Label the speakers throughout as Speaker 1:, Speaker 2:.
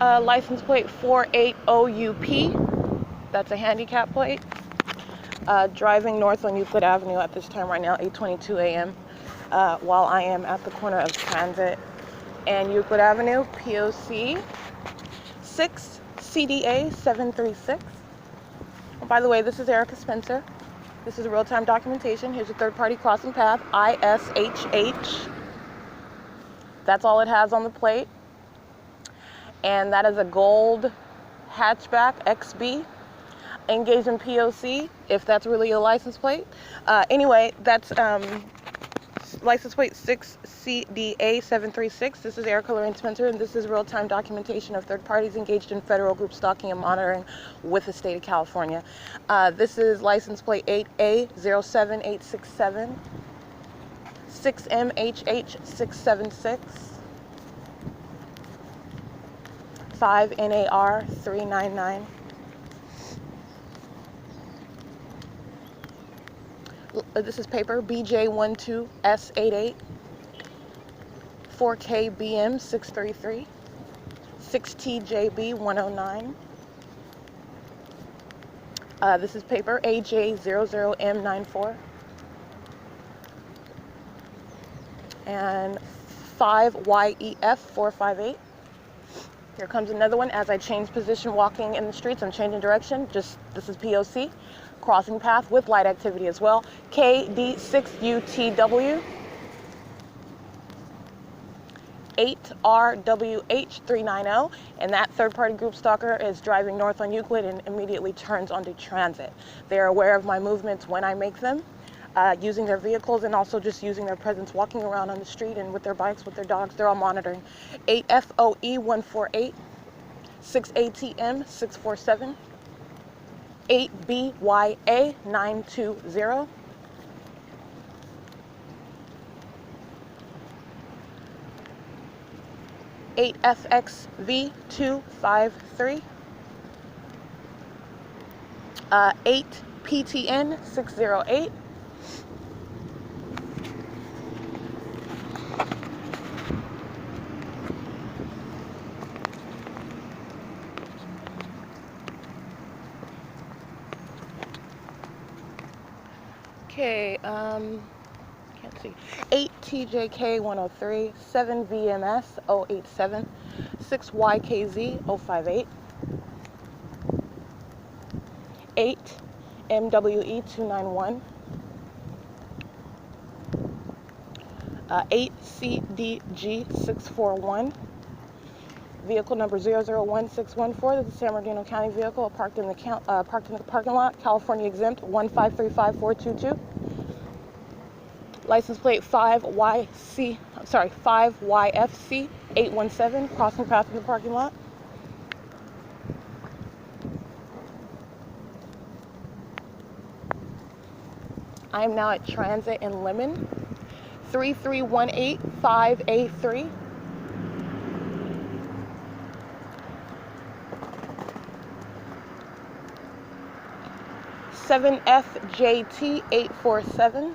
Speaker 1: License plate 48OUP. That's a handicap plate. Driving north on Euclid Avenue at this time right now, 8:22 a.m. While I am at the corner of Transit and Euclid Avenue, P.O.C. 6 CDA 736. Oh, by the way, this is Erica Spencer. This is real-time documentation. Here's a third-party crossing path, ISHH. That's all it has on the plate. And that is a gold hatchback XB. Engaged in P.O.C. if that's really a license plate. Anyway, that's license plate 6CDA 736. This is Erica Lorraine Spencer, and this is real-time documentation of third parties engaged in federal group stalking and monitoring with the state of California. This is license plate 8A07867, 6MHH676, 5NAR399. This is paper BJ12S88, 4KBM633, 6TJB109. This is paper AJ00M94, and 5YEF458. Here comes another one as I change position walking in the streets. I'm changing direction. This is P.O.C. Crossing path with light activity as well. KD6UTW 8RWH390, and that third-party group stalker is driving north on Euclid and immediately turns onto Transit. They are aware of my movements when I make them, using their vehicles and also just using their presence walking around on the street and with their bikes, with their dogs. They're all monitoring. 8FOE148, 6ATM647, 8BYA920, 8FXV253, 8PTN608, okay, can't see. 8TJK103, 7VMS087, 6YKZ058, 8MWE291, 8CDG641, vehicle number 001614. This is San Bernardino County vehicle parked in the parking lot, California exempt 1535422. License plate 5YFC 817, crossing path in the parking lot. I am now at Transit in Lemon, 33185A3. 7FJT847.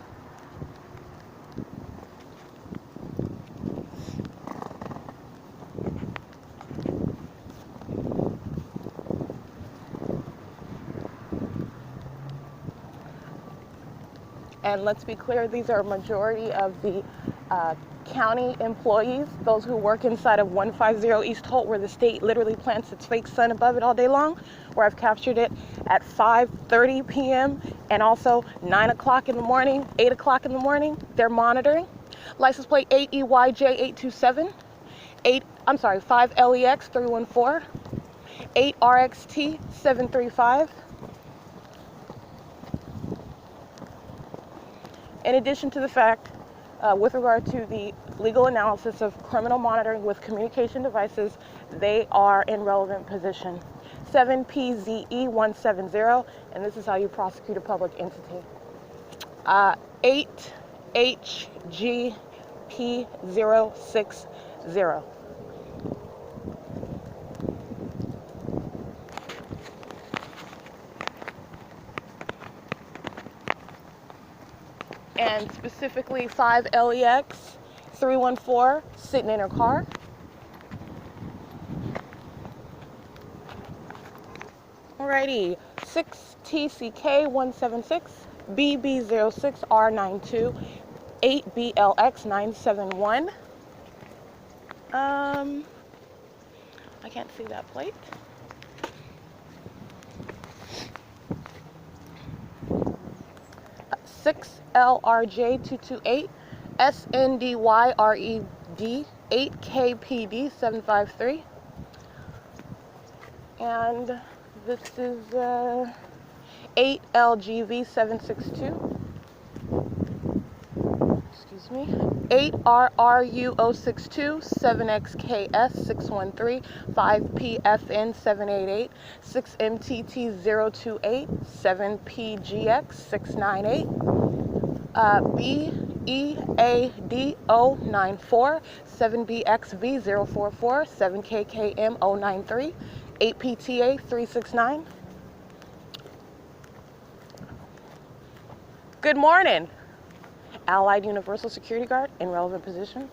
Speaker 1: And let's be clear, these are a majority of the county employees, those who work inside of 150 East Holt, where the state literally plants its fake sun above it all day long, where I've captured it at 5:30 p.m. and also 9 o'clock in the morning, 8 o'clock in the morning. They're monitoring. License plate 8EYJ827, 5LEX314, 8RXT735. In addition to the fact, with regard to the legal analysis of criminal monitoring with communication devices, they are in relevant position. 7PZE170, and this is how you prosecute a public entity. 8HGP060. And specifically 5LEX314 sitting in her car. Alrighty, 6TCK176, BB06R92, 8BLX971. I can't see that plate. Uh, 6LRJ228, SNDYRED 8KPD753. And this is 8LGV762. Excuse me. 8RRU062, 7XKS613, 5PFN788, 6MTT028, 7PGX698, BEAD094, 7BXV044, 7KKM093, 8PTA369. Good morning. Allied Universal Security Guard in relevant position.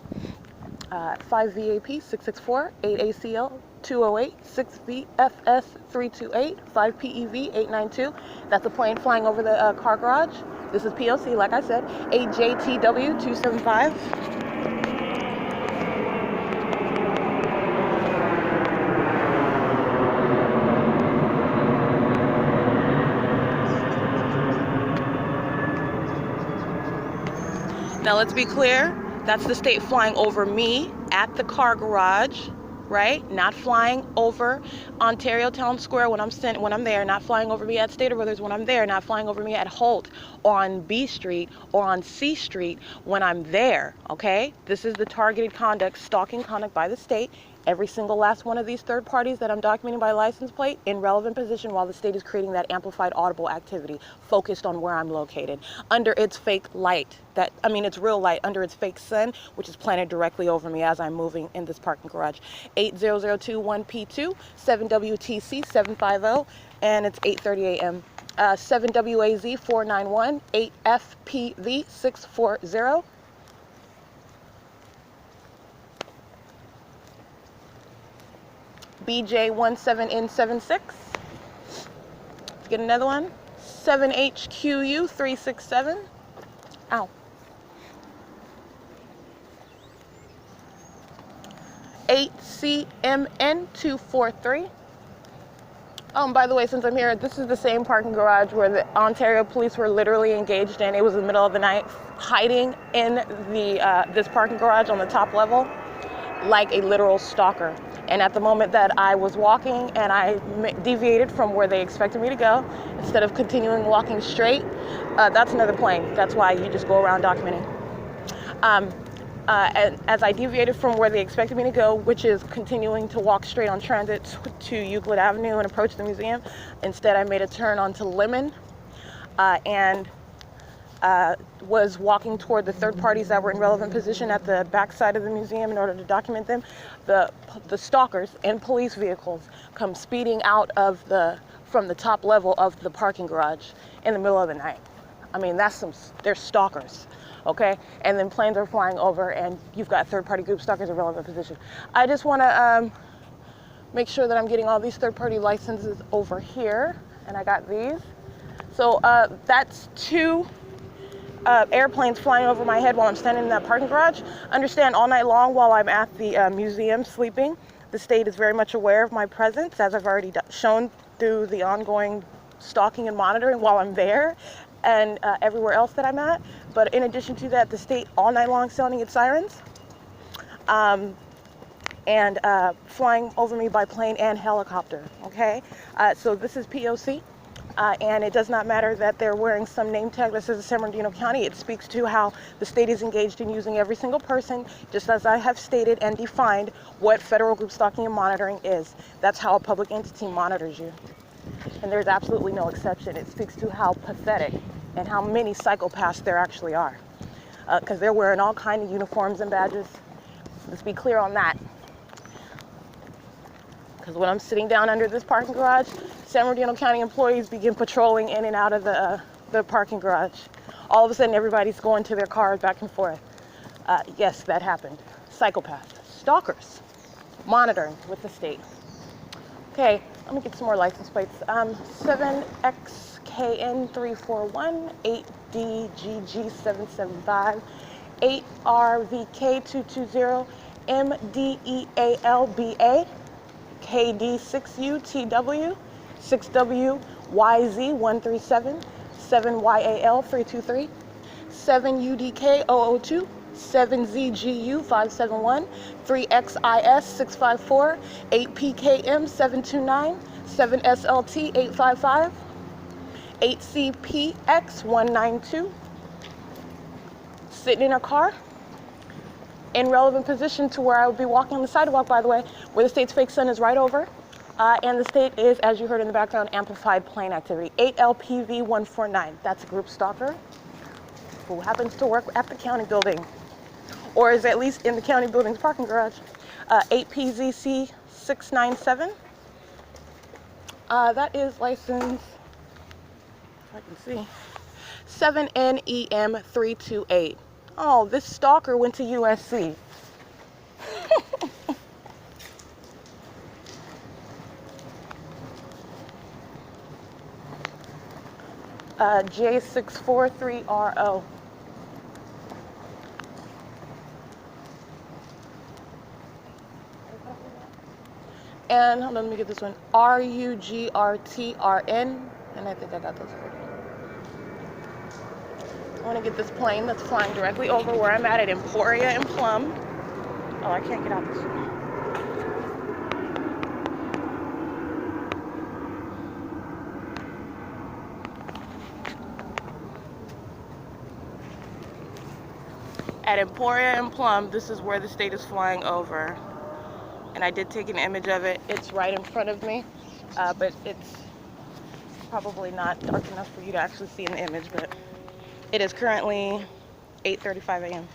Speaker 1: 5VAP 664, 8ACL 208, 6VFS 328, 5PEV 892. That's a plane flying over the car garage. This is P.O.C, like I said. 8JTW 275. Now let's be clear, that's the state flying over me at the car garage, right? Not flying over Ontario Town Square when I'm there, not flying over me at Stater Brothers when I'm there, not flying over me at HOLT or on B Street or on C Street when I'm there, okay? This is the targeted conduct, stalking conduct by the state. Every single last one of these third parties that I'm documenting by license plate in relevant position while the state is creating that amplified audible activity focused on where I'm located under its fake light, it's real light under its fake sun, which is planted directly over me as I'm moving in this parking garage. 80021P2, 7WTC 750, and it's 8:30 a.m. 7WAZ 491, 8FPV 640. BJ17N76. Let's get another one. 7HQU367. Ow. 8CMN243. Oh, and by the way, since I'm here, this is the same parking garage where the Ontario police were literally engaged in. It was the middle of the night, hiding in the this parking garage on the top level like a literal stalker. And at the moment that I was walking and I deviated from where they expected me to go, instead of continuing walking straight, that's another plane. That's why you just go around documenting. And as I deviated from where they expected me to go, which is continuing to walk straight on transit to Euclid Avenue and approach the museum, instead I made a turn onto Lemon and was walking toward the third parties that were in relevant position at the back side of the museum in order to document them. The stalkers in police vehicles come speeding out of from the top level of the parking garage in the middle of the night. I mean, they're stalkers, okay? And then planes are flying over and you've got third party group stalkers in relevant position. I just wanna make sure that I'm getting all these third party licenses over here, and I got these. So that's two airplanes flying over my head while I'm standing in that parking garage. Understand, all night long while I'm at the museum sleeping, the state is very much aware of my presence, as I've already shown through the ongoing stalking and monitoring while I'm there and everywhere else that I'm at. But in addition to that, the state all night long sounding its sirens and flying over me by plane and helicopter, okay? So this is P.O.C. And it does not matter that they're wearing some name tag that says San Bernardino County. It speaks to how the state is engaged in using every single person, just as I have stated and defined what federal group stalking and monitoring is. That's how a public entity monitors you. And there's absolutely no exception. It speaks to how pathetic and how many psychopaths there actually are. Because they're wearing all kinds of uniforms and badges. Let's be clear on that. Because when I'm sitting down under this parking garage, San Bernardino County employees begin patrolling in and out of the parking garage. All of a sudden, everybody's going to their cars back and forth. Yes, that happened. Psychopaths, stalkers, monitoring with the state. Okay, Let me get some more license plates. 7XKN341, 8DGG775, 8RVK220, MDEALBA, KD6UTW, 6WYZ137, 7YAL323, 7UDK002, 7ZGU571, 3XIS654, 8PKM729, 7SLT855, 8CPX192. Sitting in a car in relevant position to where I would be walking on the sidewalk, by the way, where the state's fake sun is right over. And the state is, as you heard in the background, amplified plane activity. 8LPV149. That's a group stalker who happens to work at the county building, or is at least in the county building's parking garage. 8PZC697. That is license, if I can see, 7NEM328. Oh, this stalker went to U.S.C. J643RO. And hold on, let me get this one. RUGRTRN. And I think I got those already. I want to get this plane that's flying directly over where I'm at Emporia and Plum. Oh, I can't get out this way. At Emporia and Plum, this is where the state is flying over. And I did take an image of it. It's right in front of me, but it's probably not dark enough for you to actually see in the image, but it is currently 8:35 a.m.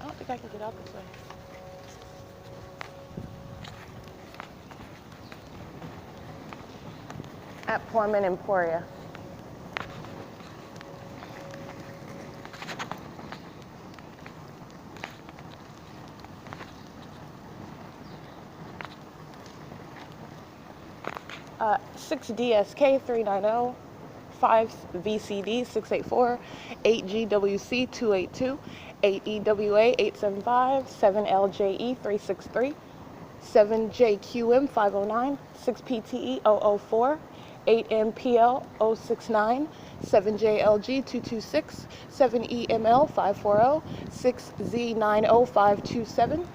Speaker 1: I don't think I can get out this way. At Plum and Emporia. Uh, 6DSK 390, 5VCD 684, 8GWC 282, 8EWA 875, 7LJE 363, 7JQM 509, 6PTE 004, 8MPL 069, 7JLG 226, 7EML 540, 6Z90 527.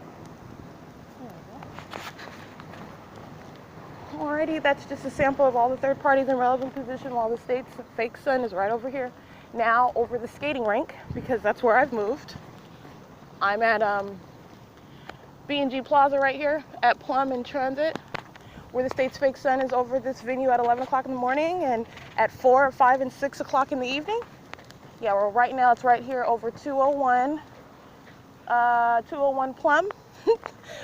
Speaker 1: Alrighty, that's just a sample of all the third parties in relevant position while the state's fake sun is right over here. Now over the skating rink, because that's where I've moved. I'm at B&G Plaza right here at Plum and Transit, where the state's fake sun is over this venue at 11 o'clock in the morning and at 4, 5, and 6 o'clock in the evening. Yeah, well, right now it's right here over 201 Plum.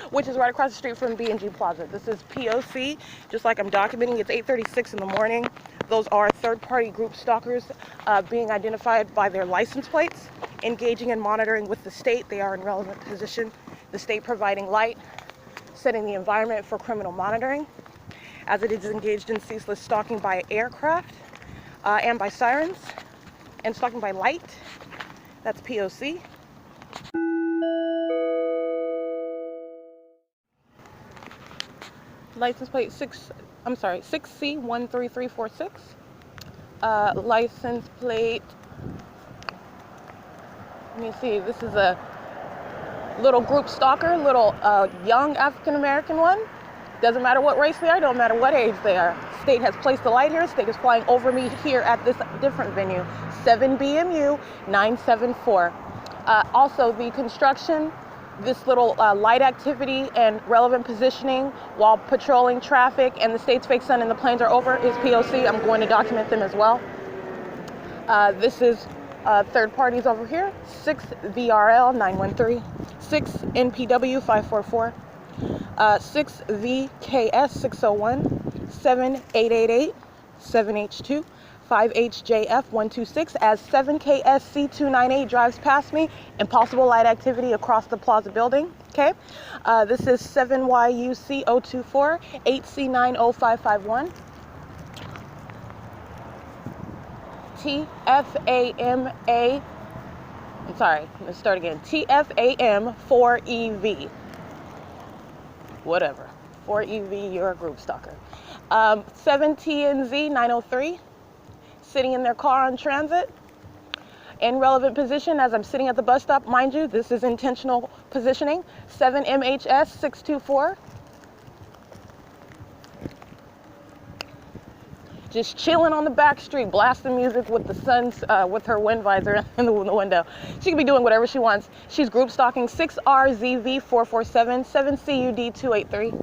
Speaker 1: Which is right across the street from B&G Plaza. This is P.O.C. Just like I'm documenting, it's 8:36 in the morning. Those are third-party group stalkers being identified by their license plates, engaging and monitoring with the state. They are in relevant position. The state providing light, setting the environment for criminal monitoring, as it is engaged in ceaseless stalking by aircraft and by sirens, and stalking by light. That's P.O.C. License plate 6C13346. License plate, let me see, this is a little group stalker, little young African American one. Doesn't matter what race they are, don't matter what age they are. State has placed the light here. State is flying over me here at this different venue, 7 BMU 974. Also, the construction, this little light activity and relevant positioning while patrolling traffic and the state's fake sun and the planes are over is P.O.C. I'm going to document them as well. This is third parties over here, 6 VRL 913, 6 NPW 544, 6 VKS 601, 7 888, 7H2, 5HJF126 as 7KSC298 drives past me and possible light activity across the Plaza building. Okay, this is 7YUC024 8C90551. TFAMA, I'm sorry, let's start again. TFAM4EV. Whatever. 4EV, you're a group stalker. 7TNZ903, sitting in their car on transit. In relevant position as I'm sitting at the bus stop, mind you, this is intentional positioning. 7MHS624. Just chilling on the back street, blasting music with the sun's, with her wind visor in the window. She can be doing whatever she wants. She's group stalking 6RZV447 7CUD283.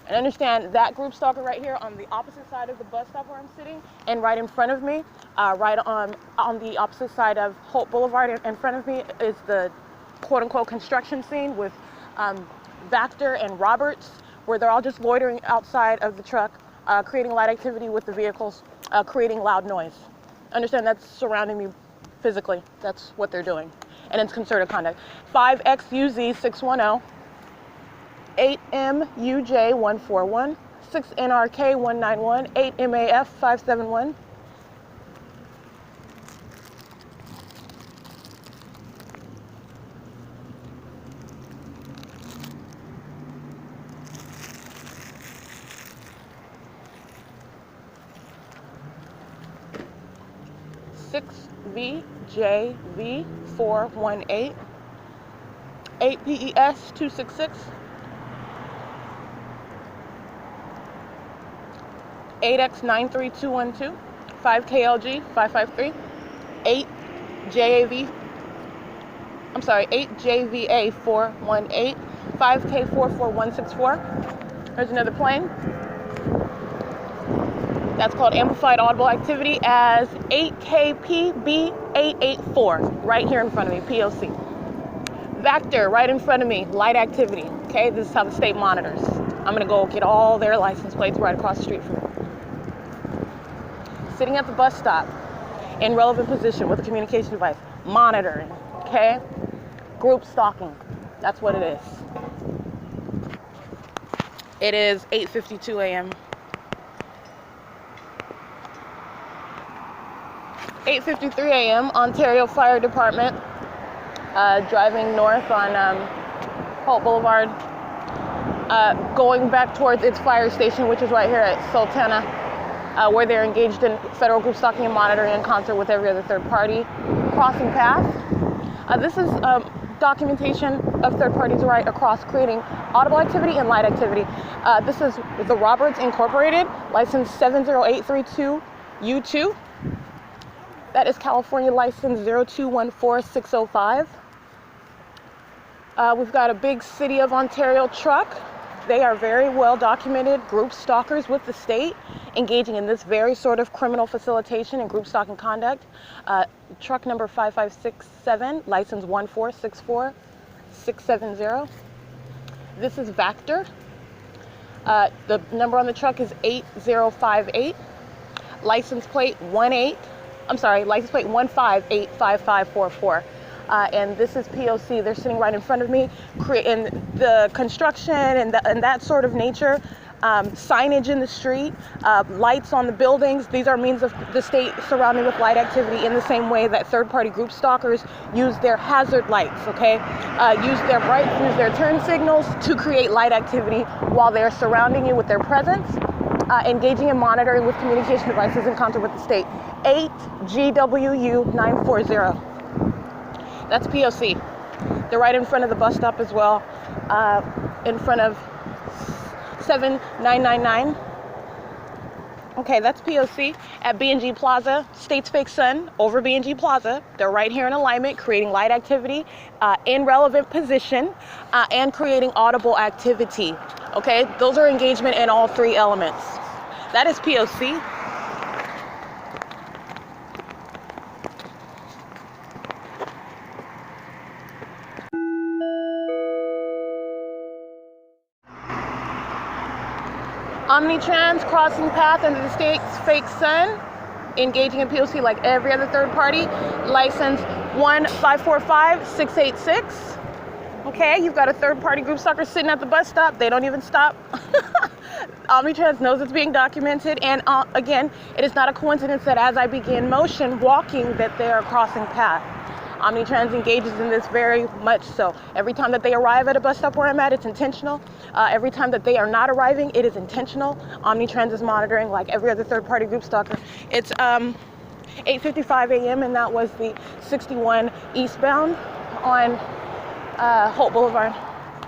Speaker 1: And understand that group stalker right here on the opposite side of the bus stop where I'm sitting, and right in front of me, right on the opposite side of Holt Boulevard, in front of me is the quote-unquote construction scene with Vactor and Roberts, where they're all just loitering outside of the truck, creating light activity with the vehicles, creating loud noise. Understand that's surrounding me physically. That's what they're doing. And it's concerted conduct. 5XUZ610, 8MUJ141, 6NRK191, 8MAF571. VJV418, 8PES266, 8X93212, 5KLG553, 8JVA418, 5K44164. There's another plane. That's called amplified audible activity as 8KPB884, right here in front of me, P.O.C. Vactor, right in front of me, light activity. Okay, this is how the state monitors. I'm gonna go get all their license plates right across the street from me. Sitting at the bus stop, in relevant position with a communication device, monitoring, okay? Group stalking, that's what it is. It is 8:52 a.m. 8:53 a.m. Ontario Fire Department, driving north on Holt Boulevard, going back towards its fire station, which is right here at Sultana, where they're engaged in federal group stalking and monitoring in concert with every other third party. Crossing path. This is documentation of third parties right across, creating audible activity and light activity. This is the Roberts Incorporated, license 70832U2. That is California license 0214605. We've got a big City of Ontario truck. They are very well documented group stalkers with the state, engaging in this very sort of criminal facilitation and group stalking conduct. Truck number 5567, license 1464670. This is Vactor. The number on the truck is 8058. License plate 1585544. And this is P.O.C. They're sitting right in front of me, creating the construction and that sort of nature, signage in the street, lights on the buildings. These are means of the state surrounding with light activity in the same way that third-party group stalkers use their hazard lights, okay? Use their brights, use their turn signals to create light activity while they're surrounding you with their presence, engaging in monitoring with communication devices in concert with the state. 8GWU940. That's P.O.C. They're right in front of the bus stop as well, in front of 7999. Okay, that's P.O.C. at B&G Plaza, State's Fake Sun, over B&G Plaza. They're right here in alignment, creating light activity in relevant position and creating audible activity. Okay, those are engagement in all three elements. That is P.O.C. Omnitrans crossing path under the state's fake sun, engaging in P.O.C. like every other third party. License 1545686. Okay, you've got a third party group stalker sitting at the bus stop. They don't even stop. Omnitrans knows it's being documented, and again, it is not a coincidence that as I begin motion walking that they are crossing path. Omnitrans engages in this very much so. Every time that they arrive at a bus stop where I'm at, it's intentional. Every time that they are not arriving, it is intentional. Omnitrans is monitoring like every other third-party group stalker. It's 8:55 a.m. and that was the 61 eastbound on Holt Boulevard.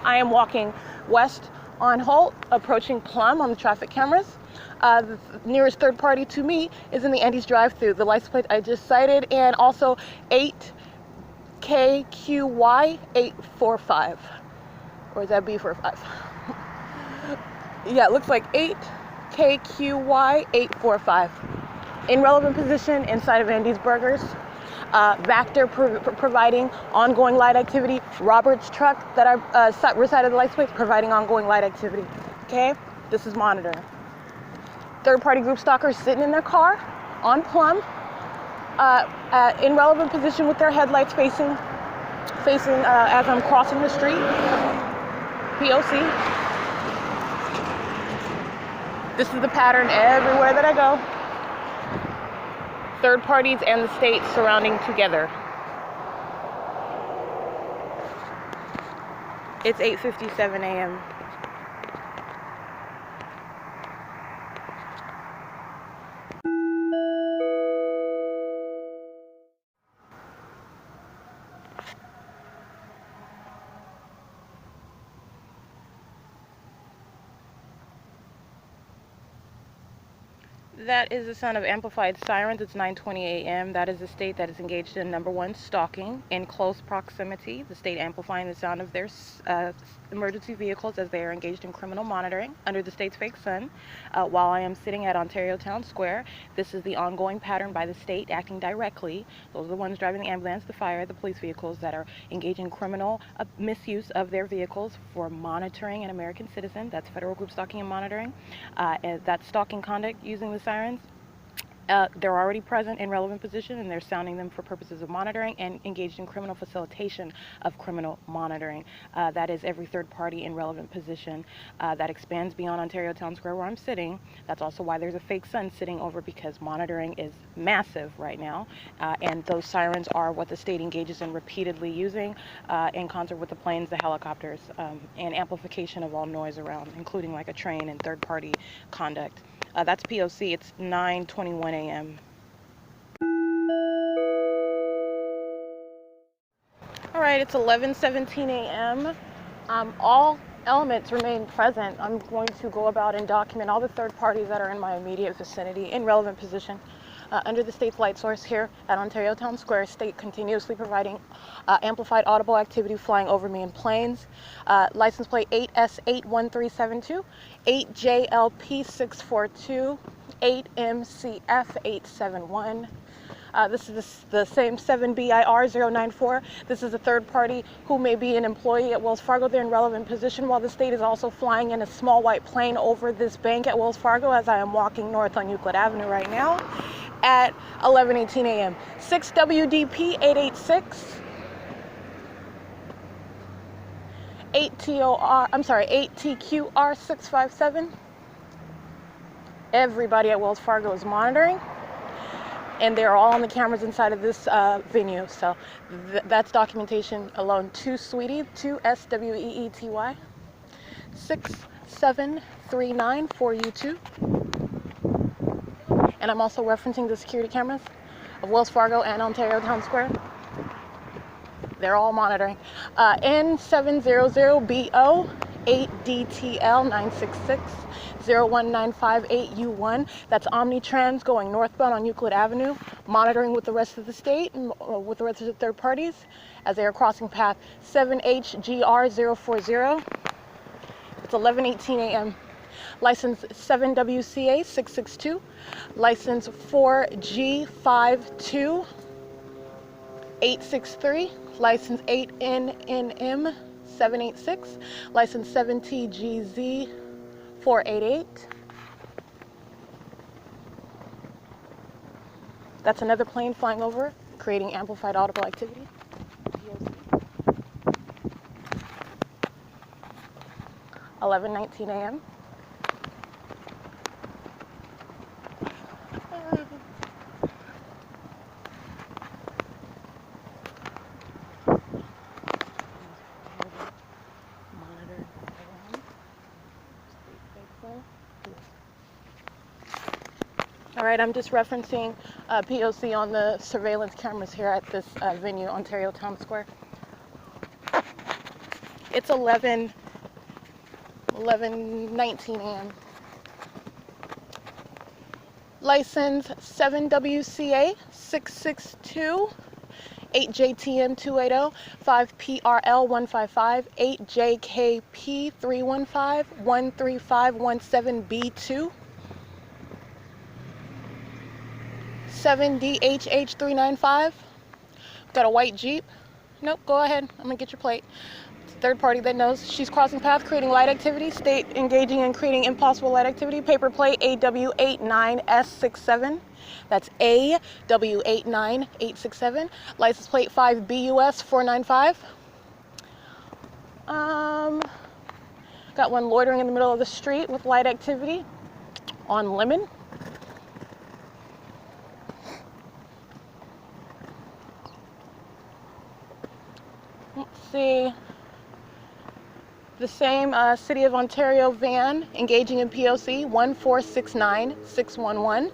Speaker 1: I am walking west on Holt, approaching Plum on the traffic cameras. The nearest third party to me is in the Andy's drive-thru. The license plate I just cited, and also 8KQY845, or is that B45? Yeah, it looks like 8KQY845. In relevant position inside of Andy's Burgers. Vector providing ongoing light activity. Robert's truck that I recited the license plate providing ongoing light activity. Okay, this is monitoring. Third party group stalkers sitting in their car on Plum. In relevant position with their headlights facing as I'm crossing the street. P.O.C. This is the pattern everywhere that I go. Third parties and the state surrounding together. It's 8:57 a.m. That is the sound of amplified sirens. It's 9:20 a.m. That is the state that is engaged in #1 stalking in close proximity. The state amplifying the sound of their emergency vehicles as they are engaged in criminal monitoring under the state's fake sun. While I am sitting at Ontario Town Square, this is the ongoing pattern by the state acting directly. Those are the ones driving the ambulance, the fire, the police vehicles that are engaged in criminal misuse of their vehicles for monitoring an American citizen. That's federal group stalking and monitoring. And that's stalking conduct using the sirens. They're already present in relevant position and they're sounding them for purposes of monitoring and engaged in criminal facilitation of criminal monitoring. That is every third party in relevant position. That expands beyond Ontario Town Square where I'm sitting. That's also why there's a fake sun sitting over, because monitoring is massive right now. And those sirens are what the state engages in repeatedly using in concert with the planes, the helicopters, and amplification of all noise around, including like a train and third party conduct. That's P.O.C. It's 9:21 a.m. All right, it's 11:17 a.m. All elements remain present. I'm going to go about and document all the third parties that are in my immediate vicinity in relevant position. Under the state's light source here at Ontario Town Square, state continuously providing amplified audible activity flying over me in planes. License plate 8S81372, 8JLP642, 8MCF871. This is the same 7BIR094. This is a third party who may be an employee at Wells Fargo. They're in relevant position while the state is also flying in a small white plane over this bank at Wells Fargo as I am walking north on Euclid Avenue right now at 11:18 a.m. 6WDP886. 8TQR657. Everybody at Wells Fargo is monitoring, and they're all on the cameras inside of this venue. So that's documentation alone. 2 Sweetie, 2 SWEETY, 6739 for U2. And I'm also referencing the security cameras of Wells Fargo and Ontario Town Square. They're all monitoring. N700BO 8DTL966 01958U1. That's Omnitrans going northbound on Euclid Avenue, monitoring with the rest of the state and with the rest of the third parties as they are crossing path 7HGR040. It's 11:18 a.m. License 7WCA662, license 4G52863, license 8NNM786, license 7TGZ488, That's another plane flying over, creating amplified audible activity. 11:19 a.m. All right, I'm just referencing P.O.C. on the surveillance cameras here at this venue, Ontario Town Square. It's 11:19 a.m. License 7WCA 662 8JTM 280 5PRL 155 8JKP 315 13517B2 7DHH 395. Got a white Jeep. Nope, go ahead. I'm gonna get your plate. Third party that knows. She's crossing path, creating light activity. State engaging in creating impossible light activity. Paper plate AW89S67. That's AW89867. License plate 5BUS 495. Got one loitering in the middle of the street with light activity on Lemon. Let's see. The same City of Ontario van engaging in P.O.C. 1469611.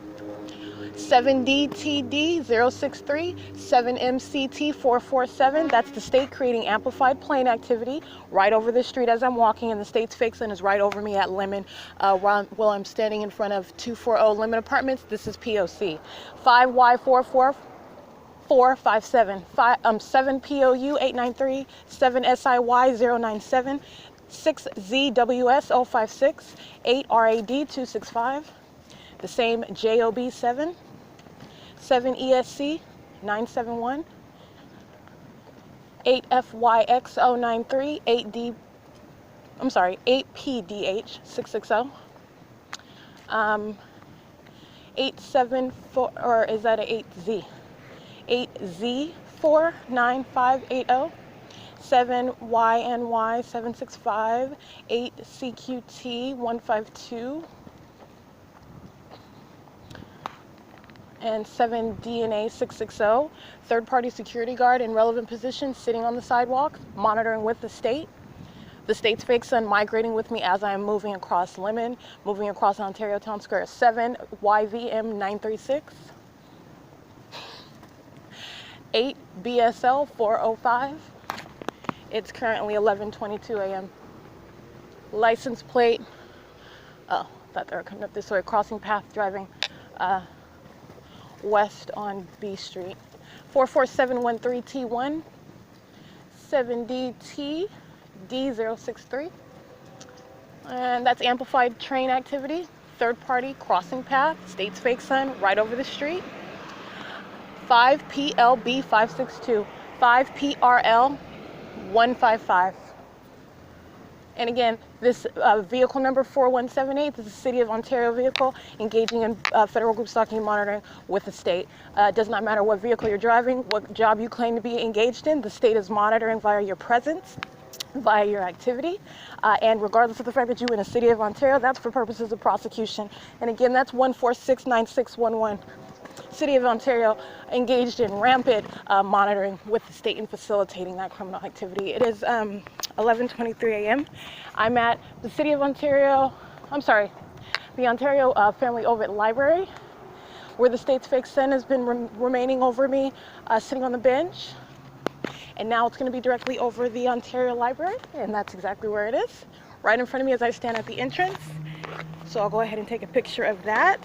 Speaker 1: 7DTD 063, 7MCT 447. That's the state creating amplified plane activity right over the street as I'm walking, and the state's fixin' is right over me at Lemon while I'm standing in front of 240 Lemon Apartments. This is P.O.C. 5Y44457, 7POU 893, 7SIY 097, 6ZWS 056, 8RAD 265. The same JOB 7, 7ESC 971, 8FYX 093, 8PDH 660, 874, or is that an 8Z? 8Z 49580, 7YNY 765, 8CQT 152, and 7DNA 660. Third-party security guard in relevant position sitting on the sidewalk, monitoring with the state. The state's fake son migrating with me as I am moving across Lemon, moving across Ontario Town Square. 7 YVM 936. 8 BSL 405. It's currently 11:22 a.m. License plate. Oh, thought they were coming up this way. Crossing path, driving west on B Street. 44713T1, 7DT D063. And that's amplified train activity. Third party crossing path, state's fake son right over the street. 5PLB 562, 5PRL 155. And again, this vehicle number 4178, this is a City of Ontario vehicle engaging in federal group stalking and monitoring with the state. It does not matter what vehicle you're driving, what job you claim to be engaged in, the state is monitoring via your presence, via your activity. And regardless of the fact that you're in a City of Ontario, that's for purposes of prosecution. And again, that's 1469611. City of Ontario engaged in rampant monitoring with the state and facilitating that criminal activity. It is 11:23 a.m. I'm at the City of Ontario, the Ontario Family OVITT Library, where the state's fake son has been remaining over me, sitting on the bench. And now it's going to be directly over the Ontario Library, and that's exactly where it is, right in front of me as I stand at the entrance. So I'll go ahead and take a picture of that.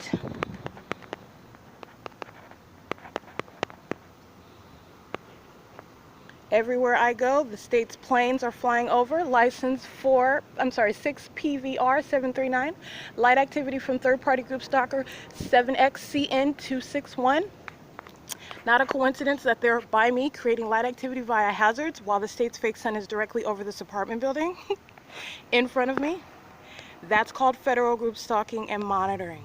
Speaker 1: Everywhere I go, the state's planes are flying over. License 6PVR 739. Light activity from third-party group stalker 7XCN261. Not a coincidence that they're by me creating light activity via hazards while the state's fake sun is directly over this apartment building in front of me. That's called federal group stalking and monitoring.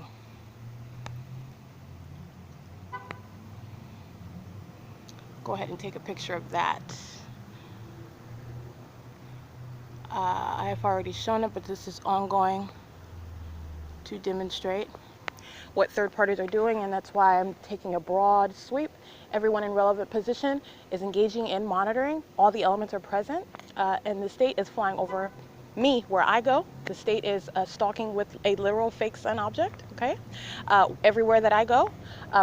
Speaker 1: go ahead and take a picture of that. I have already shown it, but this is ongoing to demonstrate what third parties are doing, and that's why I'm taking a broad sweep. Everyone in relevant position is engaging in monitoring. All the elements are present, and the state is flying over me where I go. The state is stalking with a literal fake sun object, okay? Everywhere that I go,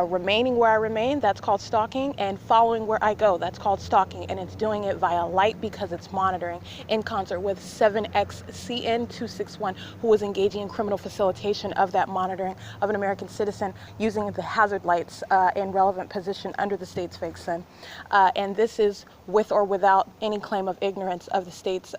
Speaker 1: remaining where I remain, that's called stalking, and following where I go, that's called stalking, and it's doing it via light because it's monitoring in concert with 7XCN261, who is engaging in criminal facilitation of that monitoring of an American citizen using the hazard lights in relevant position under the state's fake sun. And this is with or without any claim of ignorance of the state's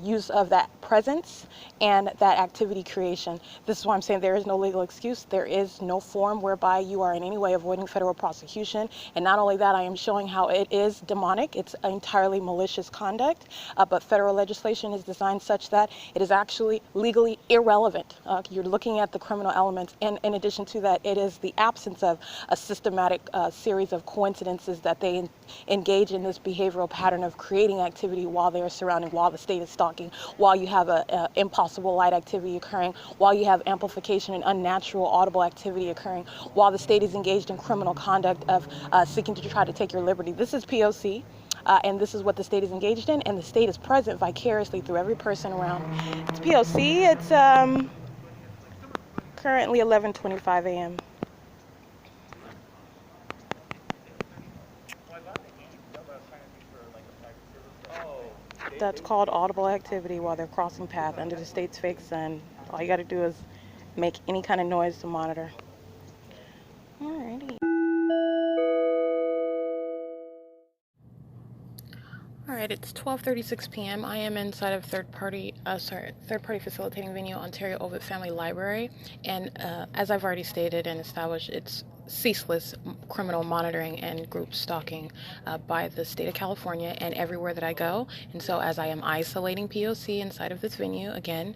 Speaker 1: use of that presence and that activity creation. This is why I'm saying there is no legal excuse. There is no form whereby you are in any way avoiding federal prosecution. And not only that, I am showing how it is demonic. It's entirely malicious conduct, but federal legislation is designed such that it is actually legally irrelevant. You're looking at the criminal elements, and in addition to that, it is the absence of a systematic series of coincidences that they engage in this behavioral pattern of creating activity while they are surrounding, while the state is stalking, while you have a impossible light activity occurring, while you have amplification and unnatural audible activity occurring, while the state is engaged in criminal conduct of seeking to try to take your liberty. This is P.O.C. And this is what the state is engaged in, and the state is present vicariously through every person around. It's P.O.C. It's currently 11:25 a.m. That's called audible activity while they're crossing path under the state's fake sun. All you got to do is make any kind of noise to monitor. Alrighty. Alright, it's 12:36 p.m. I am inside of third-party facilitating venue, Ontario OVITT Family Library, and as I've already stated and established, it's ceaseless criminal monitoring and group stalking by the state of California and everywhere that I go. And so as I am isolating P.O.C. inside of this venue, again,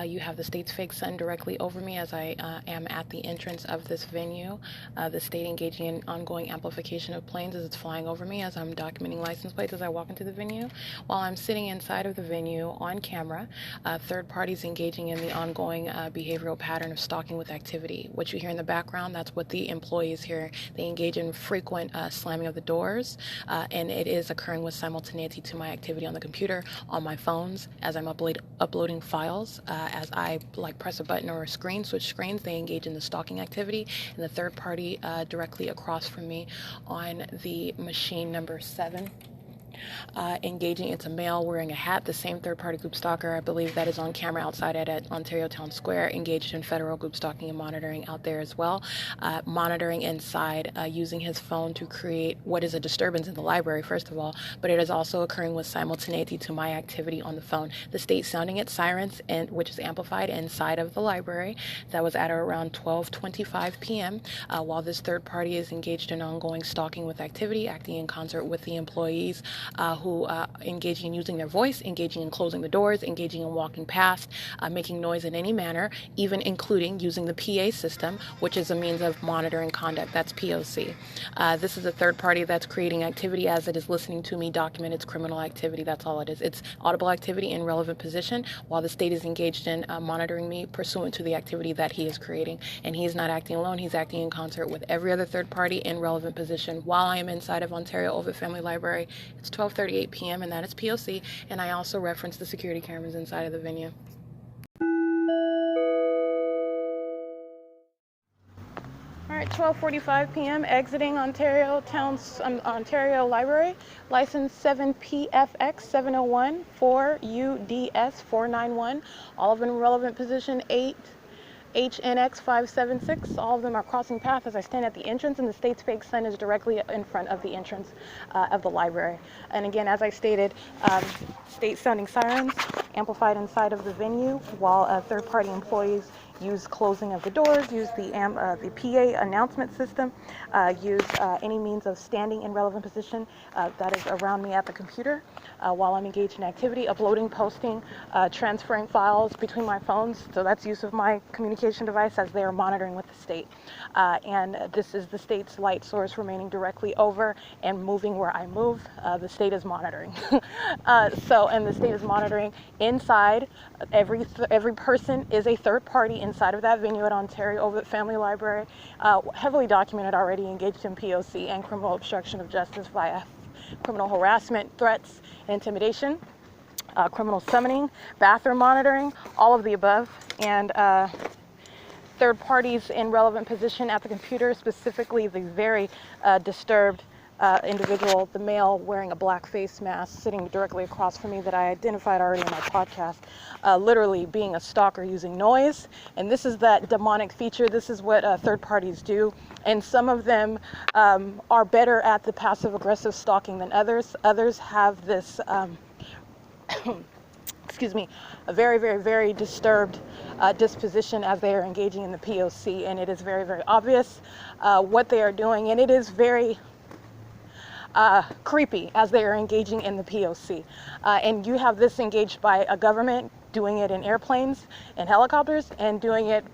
Speaker 1: you have the state's fake sun directly over me as I am at the entrance of this venue. The state engaging in ongoing amplification of planes as it's flying over me as I'm documenting license plates as I walk into the venue. While I'm sitting inside of the venue on camera, third parties engaging in the ongoing behavioral pattern of stalking with activity. What you hear in the background, that's what the employees here. They engage in frequent slamming of the doors, and it is occurring with simultaneity to my activity on the computer, on my phones, as I'm uploading files. As I press a button or a screen, switch screens, they engage in the stalking activity, and the third party directly across from me on the machine number 7. Engaging, it's a male wearing a hat, the same third-party group stalker, I believe, that is on camera outside at Ontario Town Square, engaged in federal group stalking and monitoring out there as well, monitoring inside, using his phone to create what is a disturbance in the library, first of all, but it is also occurring with simultaneity to my activity on the phone. The state sounding its sirens, and which is amplified inside of the library. That was at around 12:25 p.m. While this third party is engaged in ongoing stalking with activity, acting in concert with the employees who engaging in using their voice, engaging in closing the doors, engaging in walking past, making noise in any manner, even including using the PA system, which is a means of monitoring conduct. That's P.O.C. This is a third party that's creating activity as it is listening to me document its criminal activity. That's all it is. It's audible activity in relevant position while the state is engaged in monitoring me pursuant to the activity that he is creating. And he is not acting alone. He's acting in concert with every other third party in relevant position while I am inside of Ontario OVITT Family Library. It's 12:38 p.m. and that is P.O.C. And I also referenced the security cameras inside of the venue. All right, 12:45 p.m. exiting Ontario Library, license 7PFX 701 4UDS 491. All of them in relevant position 8HNX 576. All of them are crossing path as I stand at the entrance, and the state's fake sun is directly in front of the entrance of the library. And again, as I stated, state sounding sirens amplified inside of the venue while third-party employees use closing of the doors, use the PA announcement system, use any means of standing in relevant position that is around me at the computer while I'm engaged in activity, uploading, posting, transferring files between my phones. So that's use of my communication device as they are monitoring with the state. And this is the state's light source remaining directly over and moving where I move. The state is monitoring. And the state is monitoring inside. Every person is a third party inside of that venue at Ontario OVITT Family Library, heavily documented already, engaged in P.O.C. and criminal obstruction of justice via criminal harassment, threats, and intimidation, criminal summoning, bathroom monitoring, all of the above, and third parties in relevant position at the computer, specifically the very disturbed individual, the male wearing a black face mask sitting directly across from me that I identified already in my podcast, literally being a stalker using noise. And this is that demonic feature. This is what third parties do. And some of them are better at the passive aggressive stalking than others. Others have this excuse me, a very, very, very disturbed disposition as they are engaging in the P.O.C. And it is very, very obvious what they are doing. And it is very creepy as they are engaging in the P.O.C. And you have this engaged by a government doing it in airplanes and helicopters and doing it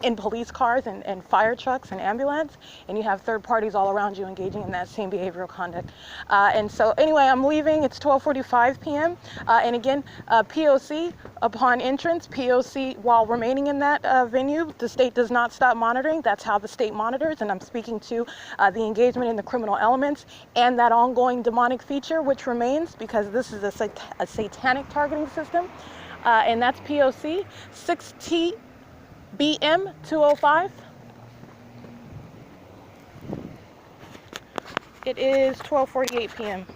Speaker 1: in police cars and fire trucks and ambulance, and you have third parties all around you engaging in that same behavioral conduct. And so anyway, I'm leaving. It's 12:45 p.m. And again, P.O.C. upon entrance, P.O.C. while remaining in that venue, the state does not stop monitoring. That's how the state monitors, and I'm speaking to the engagement in the criminal elements and that ongoing demonic feature which remains, because this is a satanic targeting system, and that's P.O.C. 6T BM 205. It is 12:48 p.m.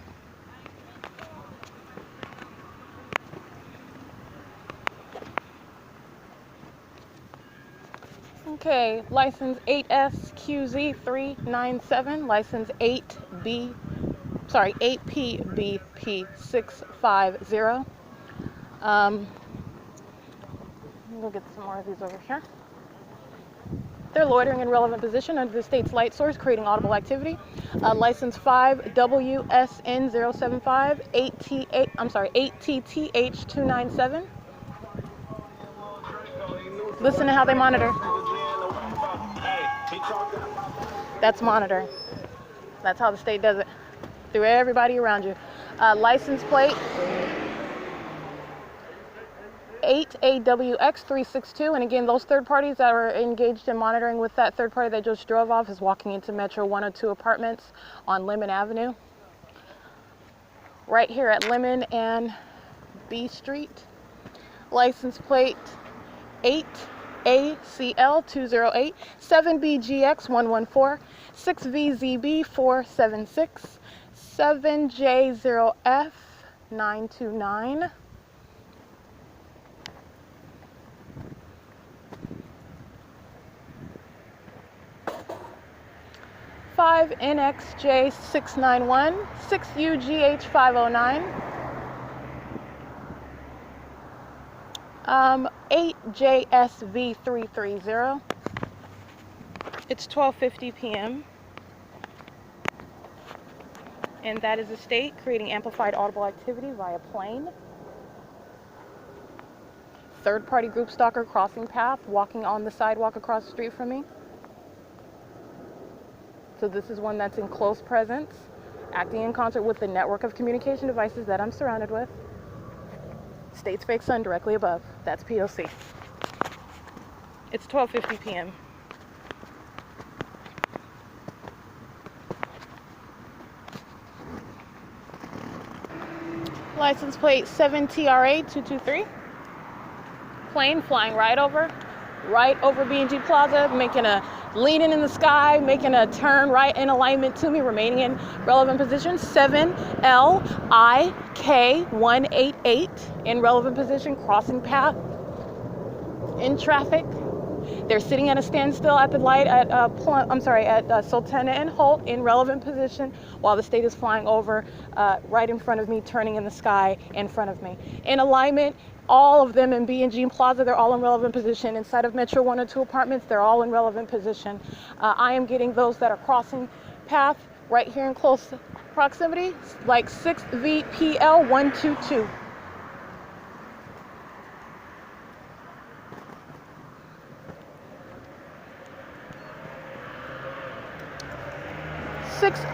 Speaker 1: Okay, license 8SQZ397, license 8PBP650. We'll get some more of these over here. They're loitering in relevant position under the state's light source, creating audible activity. License 5WSN075 8TTH297. Listen to how they monitor. That's monitoring. That's how the state does it. Through everybody around you. License plate 8AWX362, and again, those third parties that are engaged in monitoring with that third party that just drove off is walking into Metro 102 apartments on Lemon Avenue, right here at Lemon and B Street. License plate 8ACL208 7BGX114 6VZB476 7J0F929. 5NXJ691, 6UGH509, 8JSV330. It's 12:50 p.m. And that is the state creating amplified audible activity via plane. Third-party group stalker crossing path, walking on the sidewalk across the street from me. So this is one that's in close presence, acting in concert with the network of communication devices that I'm surrounded with. State's fake sun directly above. That's P.O.C. It's 12:50 p.m. License plate 7TRA223. Plane flying right over B&G Plaza, making a leaning in the sky, making a turn right in alignment to me, remaining in relevant position. 7LIK188 in relevant position, crossing path in traffic They're sitting at a standstill at the light at Sultana and Holt in relevant position while the state is flying over right in front of me, turning in the sky in front of me. In alignment, all of them in B&G Plaza, they're all in relevant position. Inside of Metro 1 or 2 apartments, they're all in relevant position. I am getting those that are crossing path right here in close proximity, like 6VPL 122.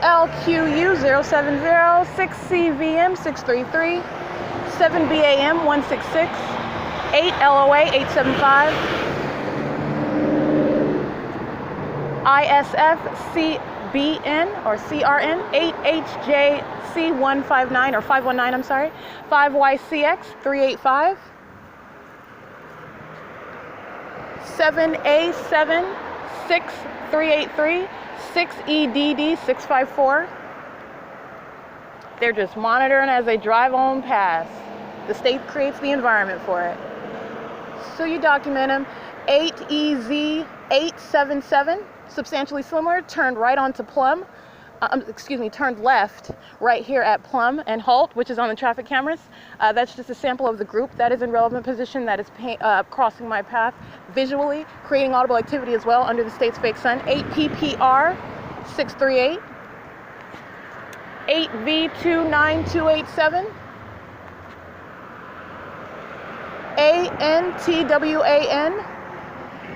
Speaker 1: LQU 070, 6CVM 633, 7BAM 166, 8LOA 875, ISF CBN or CRN 8HJC 159 or 519, I'm sorry, 5YCX 385, 7A7 6383, 6EDD 654. They're just monitoring as they drive on past. The state creates the environment for it. So you document them. 8EZ 877, substantially similar, turned right onto Plum. Turned left right here at Plum and Holt, which is on the traffic cameras. That's just a sample of the group that is in relevant position that is crossing my path visually, creating audible activity as well under the state's fake sun. 8PPR 638, 8V29287, ANTWAN,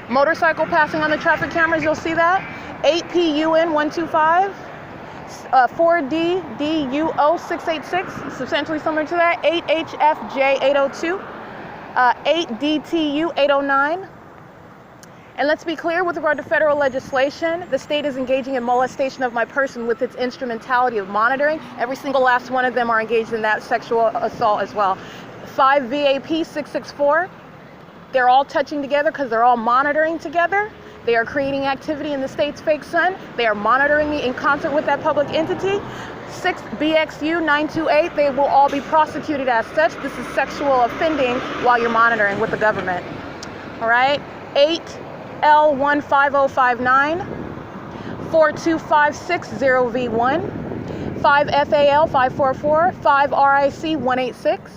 Speaker 1: motorcycle passing on the traffic cameras, you'll see that. 8PUN 125. 4DDUO 686, substantially similar to that. 8HFJ 802, 8DTU 809. And let's be clear, with regard to federal legislation, the state is engaging in molestation of my person with its instrumentality of monitoring. Every single last one of them are engaged in that sexual assault as well. 5VAP 664, they're all touching together because they're all monitoring together. They are creating activity in the state's fake sun. They are monitoring me in concert with that public entity. 6BXU 928, they will all be prosecuted as such. This is sexual offending while you're monitoring with the government. All right, 8L15059, 42560V1, 5FAL 544, 5RIC 186.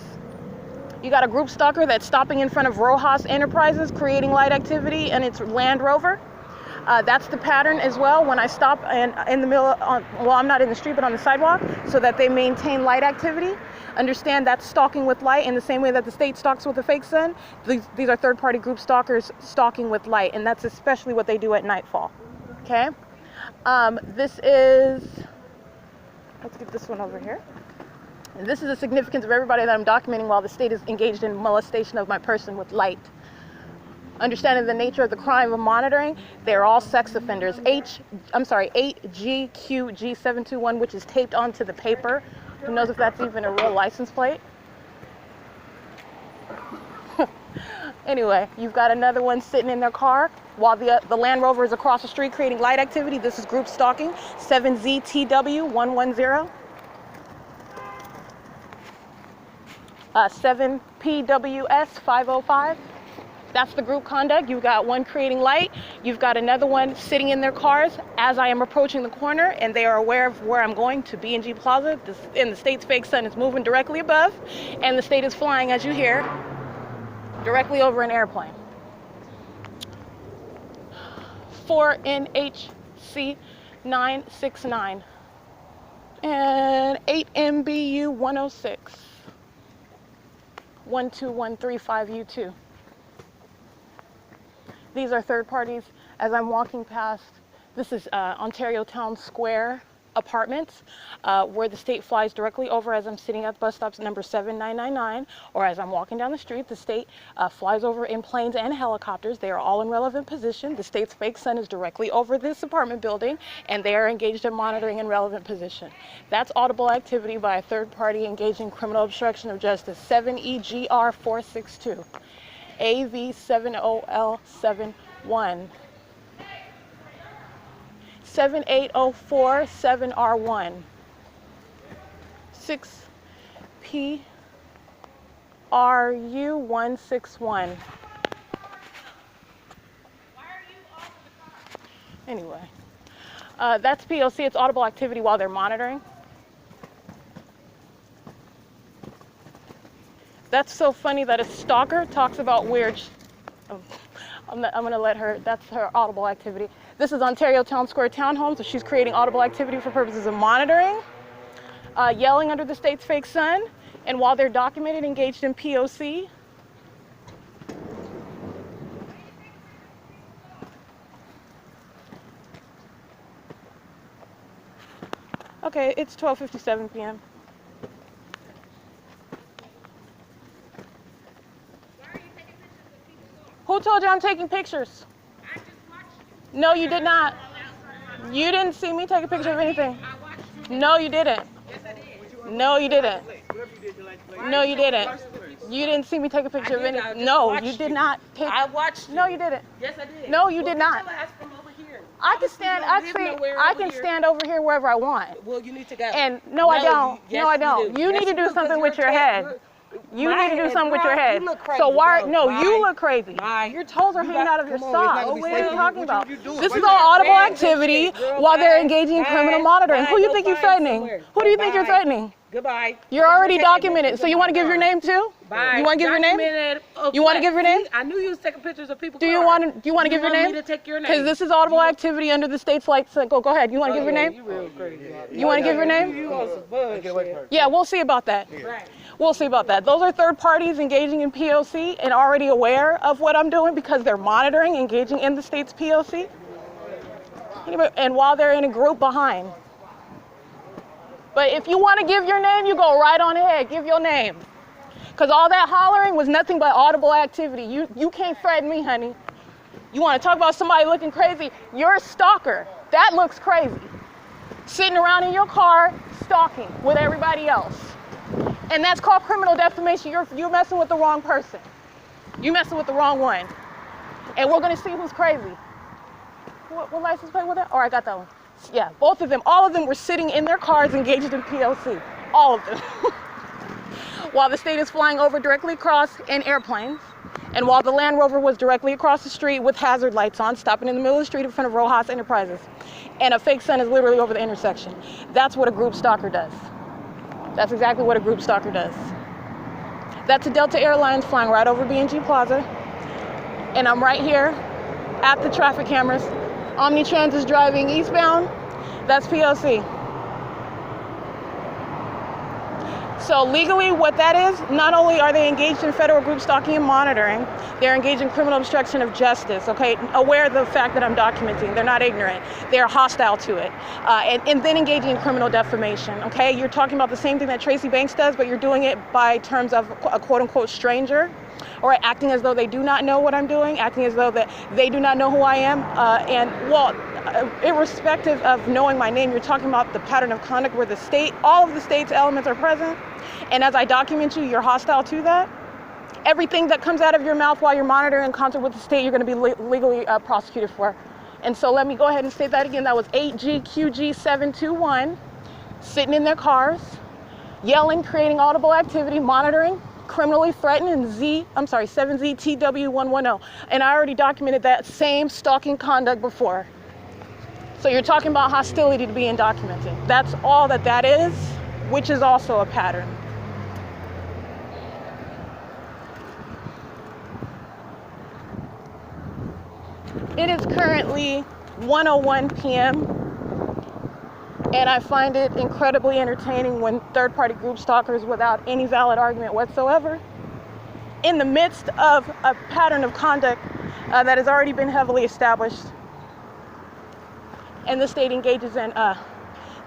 Speaker 1: You got a group stalker that's stopping in front of Rojas Enterprises, creating light activity in its Land Rover. That's the pattern as well when I stop in the middle, I'm not in the street, but on the sidewalk, so that they maintain light activity. Understand that's stalking with light in the same way that the state stalks with a fake sun. These are third-party group stalkers stalking with light, and that's especially what they do at nightfall. Okay? This is, let's get this one over here. And this is the significance of everybody that I'm documenting while the state is engaged in molestation of my person with light. Understanding the nature of the crime of monitoring, they're all sex offenders. 8GQG721, which is taped onto the paper. Who knows if that's even a real license plate? Anyway, you've got another one sitting in their car while the Land Rover is across the street creating light activity. This is group stalking. 7ZTW110. 7PWS 505. That's the group conduct. You've got one creating light. You've got another one sitting in their cars as I am approaching the corner, and they are aware of where I'm going to B&G Plaza. And the state's fake sun is moving directly above, and the state is flying, as you hear, directly over an airplane. 4NHC 969 and 8MBU 106. 12135U2. These are third parties as I'm walking past. This is Ontario Town Square apartments where the state flies directly over as I'm sitting at bus stops number 7999, or as I'm walking down the street, the state flies over in planes and helicopters. They are all in relevant position. The state's fake sun is directly over this apartment building, and they are engaged in monitoring in relevant position. That's audible activity by a third party engaged in criminal obstruction of justice. 7EGR 462, AV70L71. 78047R1, 6PRU161, Anyway, that's P.O.C. It's audible activity while they're monitoring. That's so funny that a stalker talks about weird. I'm gonna let her. That's her audible activity. This is Ontario Town Square Townhome, so she's creating audible activity for purposes of monitoring, yelling under the state's fake sun, and while they're documented, engaged in P.O.C. Okay, it's 12:57 p.m. Who told you I'm taking pictures?
Speaker 2: I just watched you.
Speaker 1: No, you did not. You didn't see me take a picture of anything.
Speaker 2: I watched you.
Speaker 1: No, you didn't.
Speaker 2: Yes, I did.
Speaker 1: No, you didn't. No, you didn't. You didn't see me take a picture of anything. No, you did not take.
Speaker 2: I watched you.
Speaker 1: No, you didn't.
Speaker 2: Yes, I did.
Speaker 1: No, you did not.
Speaker 2: Get your ass from over here.
Speaker 1: I can stand. Actually, I can stand over here wherever I want.
Speaker 2: Well, you need to go.
Speaker 1: And no, I don't.
Speaker 2: Yes,
Speaker 1: No, I don't. You
Speaker 2: Yes,
Speaker 1: need to do
Speaker 2: because
Speaker 1: something
Speaker 2: you're
Speaker 1: with your head. You
Speaker 2: My
Speaker 1: need to do
Speaker 2: head,
Speaker 1: something with your
Speaker 2: girl,
Speaker 1: head.
Speaker 2: you look crazy,
Speaker 1: So why?
Speaker 2: bro.
Speaker 1: No,
Speaker 2: Bye.
Speaker 1: you look crazy.
Speaker 2: Bye.
Speaker 1: Your toes are hanging out of your
Speaker 3: Come on, it's not
Speaker 1: socks.
Speaker 3: gonna be
Speaker 1: What are you
Speaker 3: safe.
Speaker 1: talking
Speaker 3: What
Speaker 1: about?
Speaker 3: you doing?
Speaker 1: This is
Speaker 3: What
Speaker 1: all
Speaker 3: you
Speaker 1: audible
Speaker 2: doing?
Speaker 1: activity
Speaker 2: Girl,
Speaker 1: while they're
Speaker 2: bye.
Speaker 1: engaging in
Speaker 2: Bye.
Speaker 1: criminal monitoring.
Speaker 2: Bye.
Speaker 1: Who you
Speaker 2: Go
Speaker 1: think you're
Speaker 2: find
Speaker 1: threatening?
Speaker 2: somewhere.
Speaker 1: Who do you think you're
Speaker 2: Bye.
Speaker 1: threatening?
Speaker 2: Goodbye.
Speaker 1: You're already
Speaker 2: Taking
Speaker 1: documented.
Speaker 2: pictures
Speaker 1: So
Speaker 2: of
Speaker 1: you
Speaker 2: my
Speaker 1: want to give your
Speaker 2: dog.
Speaker 1: name too?
Speaker 2: Bye.
Speaker 1: You want to give your name?
Speaker 2: Documented. Oh,
Speaker 1: You wanna
Speaker 2: what?
Speaker 1: give your name?
Speaker 2: See, I knew you was taking pictures of people's
Speaker 1: Do you
Speaker 2: cars.
Speaker 1: want to? You want to give your name?
Speaker 2: Me to take your name?
Speaker 1: Because this is audible activity under the state's like. So go ahead. You want to give your name?
Speaker 2: You real crazy.
Speaker 1: You want to give your name?
Speaker 2: You on some bullshit.
Speaker 1: Yeah, we'll see about that.
Speaker 2: Right.
Speaker 1: We'll see about that. Those are third parties engaging in P.O.C. and already aware of what I'm doing because they're monitoring, engaging in the state's P.O.C. And while they're in a group behind. But if you want to give your name, you go right on ahead. Give your name. Because all that hollering was nothing but audible activity. You can't threaten me, honey. You want to talk about somebody looking crazy? You're a stalker. That looks crazy. Sitting around in your car, stalking with everybody else. And that's called criminal defamation. You're messing with the wrong person. You're messing with the wrong one. And we're going to see who's crazy. What license plate was that? Oh, I got that one. Yeah, both of them, all of them were sitting in their cars engaged in P.O.C. All of them. While the state is flying over directly across in airplanes, and while the Land Rover was directly across the street with hazard lights on, stopping in the middle of the street in front of Rojas Enterprises. And a fake sun is literally over the intersection. That's what a group stalker does. That's exactly what a group stalker does. That's a Delta Airlines flying right over B&G Plaza. And I'm right here at the traffic cameras. Omnitrans is driving eastbound. That's P.O.C. So legally what that is, not only are they engaged in federal group stalking and monitoring, they're engaged in criminal obstruction of justice, okay? Aware of the fact that I'm documenting. They're not ignorant. They're hostile to it. And then engaging in criminal defamation, okay? You're talking about the same thing that Tracy Banks does, but you're doing it by terms of a quote-unquote stranger, or acting as though they do not know what I'm doing, acting as though that they do not know who I am. Irrespective of knowing my name, you're talking about the pattern of conduct where all of the state's elements are present. And as I document you, you're hostile to that. Everything that comes out of your mouth while you're monitoring in concert with the state, you're going to be legally prosecuted for. And so let me go ahead and state that again. That was 8GQG721, sitting in their cars, yelling, creating audible activity, monitoring, criminally threatened, 7ZTW110. And I already documented that same stalking conduct before. So you're talking about hostility to being documented. That's all that is, which is also a pattern. It is currently 1:01 p.m. and I find it incredibly entertaining when third-party group stalkers, without any valid argument whatsoever, in the midst of a pattern of conduct that has already been heavily established, and the state engages in,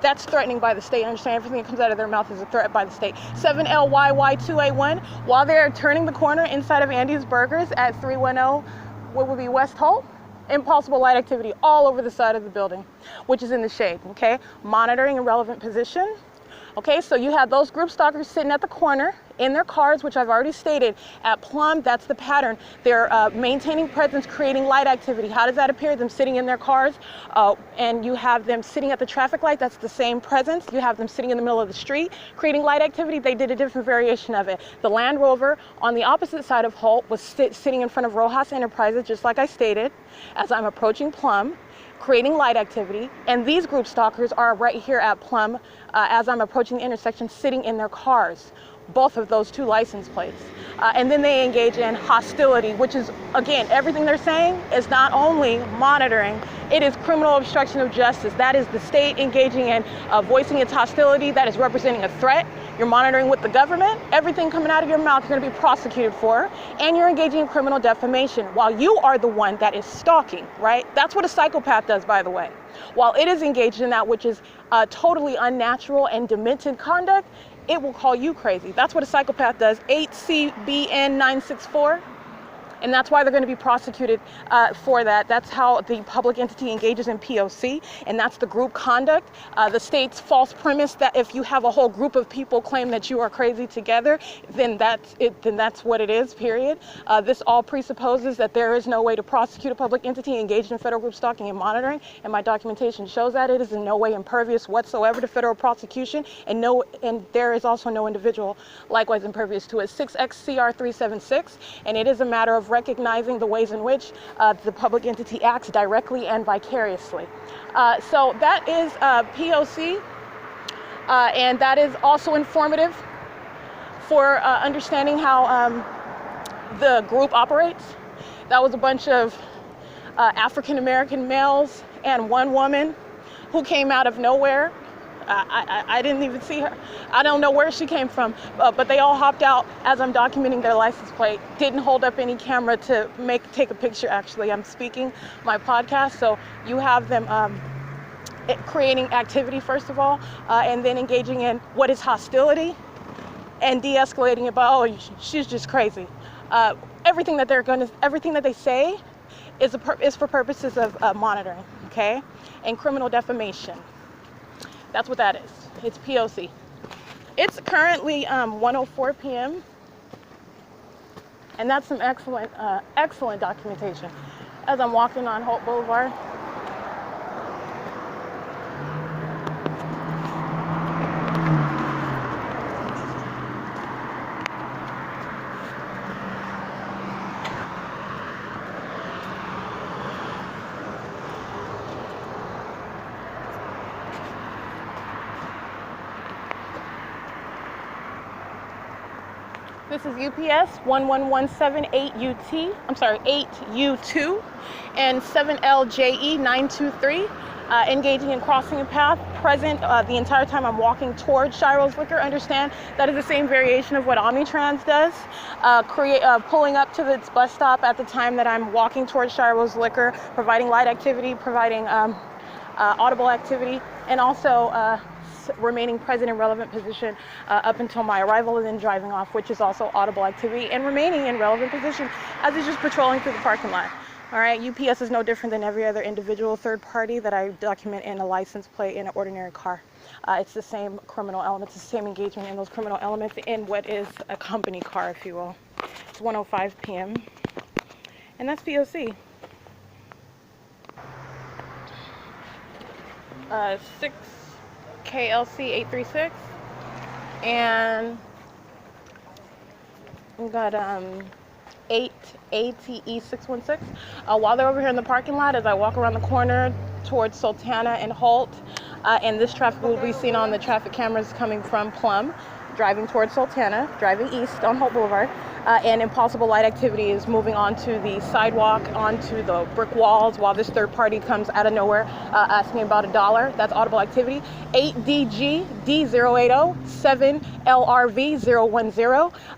Speaker 1: that's threatening by the state. Understand, everything that comes out of their mouth is a threat by the state. 7LYY281, while they're turning the corner inside of Andy's Burgers at 310, what would be West Holt? Impossible light activity all over the side of the building, which is in the shade, okay? Monitoring a relevant position. Okay, so you have those group stalkers sitting at the corner in their cars, which I've already stated. At Plum, that's the pattern. They're maintaining presence, creating light activity. How does that appear? Them sitting in their cars, and you have them sitting at the traffic light. That's the same presence. You have them sitting in the middle of the street, creating light activity. They did a different variation of it. The Land Rover on the opposite side of Holt was sitting in front of Rojas Enterprises, just like I stated, as I'm approaching Plum. creating light activity, and these group stalkers are right here at Plum as I'm approaching the intersection, sitting in their cars, both of those 2 license plates. And then they engage in hostility, which is, again, everything they're saying is not only monitoring, it is criminal obstruction of justice. That is the state engaging in voicing its hostility. That is representing a threat. You're monitoring with the government. Everything coming out of your mouth you're going to be prosecuted for, and you're engaging in criminal defamation while you are the one that is stalking, right? That's what a psychopath does, by the way. While it is engaged in that which is totally unnatural and demented conduct, it will call you crazy. That's what a psychopath does. 8CBN 964. And that's why they're going to be prosecuted for that. That's how the public entity engages in P.O.C, and that's the group conduct. The state's false premise that if you have a whole group of people claim that you are crazy together, then that's it. Then that's what it is, period. This all presupposes that there is no way to prosecute a public entity engaged in federal group stalking and monitoring, and my documentation shows that it is in no way impervious whatsoever to federal prosecution, and there is also no individual likewise impervious to it. 6XCR 376, and it is a matter of recognizing the ways in which the public entity acts directly and vicariously. So that is P.O.C, and that is also informative for understanding how the group operates. That was a bunch of African-American males and 1 woman who came out of nowhere. I didn't even see her. I don't know where she came from, but they all hopped out as I'm documenting their license plate. Didn't hold up any camera to take a picture, actually. I'm speaking my podcast, so you have them creating activity, first of all, and then engaging in what is hostility and de-escalating it by, oh, she's just crazy. Everything that they say is for purposes of monitoring, okay? And criminal defamation. That's what that is. It's P.O.C. It's currently 1:04 p.m. And that's some excellent documentation as I'm walking on Holt Boulevard. This is UPS 11178UT. I'm sorry, 8U2 and 7LJE 923. Engaging in crossing a path, present the entire time I'm walking towards Shiro's Liquor. Understand that is the same variation of what Omnitrans does. Pulling up to its bus stop at the time that I'm walking towards Shiro's Liquor, providing light activity, providing audible activity, and also remaining present in relevant position up until my arrival, and then driving off, which is also audible activity, and remaining in relevant position as it's just patrolling through the parking lot. All right, UPS is no different than every other individual third party that I document in a license plate in an ordinary car. It's the same criminal elements, the same engagement in those criminal elements in what is a company car, if you will. It's 1:05 p.m. and that's P.O.C. 6 KLC 836, and we got 8 ATE 616. While they're over here in the parking lot, as I walk around the corner towards Sultana and Holt, and this traffic will be seen on the traffic cameras coming from Plum, driving towards Sultana, driving east on Holt Boulevard, and impossible light activity is moving onto the sidewalk, onto the brick walls, while this third party comes out of nowhere asking about $1. That's audible activity. 8DG D080 7LRV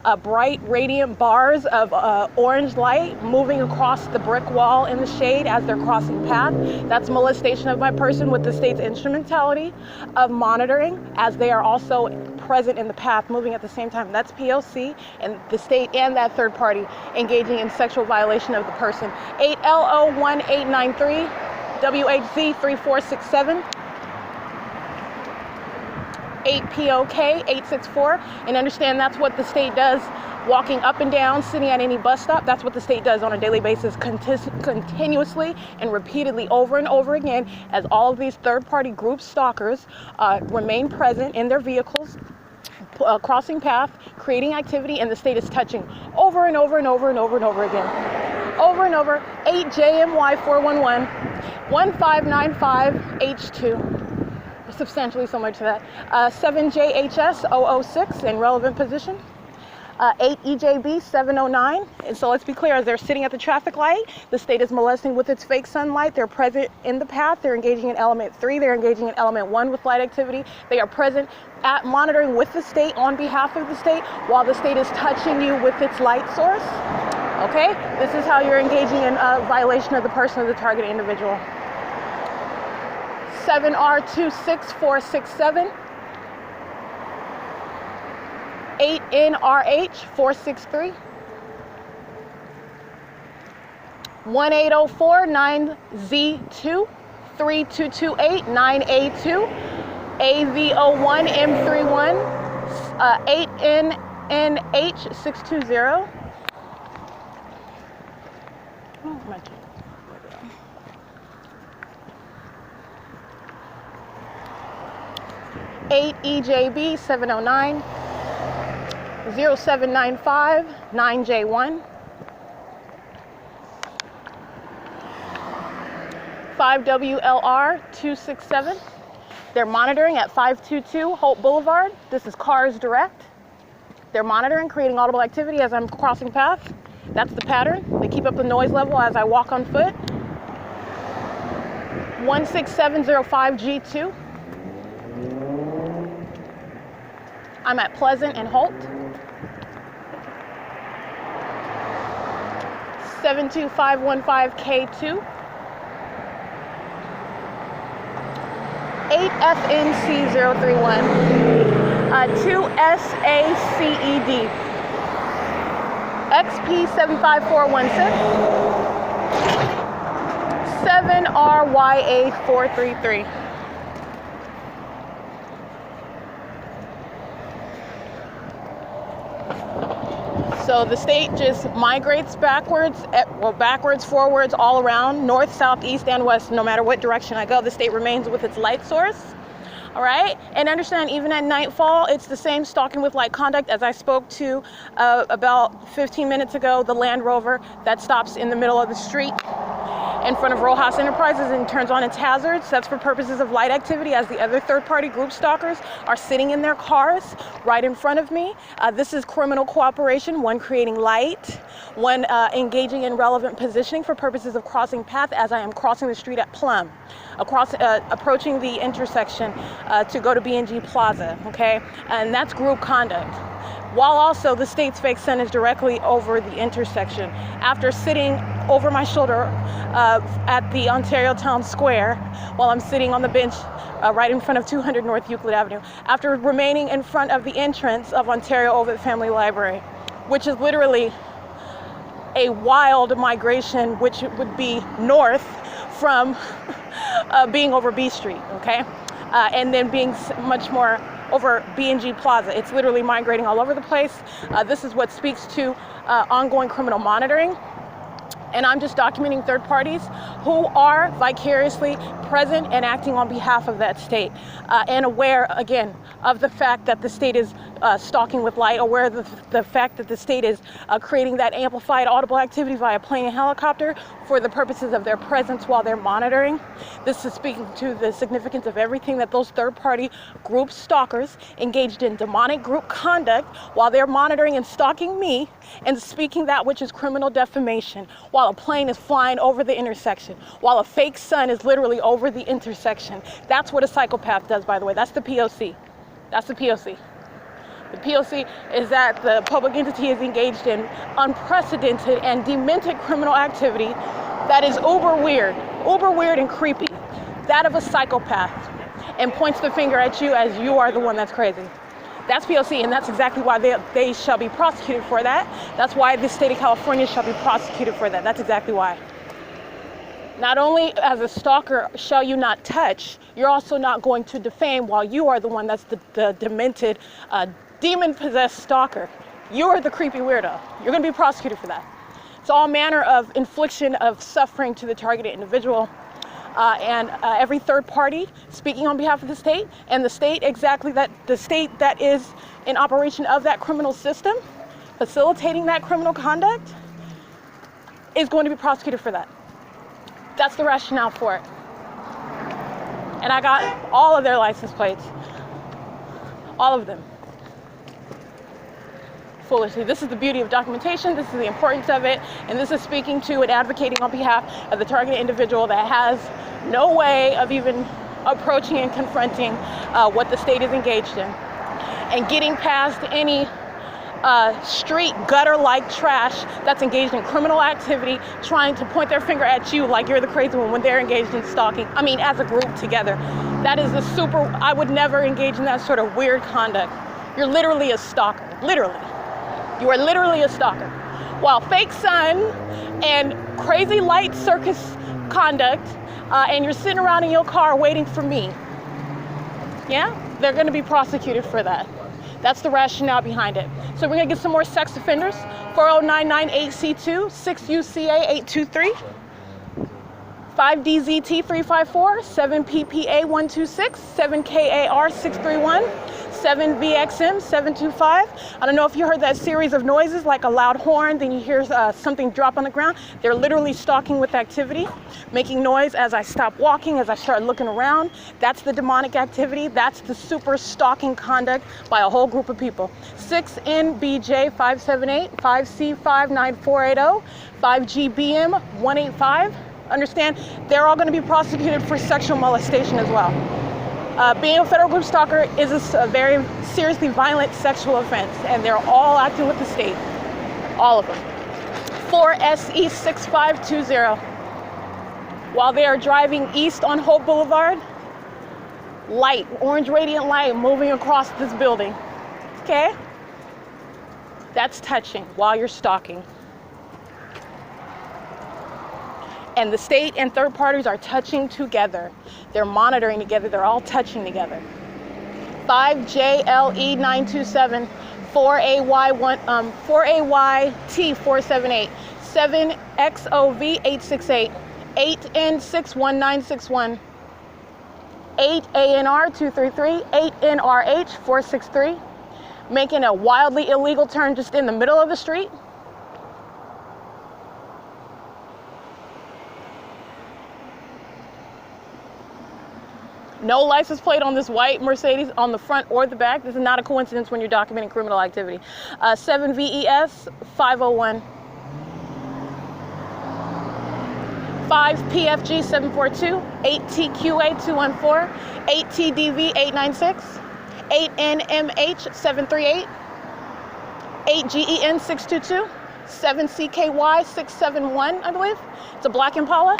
Speaker 1: 010. Bright radiant bars of orange light moving across the brick wall in the shade as they're crossing path. That's molestation of my person with the state's instrumentality of monitoring, as they are also present in the path, moving at the same time. That's P.O.C, and the state and that third party engaging in sexual violation of the person. 8LO1893 WHZ 3467. 8POK 864, and understand that's what the state does, walking up and down, sitting at any bus stop. That's what the state does on a daily basis, continuously and repeatedly, over and over again, as all of these third-party group stalkers remain present in their vehicles, crossing path, creating activity, and the state is touching over and over and over and over and over again. Over and over. 8JMY411. 1595H2, substantially similar to that. 7JHS006 in relevant position. 8EJB709. And so let's be clear, as they're sitting at the traffic light, the state is molesting with its fake sunlight. They're present in the path. They're engaging in element 3. They're engaging in element 1 with light activity. They are present at monitoring with the state on behalf of the state while the state is touching you with its light source. Okay, this is how you're engaging in violation of the person of the target individual. 7R26467. 8NRH463. 18049Z2 3228 9A2 AV01M31 8NNH620. Oh, my God. 8EJB709 0795 9J1 5WLR267. They're monitoring at 522 Holt Boulevard. This is Cars Direct. They're monitoring, creating audible activity as I'm crossing path. That's the pattern. They keep up the noise level as I walk on foot. 16705G2. I'm at Pleasant and Holt. 72515K2. 8FNC031. 2SACED. XP75416. 7RYA433. So the state just migrates backwards, backwards, forwards, all around, north, south, east, and west. No matter what direction I go, the state remains with its light source. All right, and understand, even at nightfall, it's the same stalking with light conduct as I spoke to about 15 minutes ago, the Land Rover that stops in the middle of the street in front of Rojas Enterprises and turns on its hazards. That's for purposes of light activity, as the other third-party group stalkers are sitting in their cars right in front of me. This is criminal cooperation, one creating light, one engaging in relevant positioning for purposes of crossing path as I am crossing the street at Plum, approaching the intersection to go to B&G Plaza, okay? And that's group conduct. While also the state's fake sun is directly over the intersection. After sitting over my shoulder at the Ontario Town Square while I'm sitting on the bench right in front of 200 North Euclid Avenue, after remaining in front of the entrance of Ontario OVITT Family Library, which is literally a wild migration, which would be north from being over B Street, okay? And then being much more over B&G Plaza. It's literally migrating all over the place. This is what speaks to ongoing criminal monitoring. And I'm just documenting third parties who are vicariously present and acting on behalf of that state and aware, again, of the fact that the state is stalking with light, aware of the fact that the state is creating that amplified audible activity via plane and helicopter for the purposes of their presence while they're monitoring. This is speaking to the significance of everything that those third-party group stalkers engaged in demonic group conduct while they're monitoring and stalking me and speaking that which is criminal defamation, while a plane is flying over the intersection, while a fake sun is literally over the intersection. That's what a psychopath does, by the way. That's the P.O.C. That's the P.O.C. The P.O.C. is that the public entity is engaged in unprecedented and demented criminal activity that is uber weird and creepy, that of a psychopath, and points the finger at you as you are the one that's crazy. That's P.O.C., and that's exactly why they shall be prosecuted for that. That's why the state of California shall be prosecuted for that. That's exactly why. Not only as a stalker shall you not touch, you're also not going to defame while you are the one that's the demented, demon-possessed stalker. You are the creepy weirdo. You're going to be prosecuted for that. It's all manner of infliction of suffering to the targeted individual. And every third party speaking on behalf of the state, and the state that is in operation of that criminal system, facilitating that criminal conduct, is going to be prosecuted for that. That's the rationale for it. And I got all of their license plates. All of them. Foolishly. This is the beauty of documentation. This is the importance of it. And this is speaking to and advocating on behalf of the targeted individual that has no way of even approaching and confronting what the state is engaged in. And getting past any street gutter-like trash that's engaged in criminal activity, trying to point their finger at you like you're the crazy one when they're engaged in stalking. I mean, as a group together. That is the super, I would never engage in that sort of weird conduct. You're literally a stalker, literally. You are literally a stalker. While fake sun and crazy light circus conduct, and you're sitting around in your car waiting for me, yeah? They're gonna be prosecuted for that. That's the rationale behind it. So we're gonna get some more sex offenders. 40998C2, 6UCA823, 5DZT354, 7PPA126, 7KAR631, 7VXM725. I don't know if you heard that series of noises like a loud horn, then you hear something drop on the ground. They're literally stalking with activity, making noise as I stop walking, as I start looking around. That's the demonic activity. That's the super stalking conduct by a whole group of people. 6NBJ578, 5C59480, 5GBM185. Understand, they're all going to be prosecuted for sexual molestation as well. Being a federal group stalker is a very seriously violent sexual offense, and they're all acting with the state, all of them. 4SE6520. While they are driving east on Holt Boulevard, light, orange radiant light moving across this building, okay? That's touching while you're stalking. And the state and third parties are touching together. They're monitoring together. They're all touching together. 5JLE927, 4AYT478, 7XOV868, 8N61961, 8ANR233, 8NRH463, making a wildly illegal turn just in the middle of the street. No license plate on this white Mercedes on the front or the back. This is not a coincidence when you're documenting criminal activity. 7VES 501. 5PFG 742. 8TQA 214. 8TDV 896. 8NMH 738. 8GEN 622. 7CKY 671, I believe. It's a black Impala.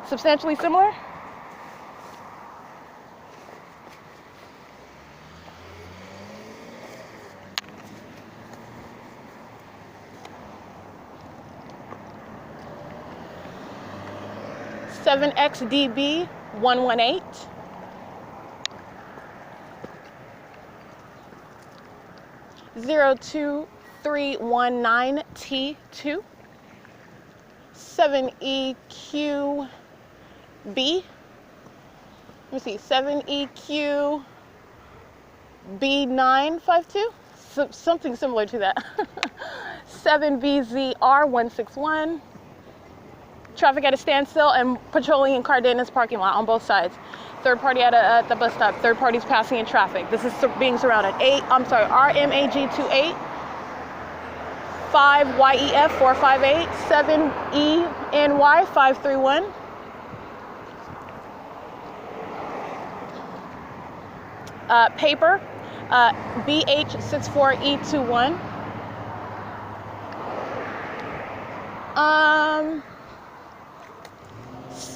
Speaker 1: Substantially similar. XDB 118, 02319T2, 7EQB, let me see, 7EQB952, something similar to that. 7BZR161. Traffic at a standstill and patrolling in Cardenas parking lot on both sides. Third party at the bus stop. Third party's passing in traffic. This is being surrounded. RMAG28, 5YEF 458, 7ENY 531. Paper, BH64E21.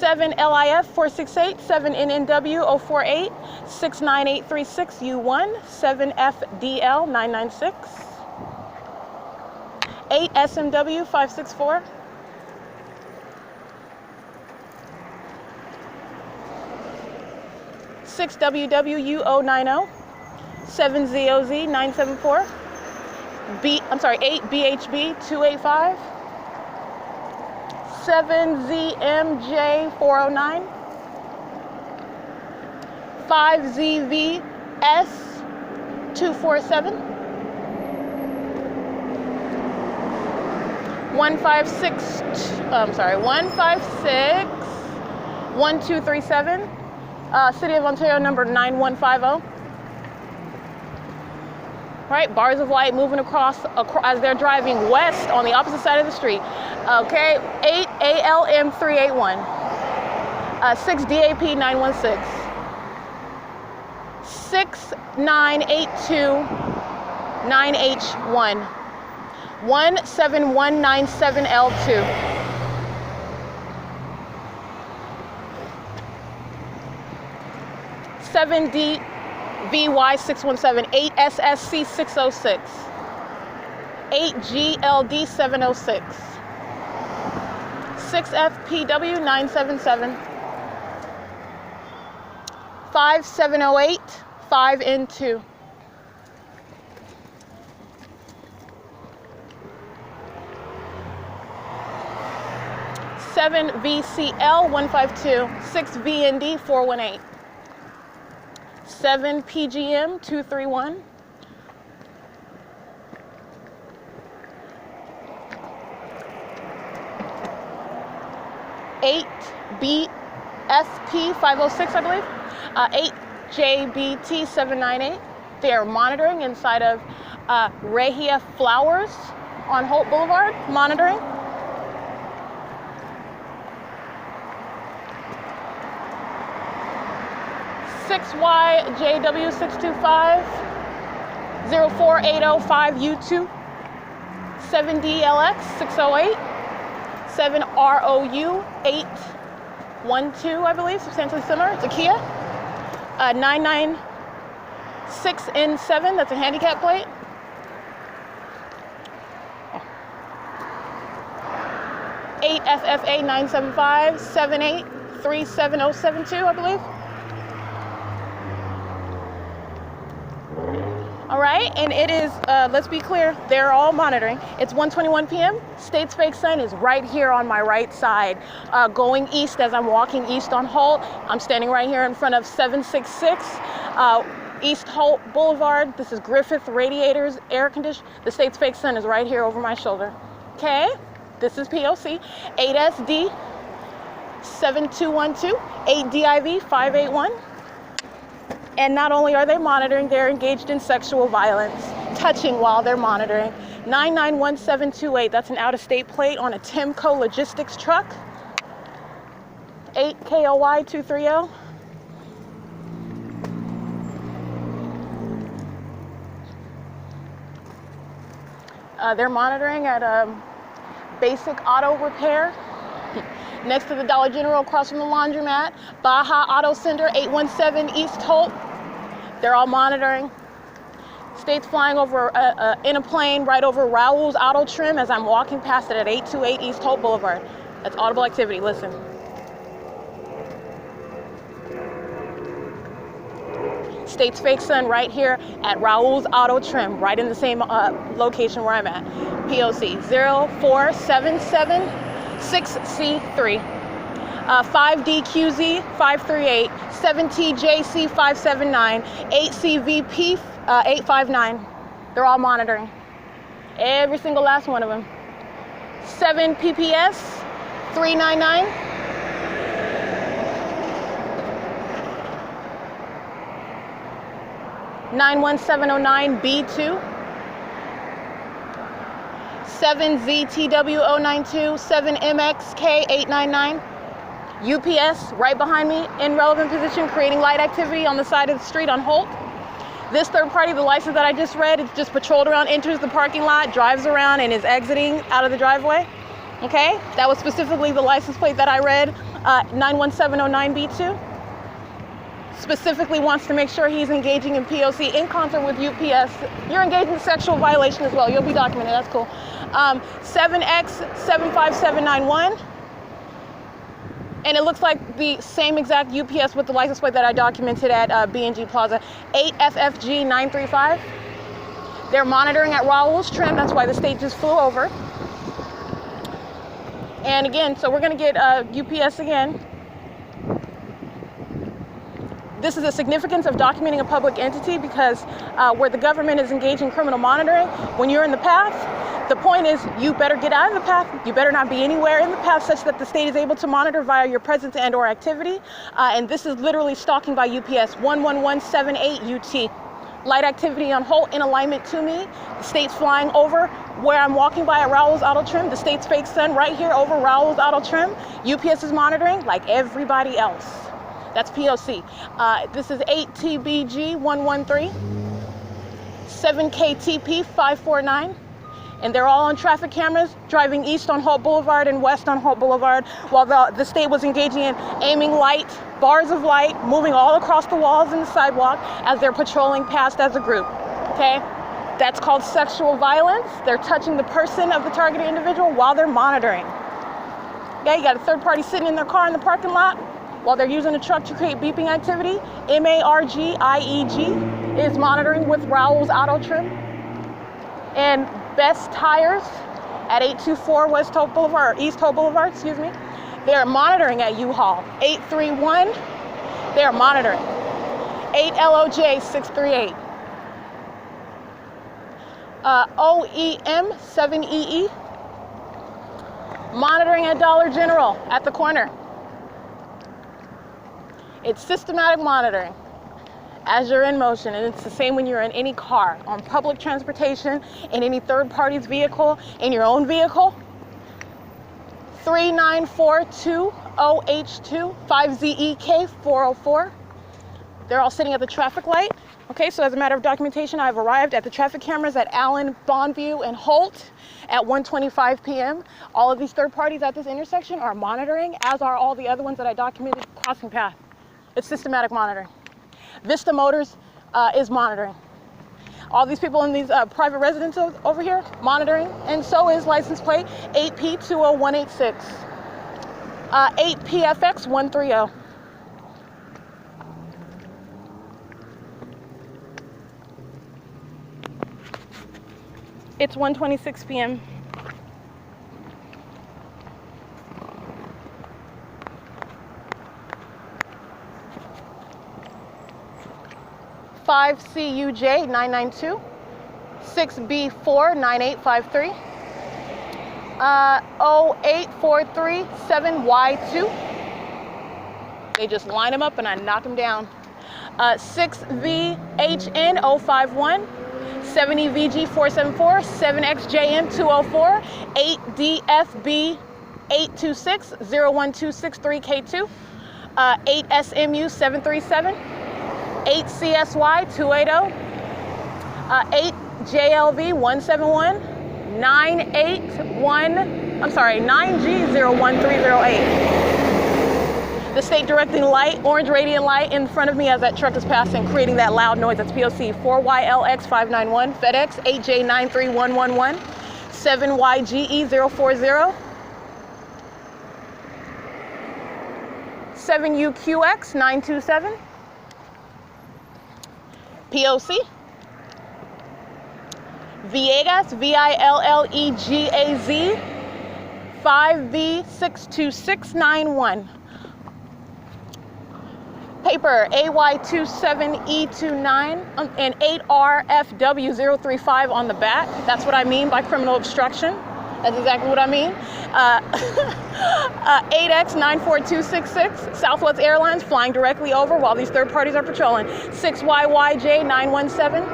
Speaker 1: 7LIF 468, 7NNW 048, 69836 U1, 7FDL 996, 8 SMW 564, 6 WWU 090, 7 ZOZ 974, 8 BHB 285, 7ZMJ 409, 5ZVS 247, 156 1237, City of Ontario number 9150. Right, bars of light moving across as they're driving west on the opposite side of the street. Okay, 8 ALM 381. 6 DAP 916. 6982 9H1. 17197L2. 7D VY617, 8SSC 606, 8GLD 706, 6FPW 977, 5708, 5N2. 7VCL 152, 6VND 418. 7 PGM 231. 8 BFP 506, I believe. 8 JBT 798. They are monitoring inside of Rahia Flowers on Holt Boulevard, monitoring. 6YJW625 04805U2 7DLX 608 7ROU 812, I believe, substantially similar. It's a Kia. 996N7, that's a handicap plate. Oh. 8FFA 975 78377072, I believe. All right, and it is, let's be clear, they're all monitoring. It's 1:21 p.m. State's fake sun is right here on my right side. Going east as I'm walking east on Holt. I'm standing right here in front of 766 East Holt Boulevard. This is Griffith Radiators Air Condition. The state's fake sun is right here over my shoulder. Okay, this is P.O.C. 8SD 7212, 8DIV 581. And not only are they monitoring, they're engaged in sexual violence, touching while they're monitoring. 991728, that's an out-of-state plate on a Timco logistics truck. 8 KOY 230. They're monitoring at Basic Auto Repair, next to the Dollar General, across from the laundromat. Baja Auto Center, 817 East Holt. They're all monitoring. State's flying over in a plane right over Raoul's Auto Trim as I'm walking past it at 828 East Holt Boulevard. That's audible activity. Listen. State's fake sun right here at Raoul's Auto Trim, right in the same location where I'm at. P.O.C. 04776C3. 5DQZ 538, 7TJC 579, 8CVP 859. They're all monitoring. Every single last one of them. 7 PPS 399. 91709B2. 7ZTW092, 7MXK899. UPS right behind me in relevant position, creating light activity on the side of the street on Holt. This third party, the license that I just read, it's just patrolled around, enters the parking lot, drives around, and is exiting out of the driveway. Okay, that was specifically the license plate that I read, 91709B2. Specifically wants to make sure he's engaging in POC in concert with UPS. You're engaged in sexual violation as well. You'll be documented. That's cool. 7X75791. And it looks like the same exact UPS with the license plate that I documented at B&G Plaza. 8FFG935. They're monitoring at Raoul's Trim. That's why the state just flew over. And again, so we're going to get UPS again. This is the significance of documenting a public entity because where the government is engaging in criminal monitoring, when you're in the path, The point is, you better get out of the path. You better not be anywhere in the path such that the state is able to monitor via your presence and or activity. And this is literally stalking by UPS 11178 UT. Light activity on HOLT in alignment to me. The state's flying over where I'm walking by at Rowell's Auto Trim. The state's fake sun right here over Rowell's Auto Trim. UPS is monitoring like everybody else. That's P.O.C. This is 8TBG113, 7KTP 549. And they're all on traffic cameras, driving east on Holt Boulevard and west on Holt Boulevard, while the state was engaging in aiming light, bars of light, moving all across the walls and the sidewalk as they're patrolling past as a group, okay? That's called sexual violence. They're touching the person of the targeted individual while they're monitoring. Okay, you got a third party sitting in their car in the parking lot while they're using a truck to create beeping activity. MARGIEG is monitoring with Rowell's Auto Trim. And Best Tires at 824 West Hope Boulevard, or East Hope Boulevard, excuse me. They're monitoring at U-Haul. 831, they're monitoring. 8LOJ 638. OEM 7EE, monitoring at Dollar General at the corner. It's systematic monitoring as you're in motion, and it's the same when you're in any car, on public transportation, in any third party's vehicle, in your own vehicle. 39420H2 5ZEK 404. They're all sitting at the traffic light. Okay, so as a matter of documentation, I've arrived at the traffic cameras at Allen, BONVIEW, and HOLT at 1:25 p.m. All of these third parties at this intersection are monitoring, as are all the other ones that I documented crossing path. It's systematic monitoring. Vista Motors is monitoring. All these people in these private residences over here, monitoring, and so is license plate 8P20186, 8PFX130. It's 1:26 p.m. CUJ 992, 6B4 9853, 08437Y2. They just line them up and I knock them down. 6VHN 051, 70VG 474, 7XJM 204, 8DFB 826 01263K2, 8SMU 737. 8CSY 280, 8JLV 171, 9G01308. The state directing light, orange radiant light in front of me as that truck is passing, creating that loud noise. That's P.O.C. 4YLX 591, FedEx 8J93111, 7YGE 040, 7UQX 927. P.O.C. Villegas, VILLEGAZ, 5V62691. Paper AY27E29 and 8RFW035 on the back. That's what I mean by criminal obstruction. That's exactly what I mean. 8X94266, Southwest Airlines flying directly over while these third parties are patrolling. 6YYJ917,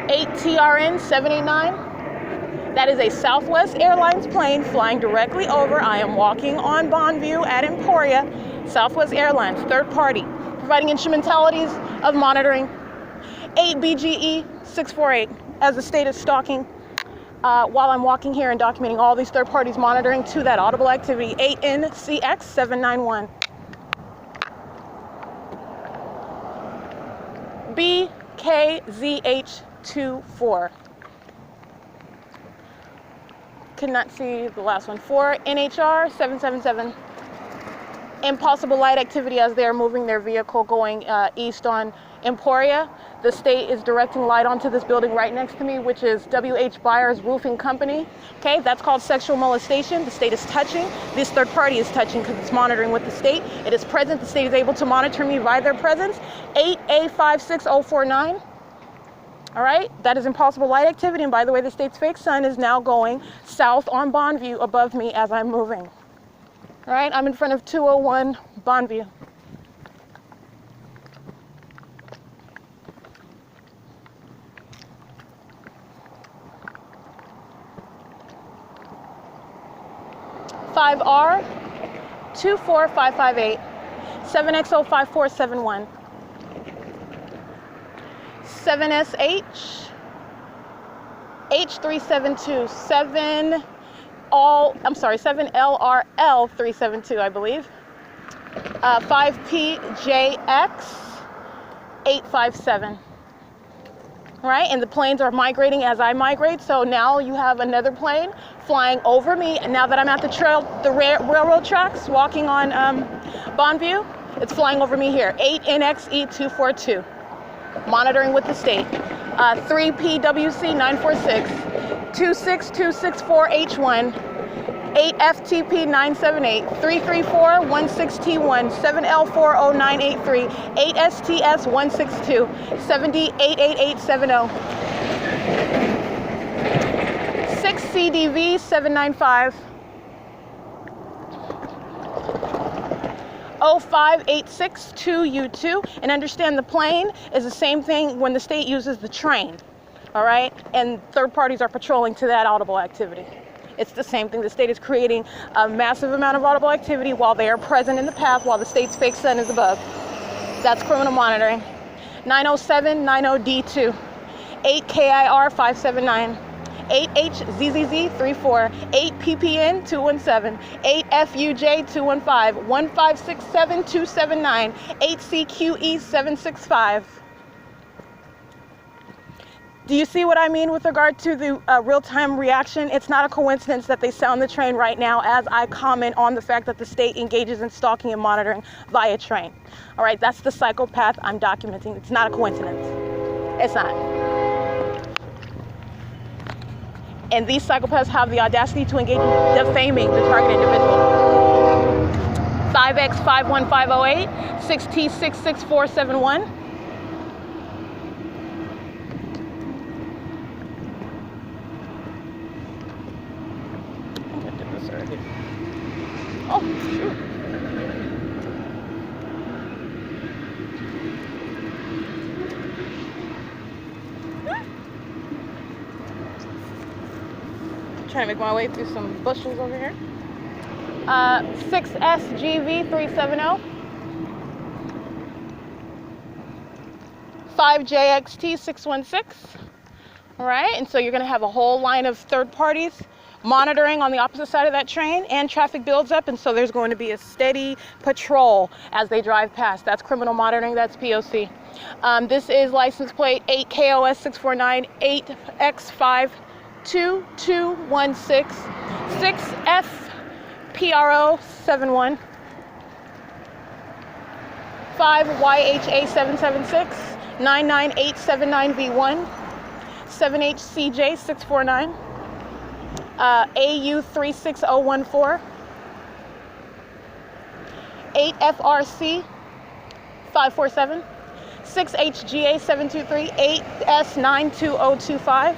Speaker 1: 8TRN789. That is a Southwest Airlines plane flying directly over. I am walking on BONVIEW at Emporia. Southwest Airlines, third party, providing instrumentalities of monitoring. 8BGE 648, as the state is stalking. While I'm walking here and documenting all these third parties monitoring to that audible activity. 8NCX 791. BKZH24. Could not see the last one. 4NHR 777. Impossible light activity as they are moving their vehicle going east on Emporia. The state is directing light onto this building right next to me, which is W.H. Byers Roofing Company. Okay, that's called sexual molestation. The state is touching. This third party is touching because it's monitoring with the state. It is present. The state is able to monitor me via their presence. 8A56049. All right, that is impossible light activity. And by the way, the state's fake sun is now going south on BONVIEW above me as I'm moving. All right, I'm in front of 201 BONVIEW. R 24558 7XO 5471 7SH H372 7 7LRL 372, I believe. 5PJX 857. Right, and the planes are migrating as I migrate. So now you have another plane flying over me. And now that I'm at the railroad tracks, walking on BONVIEW, it's flying over me here. 8NXE242, monitoring with the state. 3PWC 946, 26264H1, 8FTP 978, 33416T1, 7L40983, 8STS 162, 7D88870, 6CDV 795, 05862U2, and understand the plane is the same thing when the state uses the train, all right? And third parties are patrolling to that audible activity. It's the same thing. The state is creating a massive amount of audible activity while they are present in the path while the state's fake sun is above. That's criminal monitoring. 90790D2, 8KIR 579, 8HZZZ34, 8PPN 217, 8FUJ 215, 1567 279, 8CQE 765. Do you see what I mean with regard to the real-time reaction? It's not a coincidence that they sound the train right now as I comment on the fact that the state engages in stalking and monitoring via train. All right, that's the psychopath I'm documenting. It's not a coincidence. It's not. And these psychopaths have the audacity to engage in defaming the target individual. 5X51508, 6T66471. Oh, shoot. Trying to make my way through some bushels over here. 6SGV 370. 5JXT 616. All right, and so you're going to have a whole line of third parties monitoring on the opposite side of that train, and traffic builds up, and so there's going to be a steady patrol as they drive past. That's criminal monitoring. That's P.O.C. This is license plate 8KOS 649 8X52216 6FPRO 71 5YHA 776 99879V1 7HCJ 649 AU36014, 8FRC 547, 6HGA 723, 8S92025,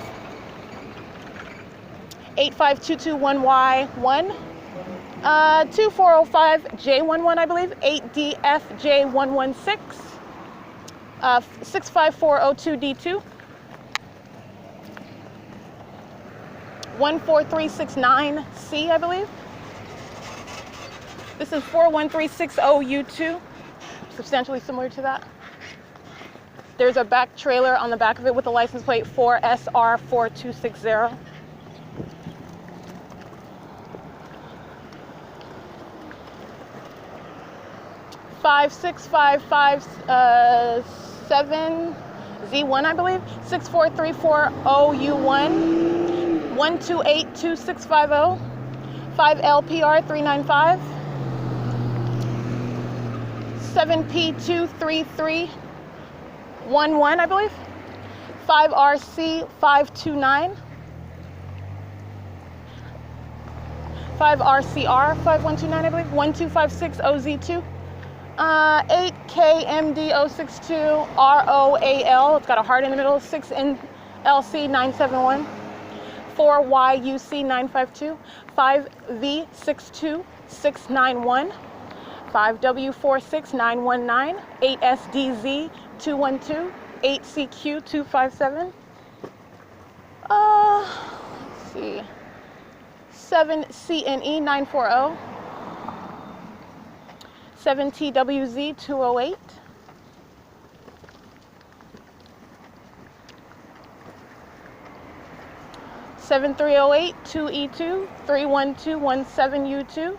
Speaker 1: 85221Y1, 2405J11, I believe, 8DFJ116, 65402D2, 14369C, I believe. This is 41360U2, substantially similar to that. There's a back trailer on the back of it with a license plate 4SR4260. Five 7Z1, I believe. 64340U1. 1282650, 5LPR 395, 7P23311, I believe, 5RC 529, 5RCR 5129, I believe, 12560Z2, 8KMD062 ROAL. It's got a heart in the middle. 6NLC971. 4YUC952. 5V62691. 5W46919. 8SDZ212. 8CQ257. Let's see. 7CNE940. 7TWZ208. 7308 2E2 31217U2.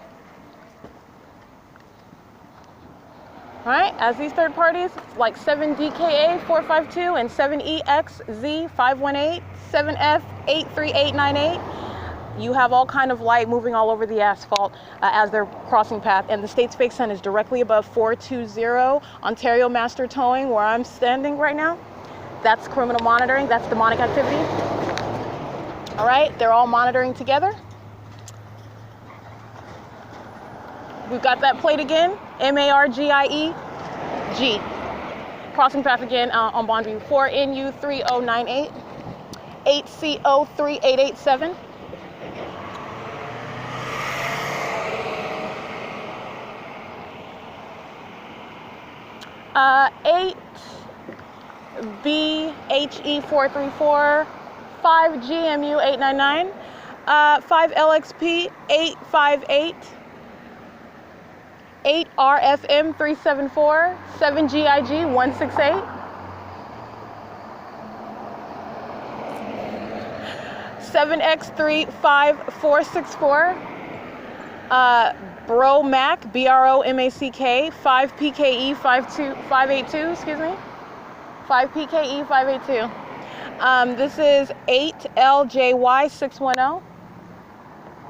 Speaker 1: All right, as these third parties, like 7DKA452 and 7EXZ518, 7F83898, you have all kind of light moving all over the asphalt as they're crossing path, and the state's fake sun is directly above 420 Ontario Master Towing, where I'm standing right now. That's criminal monitoring. That's demonic activity. All right, they're all monitoring together. We've got that plate again, MARGIE-G. Crossing path again on BONVIEW, 4NU3098, 8CO3887. 8BHE434, 5GMU899, 5LXP858, 8RFM374, 7GIG168, 7X35464, BROMAC, BROMACK, 5PKE582, excuse me, 5PKE582. This is 8LJY610,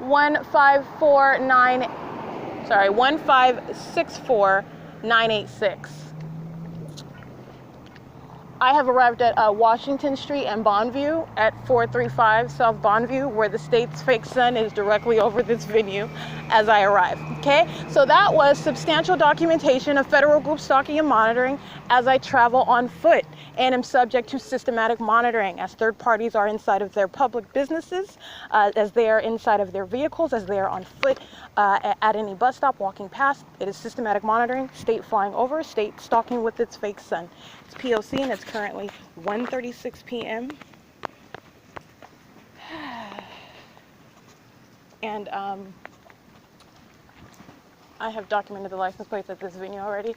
Speaker 1: 1564986. I have arrived at Washington Street and BONVIEW at 435 South BONVIEW, where the state's fake sun is directly over this venue as I arrive. Okay, so that was substantial documentation of federal group stalking and monitoring as I travel on foot and am subject to systematic monitoring as third parties are inside of their public businesses, as they are inside of their vehicles, as they are on foot at any bus stop walking past. It is systematic monitoring, state flying over, state stalking with its fake sun. It's P.O.C. and it's currently 1:36 p.m. And I have documented the license plates at this venue already.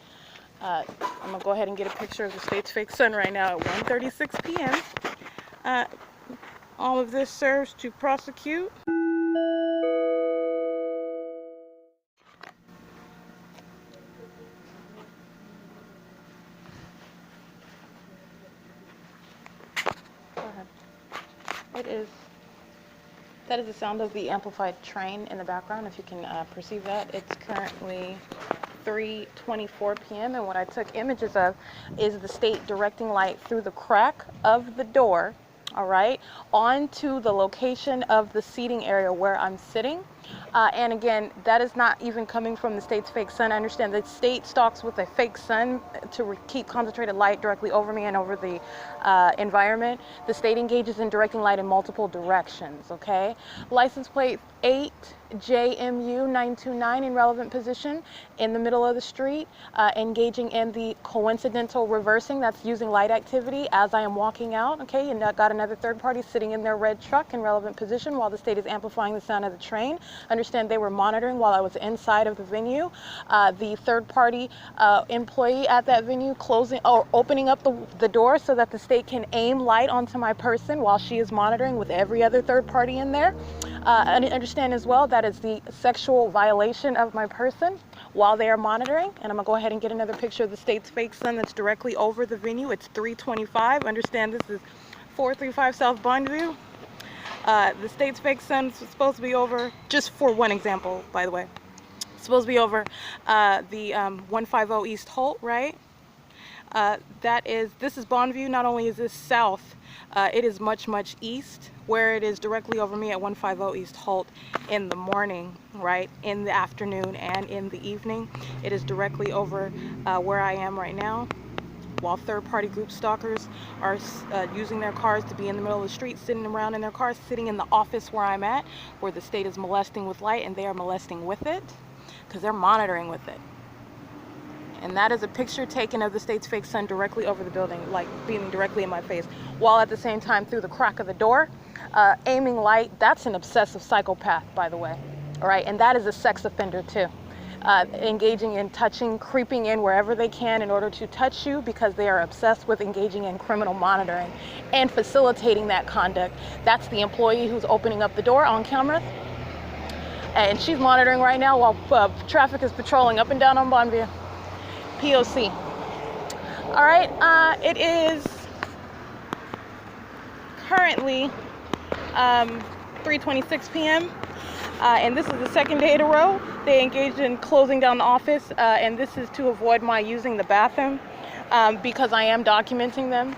Speaker 1: I'm gonna go ahead and get a picture of the state's fake sun right now at 1:36 p.m. All of this serves to prosecute. That is the sound of the amplified train in the background, if you can perceive that. It's currently 3:24 p.m. and what I took images of is the state directing light through the crack of the door, all right, onto the location of the seating area where I'm sitting. And again, that is not even coming from the state's fake sun. I understand the state stalks with a fake sun to keep concentrated light directly over me and over the environment. The state engages in directing light in multiple directions, okay? License plate 8JMU929 in relevant position in the middle of the street, engaging in the coincidental reversing. That's using light activity as I am walking out, okay? And got another third party sitting in their red truck in relevant position while the state is amplifying the sound of the train. Understand they were monitoring while I was inside of the venue. The third party employee at that venue closing or opening up the door so that the state can aim light onto my person while she is monitoring with every other third party in there. And understand as well that is the sexual violation of my person while they are monitoring. And I'm gonna go ahead and get another picture of the state's fake sun that's directly over the venue. It's 3:25. Understand this is 435 South BONVIEW. The state's fake sun is supposed to be over, just for one example, by the way, it's supposed to be over the 150 East HOLT, right? This is BONVIEW. Not only is this south It is much, much east, where it is directly over me at 150 East Holt in the morning, right? In the afternoon and in the evening. It is directly over where I am right now, while third-party group stalkers are using their cars to be in the middle of the street, sitting around in their cars, sitting in the office where I'm at, where the state is molesting with light, and they are molesting with it because they're monitoring with it. And that is a picture taken of the state's fake sun directly over the building, like beaming directly in my face, while at the same time through the crack of the door, aiming light. That's an obsessive psychopath, by the way. All right, and that is a sex offender too. Engaging in touching, creeping in wherever they can in order to touch you because they are obsessed with engaging in criminal monitoring and facilitating that conduct. That's the employee who's opening up the door on camera. And she's monitoring right now while traffic is patrolling up and down on BONVIEW. P.O.C. All right, it is currently 3:26 p.m. And this is the second day in a row they engaged in closing down the office, and this is to avoid my using the bathroom because I am documenting them.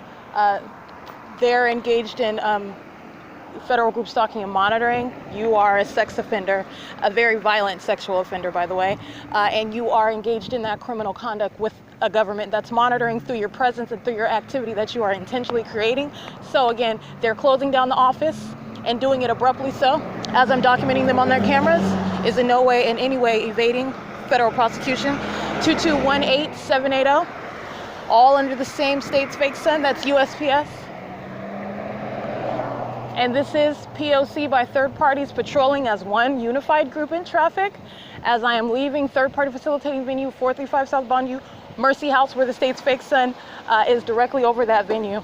Speaker 1: They're engaged in federal group stalking and monitoring. You are a sex offender, a very violent sexual offender, by the way, and you are engaged in that criminal conduct with a government that's monitoring through your presence and through your activity that you are intentionally creating. So again, they're closing down the office and doing it abruptly so, as I'm documenting them on their cameras, is in no way, in any way evading federal prosecution. 2218780, all under the same state's fake sun, that's USPS. And this is P.O.C. by third parties patrolling as one unified group in traffic as I am leaving third-party facilitating venue 435 South BONVIEW, Mercy House, where the state's fake sun is directly over that venue.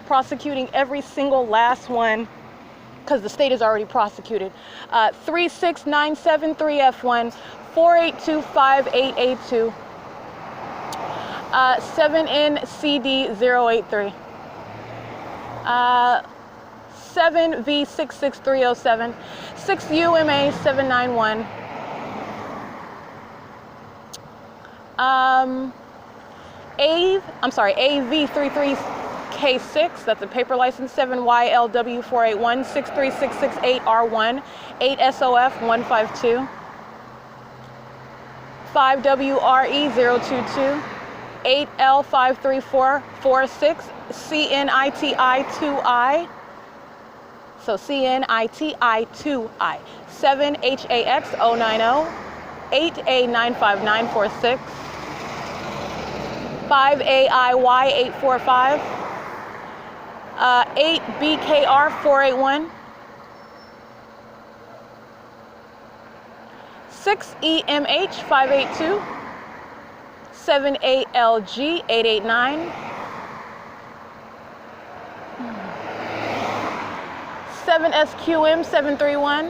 Speaker 1: Prosecuting every single last one because the state is already prosecuted. 36973F1, 4825882, 7NCD083. 7V66307, 6UMA791, AV33K6, that's a paper license, 7YLW481, 63668R1, 8SOF152, 5WRE022, 8L53446, CNITI2I, so CNITI2I, 7HAX090, 8A95946, 5AIY845, 8BKR481, 6EMH582, 7ALG889, 7SQM731,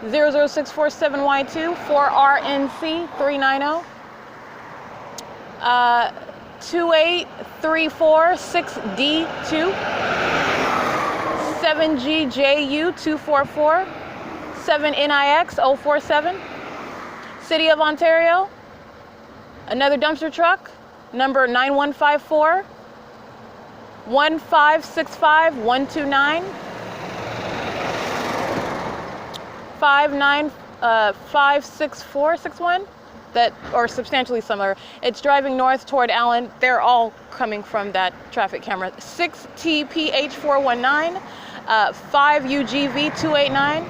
Speaker 1: 00647Y2, 4RNC390, 28346D2, 7GJU244, 7NIX047, City of Ontario, another dumpster truck, number 9154, 1565129, 5656461, that are substantially similar. It's driving north toward Allen. They're all coming from that traffic camera. 6TPH419, 5UGV289,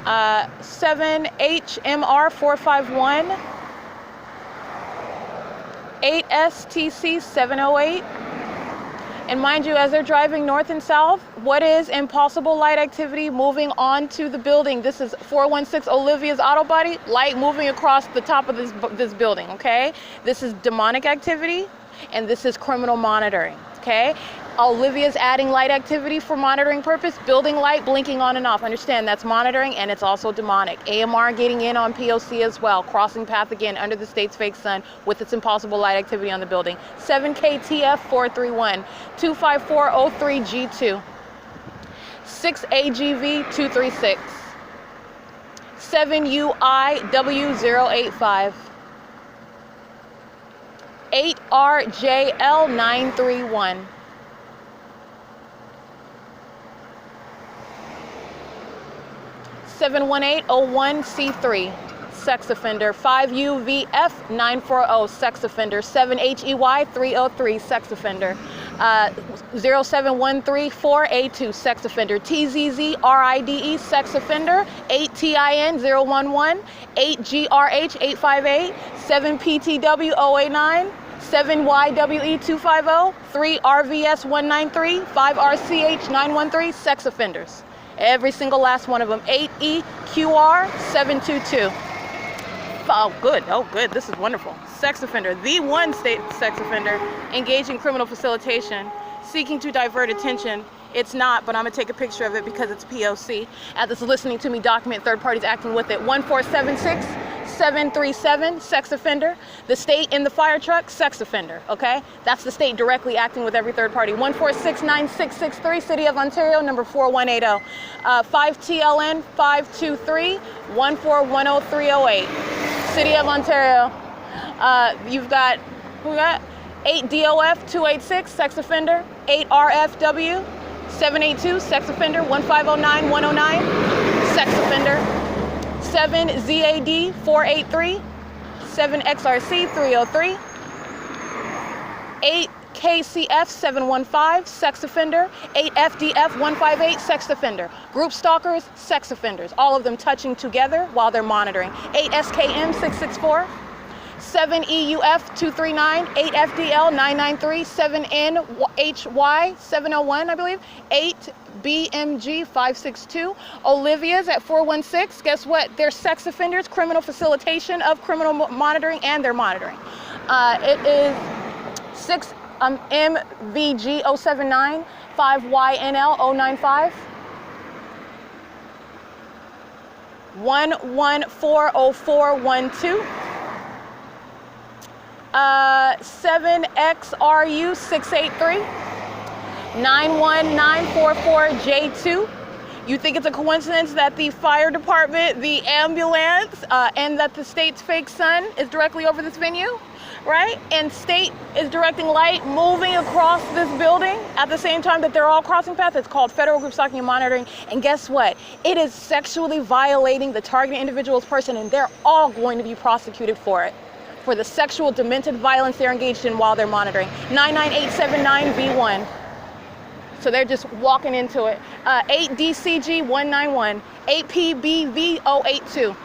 Speaker 1: 7HMR451, 8STC708. And mind you, as they're driving north and south, what is impossible light activity moving onto the building? This is 416 Olivia's auto body, light moving across the top of this building, okay? This is demonic activity, and this is criminal monitoring, okay? Olivia's adding light activity for monitoring purpose, building light, blinking on and off. Understand, that's monitoring, and it's also demonic. AMR getting in on P.O.C. as well, crossing path again under the state's fake sun with its impossible light activity on the building. 7KTF431, 25403G2, 6AGV236, 7UIW085, 8RJL931, 71801C3, sex offender. 5UVF940, sex offender. 7HEY303, sex offender. 07134A2, sex offender. TZZRIDE, sex offender. 8TIN011, 8GRH858, 7PTW089, 7YWE250, 3RVS193, 5RCH913, sex offenders. Every single last one of them. 8EQR722. Oh, good. Oh, good. This is wonderful. Sex offender. The one state sex offender engaged in criminal facilitation, seeking to divert attention. It's not, but I'm going to take a picture of it because it's P.O.C. At this listening to me document, third parties acting with it. 1476737, sex offender. The state in the fire truck, sex offender, okay? That's the state directly acting with every third party. 1469663, City of Ontario, number 4180. 5TLN 523 1410308. City of Ontario. You've got, who we got? 8DOF 286, sex offender. 8RFW 782, sex offender. 1509 109, sex offender. 7ZAD 483, 7XRC 303, 8KCF 715, sex offender. 8FDF 158, sex offender. Group stalkers, sex offenders. All of them touching together while they're monitoring. 8SKM 664. 7EUF 239, 8FDL 993, 7NHY 701, I believe, 8BMG 562, Olivia's at 416. Guess what? They're sex offenders, criminal facilitation of criminal monitoring, and they're monitoring. It is 6 MVG 079, 5YNL 095. 114012. 7XRU 683, 91944J2. You think it's a coincidence that the fire department, the ambulance, and that the state's fake sun is directly over this venue, right? And state is directing light moving across this building at the same time that they're all crossing paths. It's called federal group stalking and monitoring. And guess what? It is sexually violating the targeted individual's person, and they're all going to be prosecuted for it, for the sexual demented violence they're engaged in while they're monitoring. 99879V1. So they're just walking into it. 8DCG191, 8PBV082,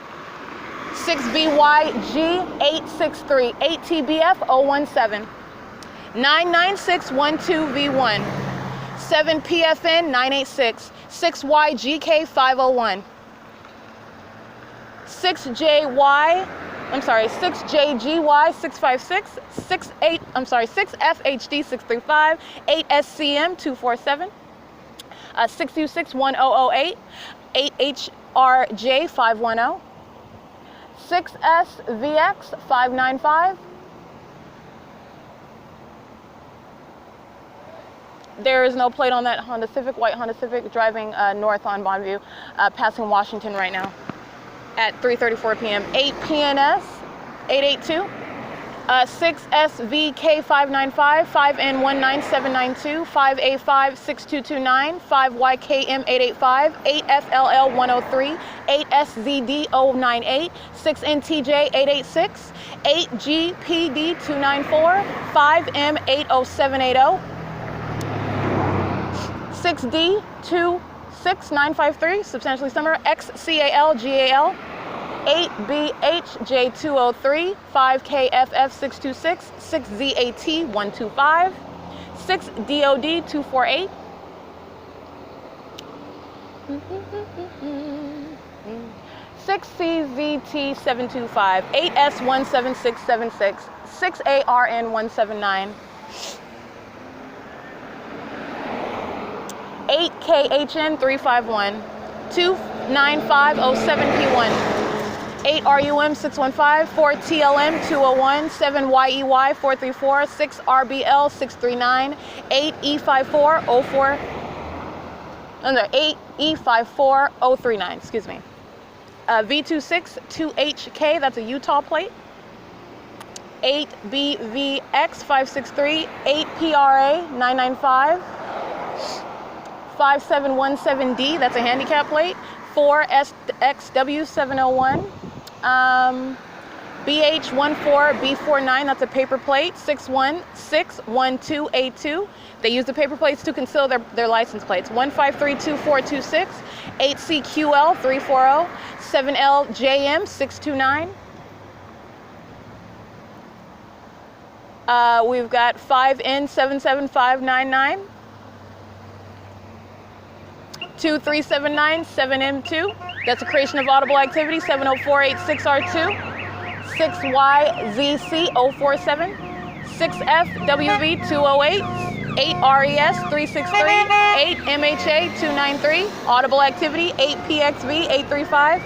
Speaker 1: 6BYG863, 8TBF017, 99612V1, 7PFN986, 6YGK501, 6JGY656, 6FHD635, 8SCM247, 6U610008, 8HRJ510, 6SVX595. There is no plate on that Honda Civic, white Honda Civic, driving north on Bonview, passing Washington right now at 3:34 p.m. 8PNS 882, 6SVK595, 5N19792, 5A56229, 5YKM885, 8FLL103, 8SZD098, 6NTJ886, 8GPD294, 5M80780, 6D26953, substantially similar, XCALGAL, 8BHJ203, 5KFF626, 6ZAT125, 6DOD248, 6CZT725, 8S17676, 6ARN179, 8KHN351, 29507P1, 8RUM615, 4TLM201, 7YEY434, 6RBL639, 8E54040, 8E54039, excuse me. V262HK, that's a Utah plate. 8BVX563, 8PRA995, 5717D, that's a handicap plate. 4XW701, BH14B49, that's a paper plate, 6161282. They use the paper plates to conceal their license plates. 1532426, 8CQL340, 7LJM629. We've got 5N77599, 2379, 7M2. That's a creation of audible activity, 70486R2, 6YZC047, 6FWV208, 8RES363, 8MHA293, audible activity, 8PXV835,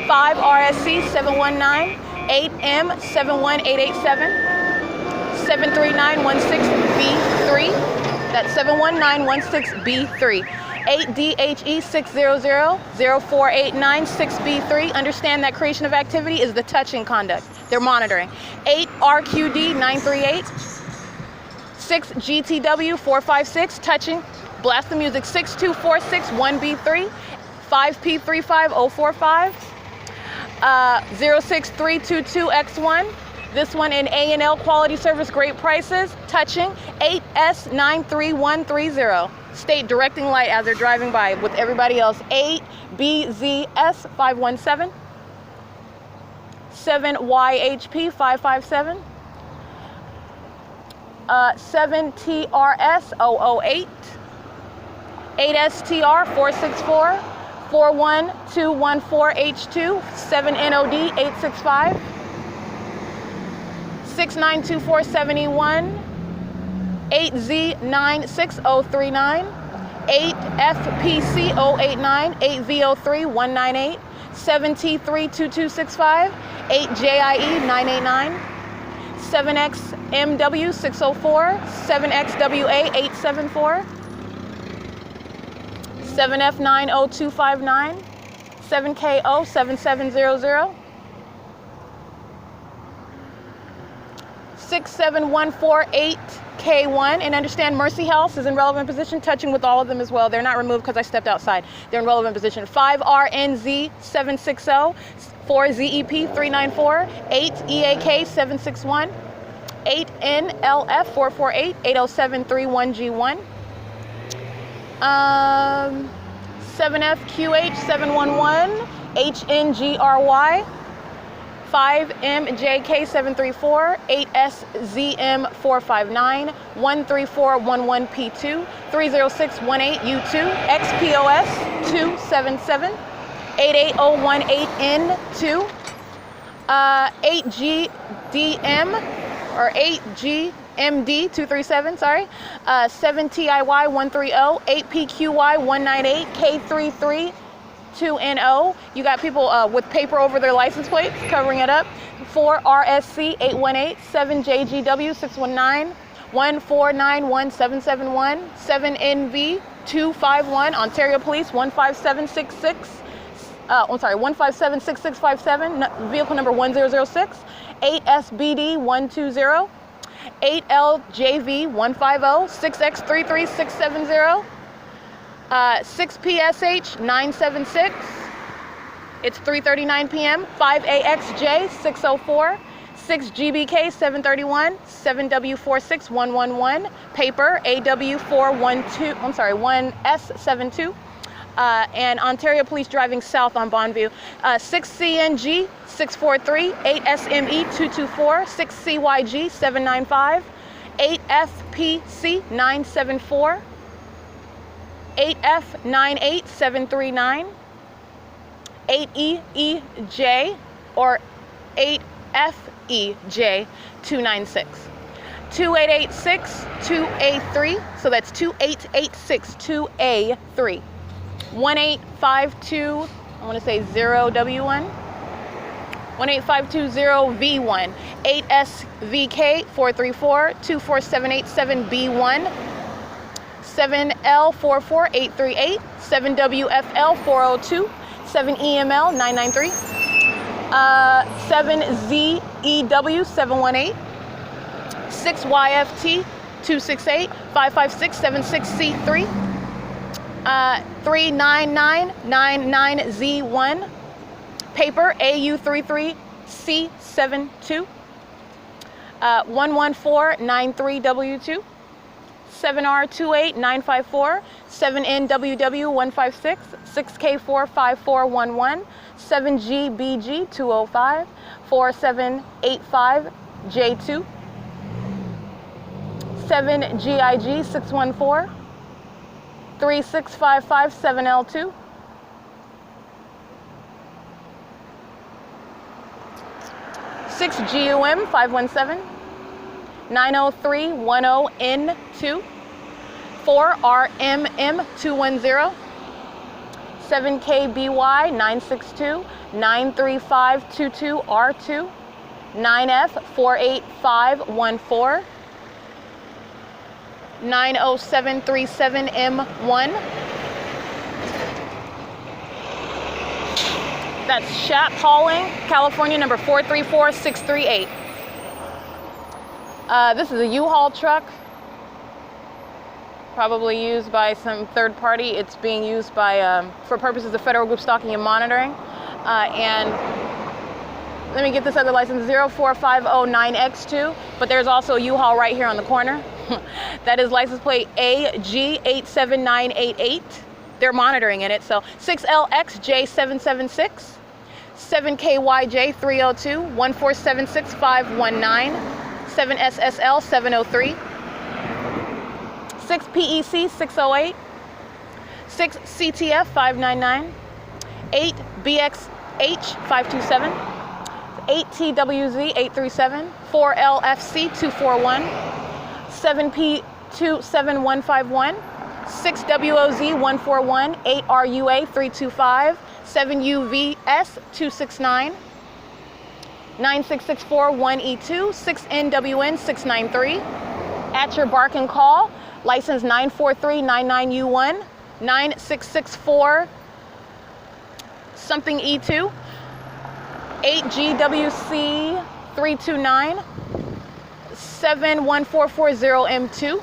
Speaker 1: 5RSC719, 8M71887, 73916B3, that's 71916B3, 8DHE600, 04896B3. Understand that creation of activity is the touching conduct. They're monitoring. 8RQD938, 6GTW456, touching. Blast the music. 62461B3, 5P35045, 06322X1. This one in A&L quality service, great prices, touching. 8S93130. State directing light as they're driving by with everybody else. 8BZS517, 7YHP557, 7TRS008, 8STR464, 41214H2, 7NOD865, 692471, 8Z96039, 8FPC089, 8VO3198, 7T32265, 8JIE989, 7XMW604, 7XWA874, 7F90259, 7KO7700, 67148K1, and understand Mercy House is in relevant position, touching with all of them as well. They're not removed because I stepped outside. They're in relevant position. 5RNZ760, 4ZEP394, 8EAK761, 8NLF448, 80731G1, 7FQH711, HNGRY, 5MJK734, 8SZM459, 13411P2, 30618U2, XPOS277, 88018N2, 8GDM or 8GMD237, sorry, 7TIY130, 8PQY198, K33, 2NO. You got people with paper over their license plates covering it up. 4RSC818, 7JGW619, 1491771, 7NV251, Ontario Police 15766. 1576657, vehicle number 1006, 8SBD120, 8LJV150, 6X33670, 6PSH976, it's 3:39 p.m., 5AXJ604, 6GBK731, 7W46111, paper AW412, I'm sorry, 1S72, and Ontario Police driving south on BONVIEW, 6CNG 643, 8SME224, 6CYG 795, 8FPC 974, 8F98739, 8EEJ or 8FEJ 296, 2886 2A3, so that's 2886 2A3, 1852, I want to say 0W1, 18520V1, 8SVK 434, 24787B1, 7L44838, 7WFL 402, 7EML 993, 7ZEW 718, 6YFT 268, 55676C3, 39999Z1. Paper AU33C72. 11493W2. 7R28954. 7NWW156. 6K45411. 7GBG205. 4785J2. 7GIG614. 36557L2. 6GUM517. 90310N2. 4RMM210. 7KBY962. 93522R2. 9F48514. 90737M1. That's Shap Hauling, California, number 434638. This is a U-Haul truck, probably used by some third party. It's being used by for purposes of federal group stalking and monitoring. And let me get this other license, 04509X2, but there's also a U-Haul right here on the corner. That is license plate AG87988. They're monitoring in it, so 6LXJ776, 7KYJ302, 1476519, 7SSL703, 6PEC608, 6CTF599, 8BXH527, 8TWZ837, 4LFC241, 7P27151, 6WOZ141, 8RUA325, 7UVS269, 96641E2, 6NWN693, at your bark and call, license 94399U1, 9664 something E2, 8GWC329, 71440M2,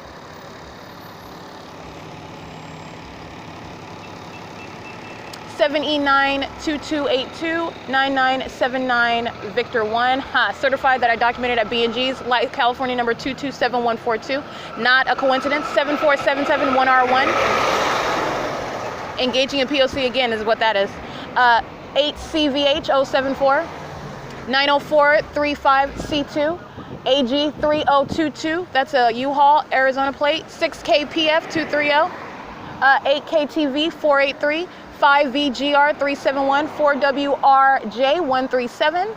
Speaker 1: 7E92282, 9979 Victor 1. Certified that I documented at B&G's, California number 227142. Not a coincidence. 74771R1. Engaging in P.O.C. again is what that is. 8CVH074. 90435C2. AG3022. That's a U-Haul Arizona plate. 6KPF230. 8KTV483. 5VGR371, 4WRJ137,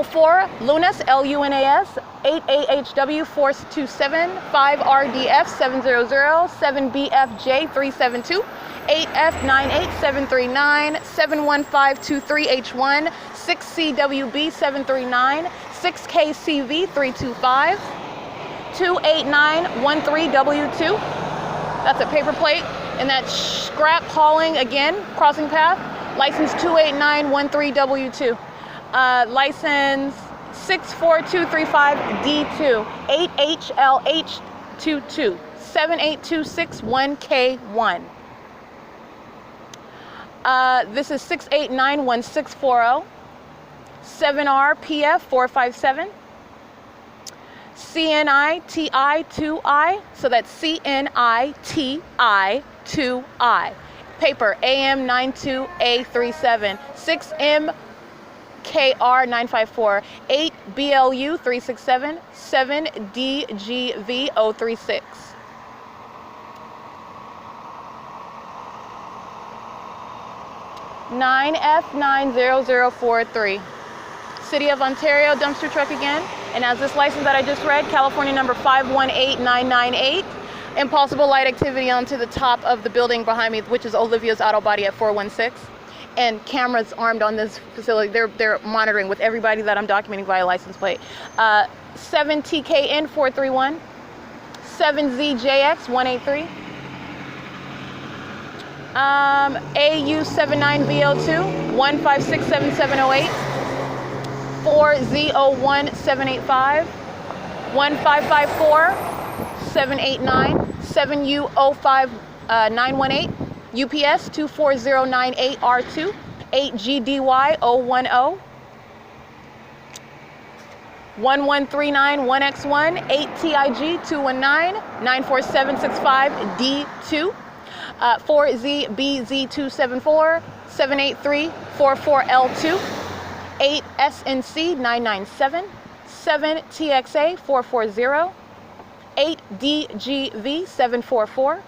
Speaker 1: 04 Lunas, LUNAS, 8AHW427, 5RDF700, 7BFJ372, 8F98739, 71523H1, 6CWB739, 6KCV325, 28913W2. That's a paper plate. And that scrap hauling again, crossing path, license 28913W2, license 64235D2, 8HLH22, 78261K1. This is 6891640, 7RPF457, CNITI2I, so that's CNITI2I. Paper AM92A37, 6MKR954, 8BLU367, 7DGV036. (9F90043). City of Ontario dumpster truck again. And as this license that I just read, California number 518998, impossible light activity onto the top of the building behind me, which is Olivia's Auto Body at 416. And cameras armed on this facility. They're monitoring with everybody that I'm documenting via license plate. 7TKN431, 7ZJX183, AU79VO2, 1567708, 4Z01785, 1554 789, 7U05918, UPS 24098R2, 8GDY010, 11391X1, 8TIG219, 94765D2, 4ZBZ274, 78344L2, 8SNC997, 7TXA440, 8DGV744,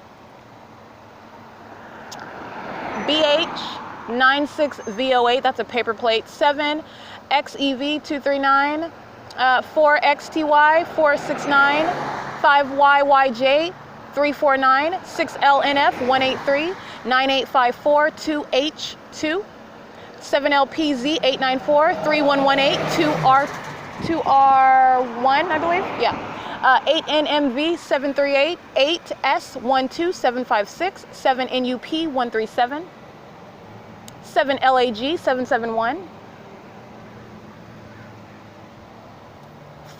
Speaker 1: BH96V08, that's a paper plate, 7XEV239, 4XTY469, 5YYJ 349, 6LNF183, 9854 2H2, 7LPZ 894, 3118 2R1, I believe. Yeah. 8NMV 738, 8S12756, 7NUP 137, 7LAG 771,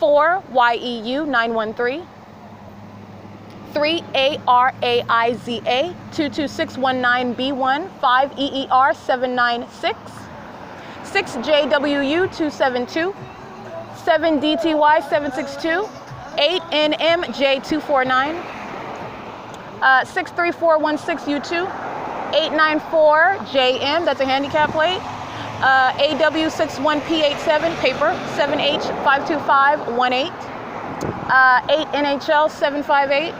Speaker 1: 4YEU 913, 3ARAIZA 22619B1, 5EER 796, 6JWU 272, 7DTY 762, 8NMJ249, 63416U2, 894JM, that's a handicap plate, AW61P87, paper, 7H52518, 8NHL 758,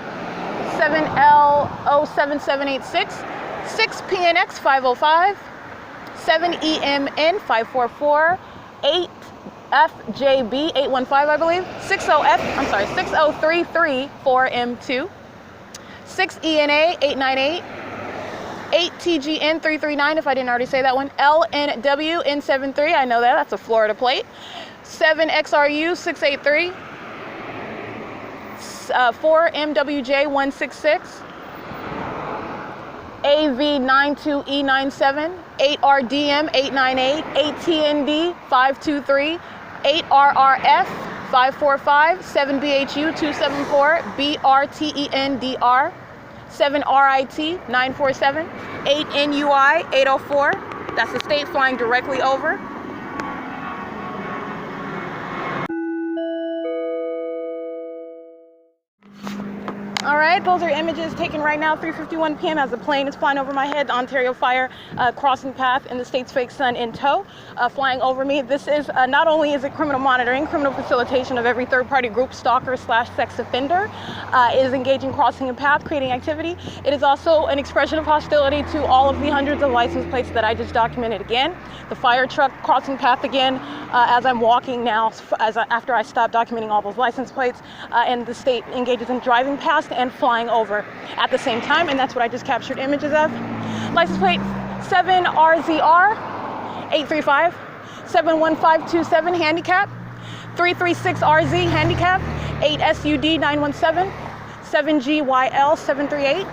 Speaker 1: 7L07786, 6PNX 505, 7EMN 544, 8FJB 815, I believe, 60334M2, 6ENA 898, 8TGN 339, if I didn't already say that one, LNW N73, I know that, that's a Florida plate, 7XRU 683, 4MWJ 166, AV92E97, 8RDM 898, 8TND 523, 8RRF 545, 7BHU 274, BRTENDR 7RIT 947, 8NUI 804, that's the state flying directly over. All right, those are images taken right now, 3:51 p.m. as the plane is flying over my head, the Ontario Fire crossing path and the state's fake sun in tow, flying over me. This is not only is it criminal monitoring, criminal facilitation of every third-party group, stalker / sex offender, is engaging crossing a path, creating activity. It is also an expression of hostility to all of the hundreds of license plates that I just documented again. The fire truck crossing path again as I'm walking now, after I stop documenting all those license plates, and the state engages in driving past and flying over at the same time, and that's what I just captured images of. License plate 7RZR 835, 71527 handicap, 336RZ handicap, 8SUD 917, 7GYL 738,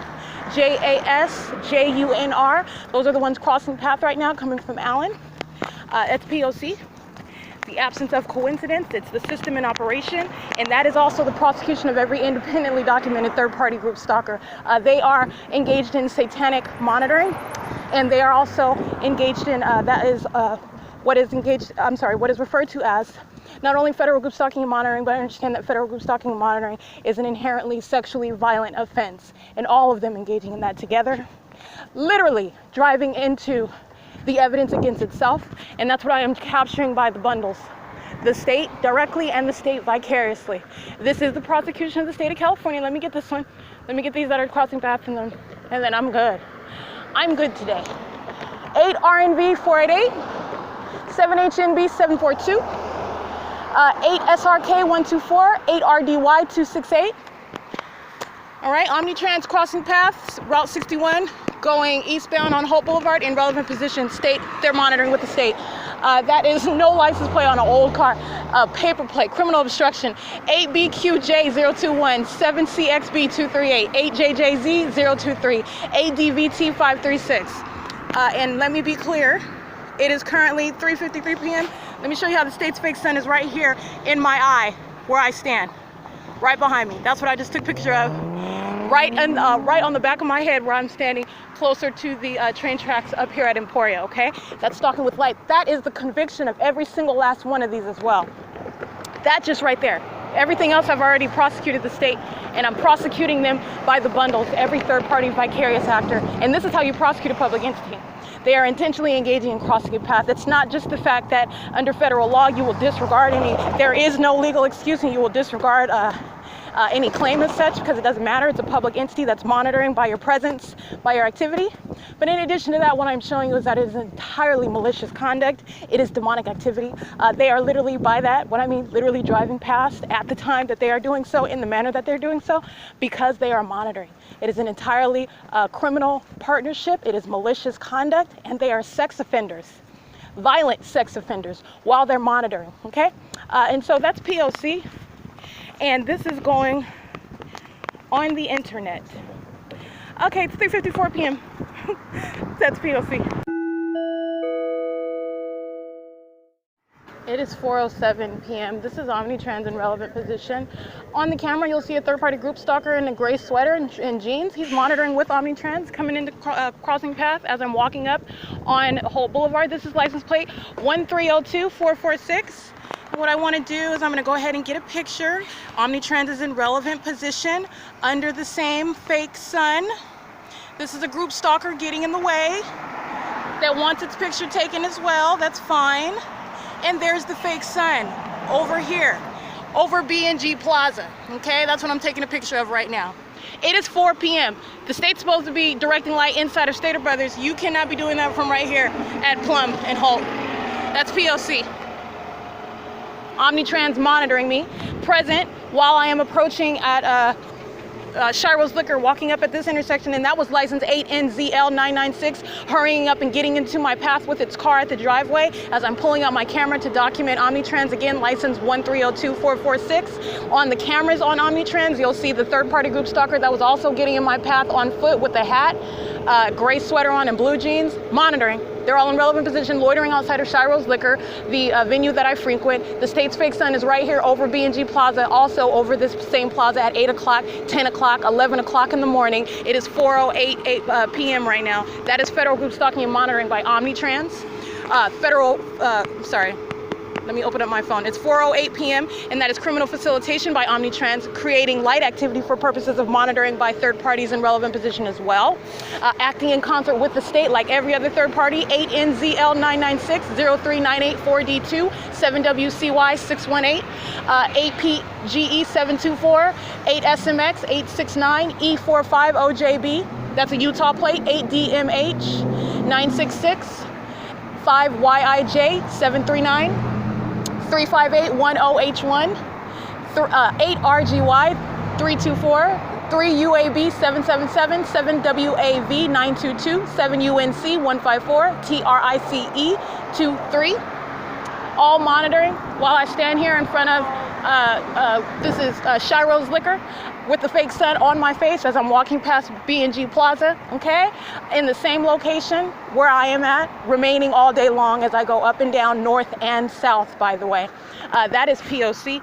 Speaker 1: JAS JUNR. Those are the ones crossing path right now coming from Allen. It's P.O.C. The absence of coincidence, it's the system in operation, and that is also the prosecution of every independently documented third-party group stalker. They are engaged in satanic monitoring, and they are also engaged in, what is referred to as not only federal group stalking and monitoring, but I understand that federal group stalking and monitoring is an inherently sexually violent offense, and all of them engaging in that together, literally driving into the evidence against itself, and that's what I am capturing by the bundles. The state directly and the state vicariously. This is the prosecution of the state of California. Let me get this one. Let me get these that are crossing paths, and then I'm good. I'm good today. 8 RNV 488, 7 HNB 742, 8 SRK 124, 8 RDY 268. All right, Omnitrans crossing paths, Route 61, going eastbound on Holt Boulevard in relevant position. State, they're monitoring with the state. That is no license plate on an old car. Paper plate, criminal obstruction, 8BQJ021, 7CXB238, 8JJZ023, ADVT536. And let me be clear, it is currently 3:53 p.m. Let me show you how the state's fake sun is right here in my eye, where I stand, right behind me. That's what I just took a picture of. Right on the back of my head where I'm standing, closer to the train tracks up here at Emporia, okay? That's stalking with light. That is the conviction of every single last one of these as well. That just right there. Everything else I've already prosecuted the state, and I'm prosecuting them by the bundles, every third-party vicarious actor. And this is how you prosecute a public entity. They are intentionally engaging in crossing a path. It's not just the fact that under federal law you will disregard there is no legal excuse and you will disregard any claim as such, because it doesn't matter. It's a public entity that's monitoring by your presence, by your activity. But in addition to that, what I'm showing you is that it is entirely malicious conduct. It is demonic activity. They are literally, by that, what I mean, literally driving past at the time that they are doing so, in the manner that they're doing so, because they are monitoring. It is an entirely criminal partnership. It is malicious conduct, and they are sex offenders, violent sex offenders, while they're monitoring, okay? And so that's P.O.C. And this is going on the internet. Okay, it's 3:54 p.m. That's P.O.C. It is 4:07 p.m. This is Omnitrans in relevant position. On the camera, you'll see a third-party group stalker in a gray sweater and jeans. He's monitoring with Omnitrans, coming into crossing path as I'm walking up on Holt Boulevard. This is license plate 1302446. What I want to do is I'm going to go ahead and get a picture. Omnitrans is in relevant position under the same fake sun. This is a group stalker getting in the way that wants its picture taken as well. That's fine. And there's the fake sun over here, over B&G Plaza. Okay, that's what I'm taking a picture of right now. It is 4 p.m. The state's supposed to be directing light inside of Stater Brothers. You cannot be doing that from right here at Plum and Holt. That's P.O.C. Omnitrans monitoring me, present while I am approaching at Shiro's Liquor, walking up at this intersection, and that was license 8NZL996, hurrying up and getting into my path with its car at the driveway as I'm pulling out my camera to document Omnitrans. Again, license 1302446. On the cameras on Omnitrans, you'll see the third-party group stalker that was also getting in my path on foot with a hat, gray sweater on and blue jeans, monitoring. They're all in relevant position, loitering outside of Shiro's Liquor, the venue that I frequent. The state's fake sun is right here over B&G Plaza, also over this same plaza at 8 o'clock, 10 o'clock, 11 o'clock in the morning. It is 4:08 p.m. right now. That is federal group stalking and monitoring by Omnitrans. Let me open up my phone. It's 4:08 p.m. and that is criminal facilitation by Omnitrans, creating light activity for purposes of monitoring by third parties in relevant position as well. Acting in concert with the state like every other third party, 8NZL996, 03984D2, 7WCY618, 8PGE724, 8SMX 869, E45OJB, that's a Utah plate, 8DMH 966, 5YIJ739, 35810H1, 8RGY 324, 3UAB777, 7WAV922, 7UNC 154, TRICE 23. All monitoring while I stand here in front of this is Shiro's Liquor with the fake sun on my face as I'm walking past B&G Plaza, okay? In the same location where I am at, remaining all day long as I go up and down, north and south, by the way. That is P.O.C.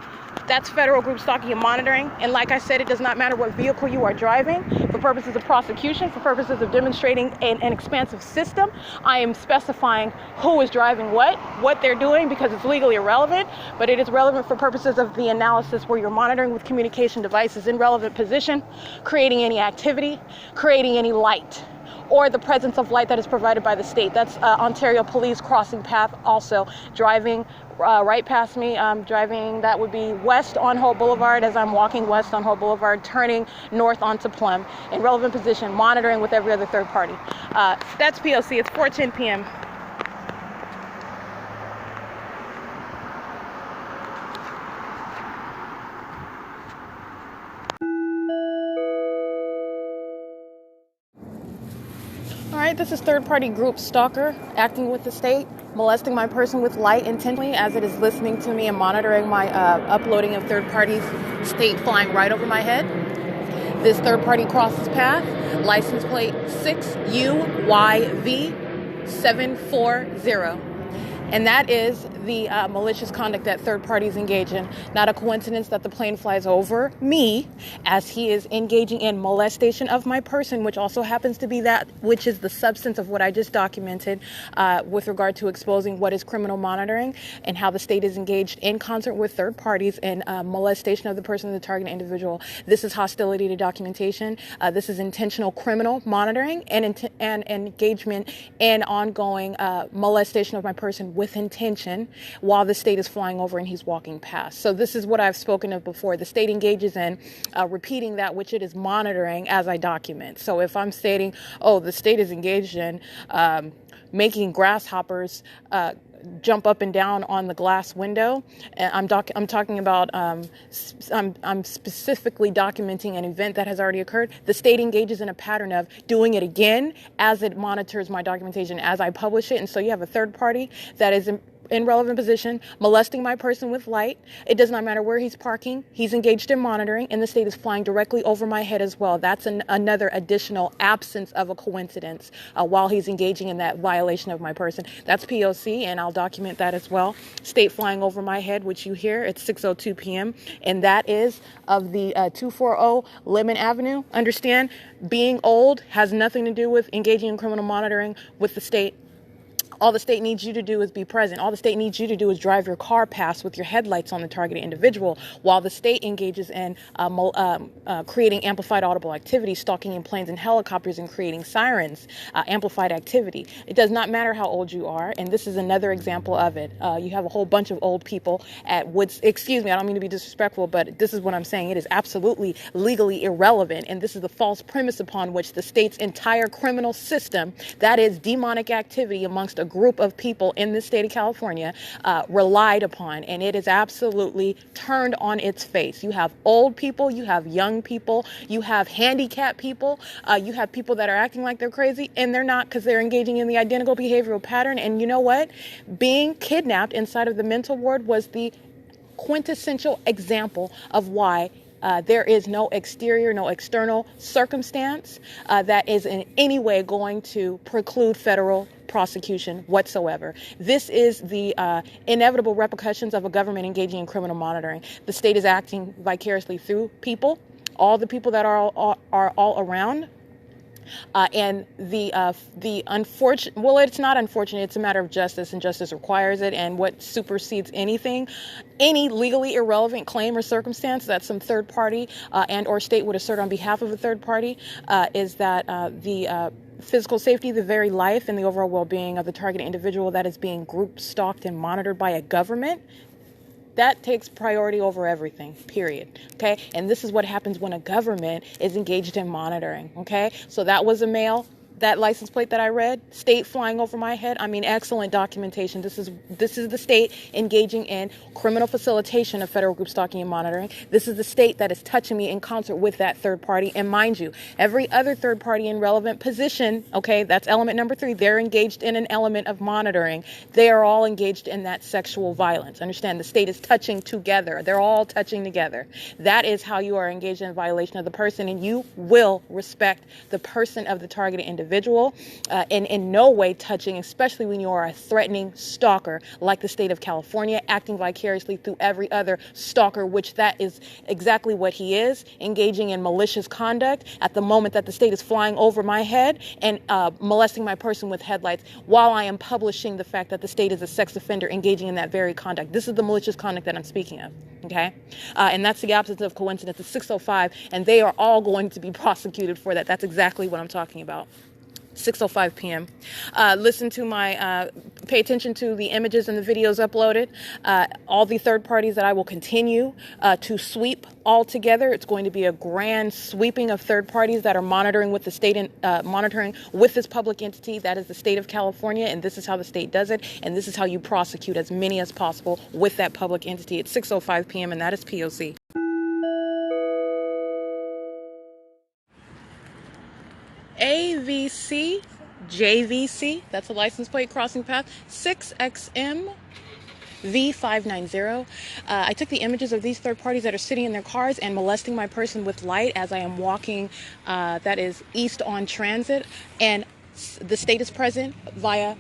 Speaker 1: That's federal group stalking and monitoring. And like I said, it does not matter what vehicle you are driving. For purposes of prosecution, for purposes of demonstrating an expansive system, I am specifying who is driving what they're doing, because it's legally irrelevant, but it is relevant for purposes of the analysis where you're monitoring with communication devices in relevant position, creating any activity, creating any light, or the presence of light that is provided by the state. That's Ontario Police crossing path, also driving right past me. Driving, that would be west on Holt Boulevard as I'm walking west on Holt Boulevard, turning north onto Plum, in relevant position, monitoring with every other third party. That's P.O.C. It's 4:10 p.m. All right, this is third-party group stalker acting with the state, molesting my person with light intentionally as it is listening to me and monitoring my uploading of third parties, state flying right over my head. This third party crosses path, license plate 6UYV740. And that is the malicious conduct that third parties engage in. Not a coincidence that the plane flies over me as he is engaging in molestation of my person, which also happens to be that which is the substance of what I just documented with regard to exposing what is criminal monitoring and how the state is engaged in concert with third parties in molestation of the person, the target individual. This is hostility to documentation. This is intentional criminal monitoring and engagement in ongoing molestation of my person with intention while the state is flying over and he's walking past. So this is what I've spoken of before. The state engages in repeating that which it is monitoring as I document. So if I'm stating, oh, the state is engaged in making grasshoppers jump up and down on the glass window, I'm talking about I'm specifically documenting an event that has already occurred. The state engages in a pattern of doing it again as it monitors my documentation as I publish it. And so you have a third party that is in relevant position, molesting my person with light. It does not matter where he's parking. He's engaged in monitoring, and the state is flying directly over my head as well. That's another additional absence of a coincidence while he's engaging in that violation of my person. That's P.O.C, and I'll document that as well. State flying over my head, which you hear at 6:02 p.m., and that is of the 240 Lemon Avenue. Understand, being old has nothing to do with engaging in criminal monitoring with the state. All the state needs you to do is be present. All the state needs you to do is drive your car past with your headlights on the targeted individual while the state engages in creating amplified audible activity, stalking in planes and helicopters and creating sirens, amplified activity. It does not matter how old you are, and this is another example of it. You have a whole bunch of old people at Woods. Excuse me, I don't mean to be disrespectful, but this is what I'm saying. It is absolutely legally irrelevant, and this is the false premise upon which the state's entire criminal system, that is demonic activity amongst a group of people in the state of California, relied upon, and it is absolutely turned on its face. You have old people, you have young people, you have handicapped people, you have people that are acting like they're crazy, and they're not, because they're engaging in the identical behavioral pattern. And you know what? Being kidnapped inside of the mental ward was the quintessential example of why there is no exterior, no external circumstance that is in any way going to preclude federal prosecution whatsoever. This is the inevitable repercussions of a government engaging in criminal monitoring. The state is acting vicariously through people, all the people that are all around. And the unfortunate, well, it's not unfortunate, it's a matter of justice, and justice requires it. And what supersedes anything, any legally irrelevant claim or circumstance that some third party and or state would assert on behalf of a third party is that the physical safety, the very life and the overall well-being of the targeted individual that is being group stalked and monitored by a government, that takes priority over everything, period. Okay. And this is what happens when a government is engaged in monitoring. Okay. So that was a male. That license plate that I read, state flying over my head. I mean, excellent documentation. This is the state engaging in criminal facilitation of federal group stalking and monitoring. This is the state that is touching me in concert with that third party. And mind you, every other third party in relevant position, okay, that's element number 3. They're engaged in an element of monitoring. They are all engaged in that sexual violence. Understand, the state is touching together. They're all touching together. That is how you are engaged in violation of the person, and you will respect the person of the targeted individual. And in no way touching, especially when you are a threatening stalker like the state of California, acting vicariously through every other stalker, which that is exactly what he is, engaging in malicious conduct at the moment that the state is flying over my head and molesting my person with headlights while I am publishing the fact that the state is a sex offender engaging in that very conduct. This is the malicious conduct that I'm speaking of. Okay. And that's the absence of coincidence. It's 6:05, and they are all going to be prosecuted for that. That's exactly what I'm talking about. 6:05 p.m. Listen to my, pay attention to the images and the videos uploaded. All the third parties that I will continue to sweep all together. It's going to be a grand sweeping of third parties that are monitoring with the state and monitoring with this public entity that is the state of California. And this is how the state does it. And this is how you prosecute as many as possible with that public entity. It's 6:05 p.m. and that is P.O.C. AVC, JVC, that's a license plate crossing path, 6XM V590. I took the images of these third parties that are sitting in their cars and molesting my person with light as I am walking, that is east on Transit, and The state is present via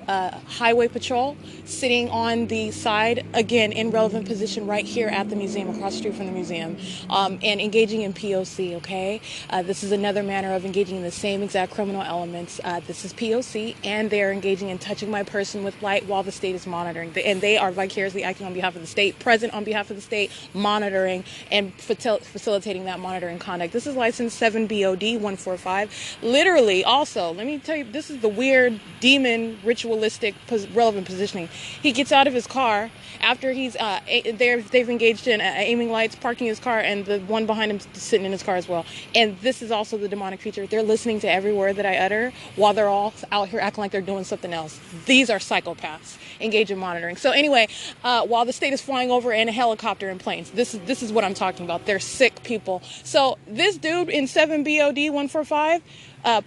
Speaker 1: highway patrol, sitting on the side, again, in relevant position right here at the museum, across the street from the museum, and engaging in P.O.C., okay? This is another manner of engaging in the same exact criminal elements. This is P.O.C., and they're engaging in touching my person with light while the state is monitoring. And they are vicariously acting on behalf of the state, present on behalf of the state, monitoring and facilitating that monitoring conduct. This is license 7 BOD 145. Literally, also, let me tell you, this is the weird demon ritualistic relevant positioning. He gets out of his car after he's they've engaged in aiming lights, parking his car, and the one behind him sitting in his car as well. And this is also the demonic feature. They're listening to every word that I utter while they're all out here acting like they're doing something else. These are psychopaths engaged in monitoring. So anyway, while the state is flying over in a helicopter and planes, this is what I'm talking about. They're sick people. So this dude in 7 BOD 145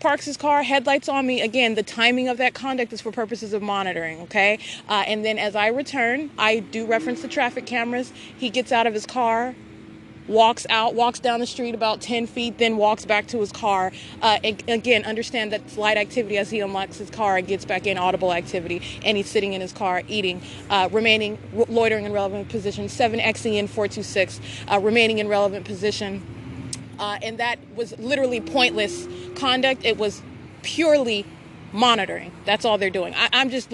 Speaker 1: parks his car, headlights on me. Again, the timing of that conduct is for purposes of monitoring, okay? And then as I return, I do reference the traffic cameras. He gets out of his car, walks down the street about 10 feet, then walks back to his car. Again, understand that it's light activity as he unlocks his car and gets back in audible activity, and he's sitting in his car eating, remaining loitering in relevant position, 7XEN 426, remaining in relevant position. And that was literally pointless conduct. It was purely monitoring. That's all they're doing. I'm just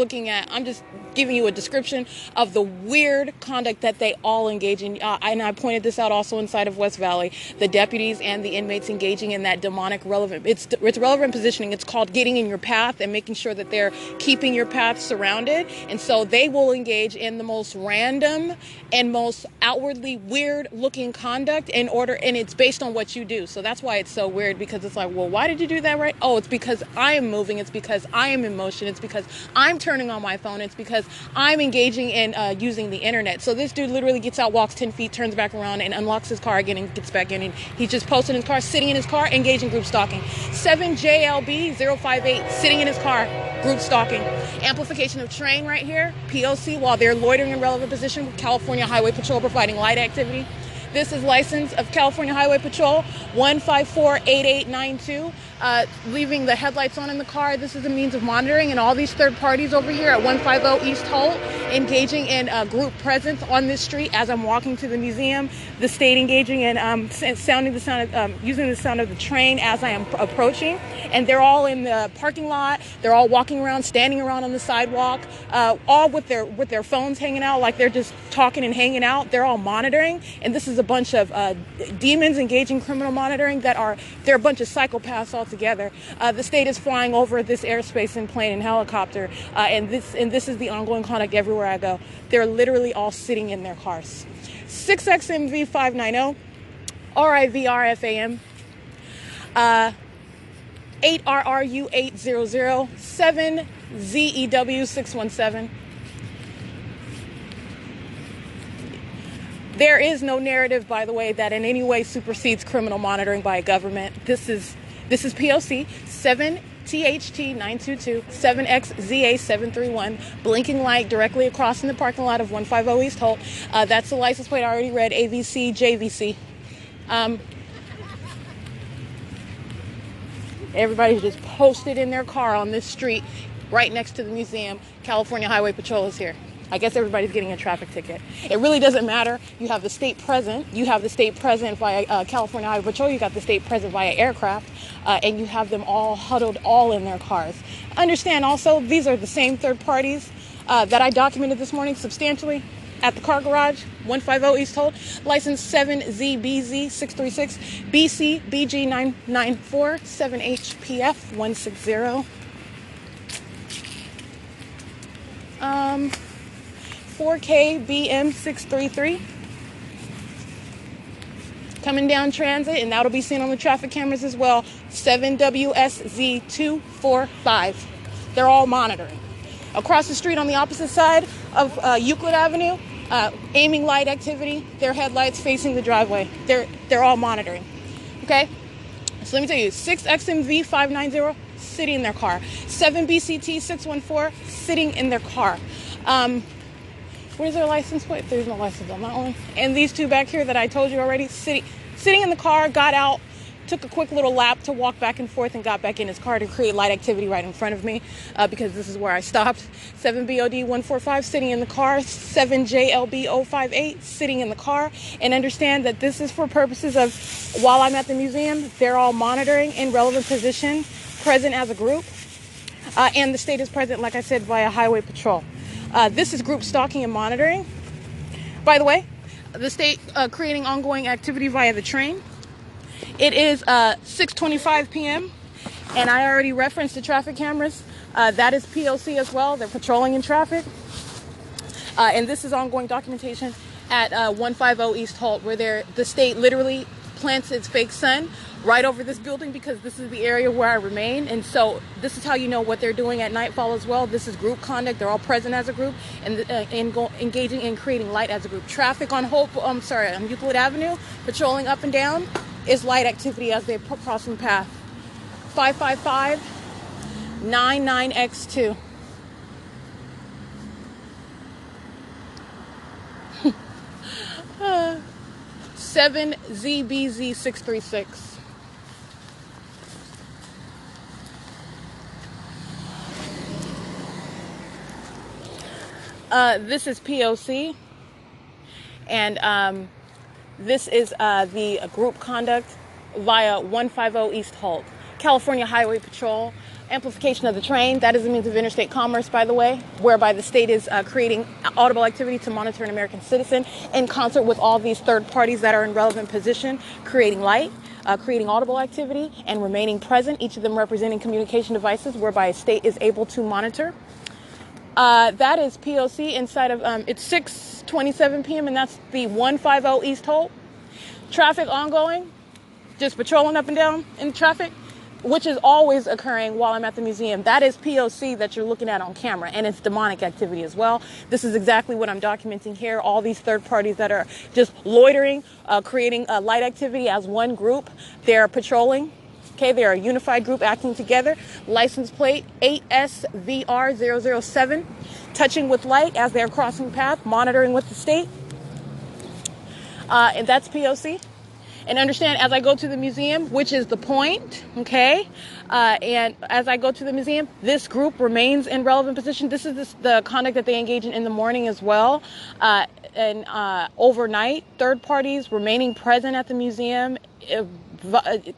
Speaker 1: giving you a description of the weird conduct that they all engage in. And I pointed this out also inside of West Valley. The deputies and the inmates engaging in that demonic relevant. It's relevant positioning. It's called getting in your path and making sure that they're keeping your path surrounded. And so they will engage in the most random and most outwardly weird looking conduct and it's based on what you do. So that's why it's so weird, because it's like, well, why did you do that, right? Oh, it's because I am moving. It's because I am in motion. It's because I'm turning on my phone. It's because I'm engaging in using the internet. So this dude literally gets out, walks 10 feet, turns back around, and unlocks his car again and gets back in. And he's just posted in his car, sitting in his car, engaging group stalking. 7JLB 058, sitting in his car, group stalking. Amplification of train right here, P.O.C., while they're loitering in relevant position with California Highway Patrol providing light activity. This is license of California Highway Patrol 1548892. Leaving the headlights on in the car. This is a means of monitoring, and all these third parties over here at 150 East Holt engaging in group presence on this street as I'm walking to the museum. The state engaging in using the sound of the train as I am approaching, and they're all in the parking lot. They're all walking around, standing around on the sidewalk, all with their phones hanging out like they're just talking and hanging out. They're all monitoring, and this is a bunch of demons engaging criminal monitoring they're a bunch of psychopaths all together. The state is flying over this airspace in plane and helicopter, and this is the ongoing conduct everywhere I go. They're literally all sitting in their cars. 6XMV 590, RIVRFAM, 8RRU 800, 7ZEW 617. There is no narrative, by the way, that in any way supersedes criminal monitoring by a government. This is P.O.C. 7THT 922 7XZA 731, blinking light directly across in the parking lot of 150 East Holt. That's the license plate I already read, AVC JVC. Everybody's just posted in their car on this street right next to the museum. California Highway Patrol is here. I guess everybody's getting a traffic ticket. It really doesn't matter. You have the state present. You have the state present via California Highway Patrol. You got the state present via aircraft. And you have them all huddled all in their cars. Understand also, these are the same third parties that I documented this morning substantially at the car garage, 150 East Holt, license 7ZBZ 636, BC BG 994, 7HPF 160. 4K BM 633. Coming down transit, and that'll be seen on the traffic cameras as well. 7WSZ 245. They're all monitoring. Across the street on the opposite side of Euclid Avenue, aiming light activity, their headlights facing the driveway. They're all monitoring. Okay? So let me tell you, 6XMV 590 sitting in their car. 7BCT 614 sitting in their car. Where's their license plate? There's no license on that one. And these two back here that I told you already, sitting in the car, got out, took a quick little lap to walk back and forth and got back in his car to create light activity right in front of me because this is where I stopped. 7BOD145 sitting in the car, 7JLB058 sitting in the car, and understand that this is for purposes of while I'm at the museum, they're all monitoring in relevant position, present as a group, and the state is present, like I said, via highway patrol. This is group stalking and monitoring. By the way, the state creating ongoing activity via the train. It is 6:25 p.m. and I already referenced the traffic cameras. That is P.O.C. as well. They're patrolling in traffic. And this is ongoing documentation at 150 East HOLT, where the state literally plants its fake sun right over this building because this is the area where I remain. And so this is how you know what they're doing at nightfall as well. This is group conduct. They're all present as a group and engaging in creating light as a group. Traffic on on Euclid Avenue, patrolling up and down, is light activity as they're crossing path. 555-99X2. uh, 7ZBZ636. This is P.O.C. and this is the group conduct via 150 East HOLT. California Highway Patrol, amplification of the train. That is a means of interstate commerce, by the way, whereby the state is creating audible activity to monitor an American citizen in concert with all these third parties that are in relevant position, creating light, creating audible activity, and remaining present, each of them representing communication devices whereby a state is able to monitor. That is P.O.C. inside of, it's 6:27 p.m. and that's the 150 East HOLT. Traffic ongoing, just patrolling up and down in traffic, which is always occurring while I'm at the museum. That is P.O.C. that you're looking at on camera, and it's demonic activity as well. This is exactly what I'm documenting here. All these third parties that are just loitering, creating light activity as one group. They're patrolling. Okay, they are a unified group acting together. License plate 8SVR007. Touching with light as they're crossing path, monitoring with the state. And that's P.O.C. And understand, as I go to the museum, which is the point, okay? And as I go to the museum, this group remains in relevant position. This is the conduct that they engage in the morning as well. And overnight, third parties remaining present at the museum,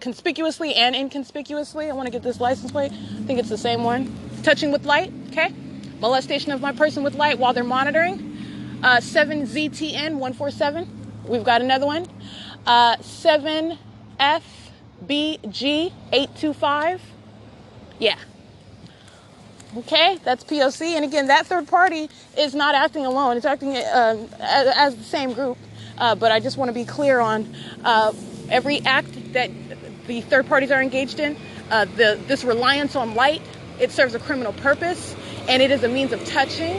Speaker 1: conspicuously and inconspicuously. I want to get this license plate. I think it's the same one. Touching with light, okay? Molestation of my person with light while they're monitoring. 7ZTN147. We've got another one. 7FBG825. Yeah. Okay, that's P.O.C. And again, that third party is not acting alone. It's acting as the same group. But I just want to be clear on every act that the third parties are engaged in. This reliance on light, it serves a criminal purpose, and it is a means of touching,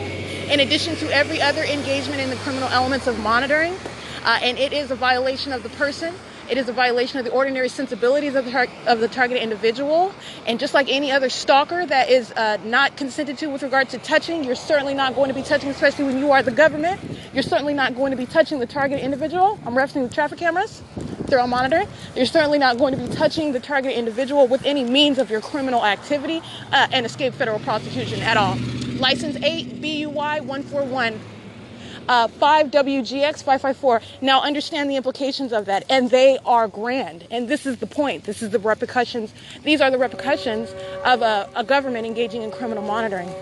Speaker 1: in addition to every other engagement in the criminal elements of monitoring. And it is a violation of the person. It is a violation of the ordinary sensibilities of the targeted individual. And just like any other stalker that is not consented to with regard to touching, you're certainly not going to be touching, especially when you are the government. You're certainly not going to be touching the targeted individual. I'm referencing the traffic cameras. They're all monitoring. You're certainly not going to be touching the targeted individual with any means of your criminal activity and escape federal prosecution at all. License 8 BUY 141. 5WGX554. Now understand the implications of that, and they are grand. And this is the point. This is the repercussions. These are the repercussions of a government engaging in criminal monitoring.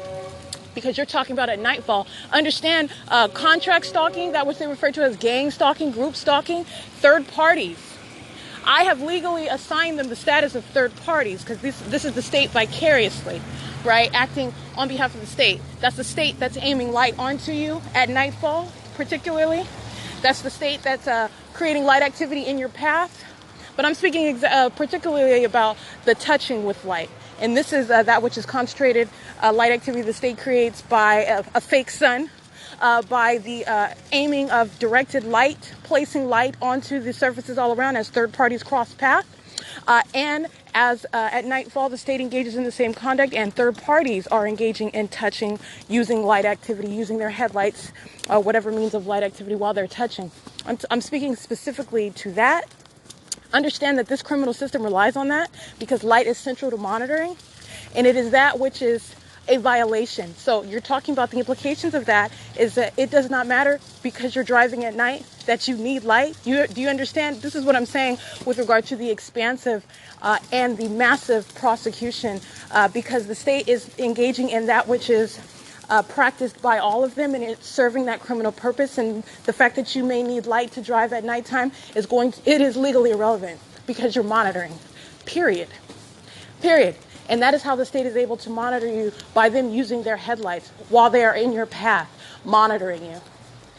Speaker 1: Because you're talking about at nightfall. Understand contract stalking, that which they refer to as gang stalking, group stalking, third parties. I have legally assigned them the status of third parties because this is the state vicariously, right? Acting on behalf of the state. That's the state that's aiming light onto you at nightfall, particularly. That's the state that's creating light activity in your path. But I'm speaking particularly about the touching with light. And this is that which is concentrated light activity the state creates by a fake sun, by the aiming of directed light, placing light onto the surfaces all around as third parties cross path. And as at nightfall, the state engages in the same conduct, and third parties are engaging in touching, using light activity, using their headlights, whatever means of light activity while they're touching. I'm speaking specifically to that. Understand that this criminal system relies on that because light is central to monitoring, and it is that which is a violation. So you're talking about the implications of that is that it does not matter because you're driving at night that you need light. Do you understand? This is what I'm saying with regard to the expansive and the massive prosecution because the state is engaging in that which is practiced by all of them, and it's serving that criminal purpose. And the fact that you may need light to drive at nighttime it is legally irrelevant because you're monitoring. Period. And that is how the state is able to monitor you, by them using their headlights while they are in your path, monitoring you.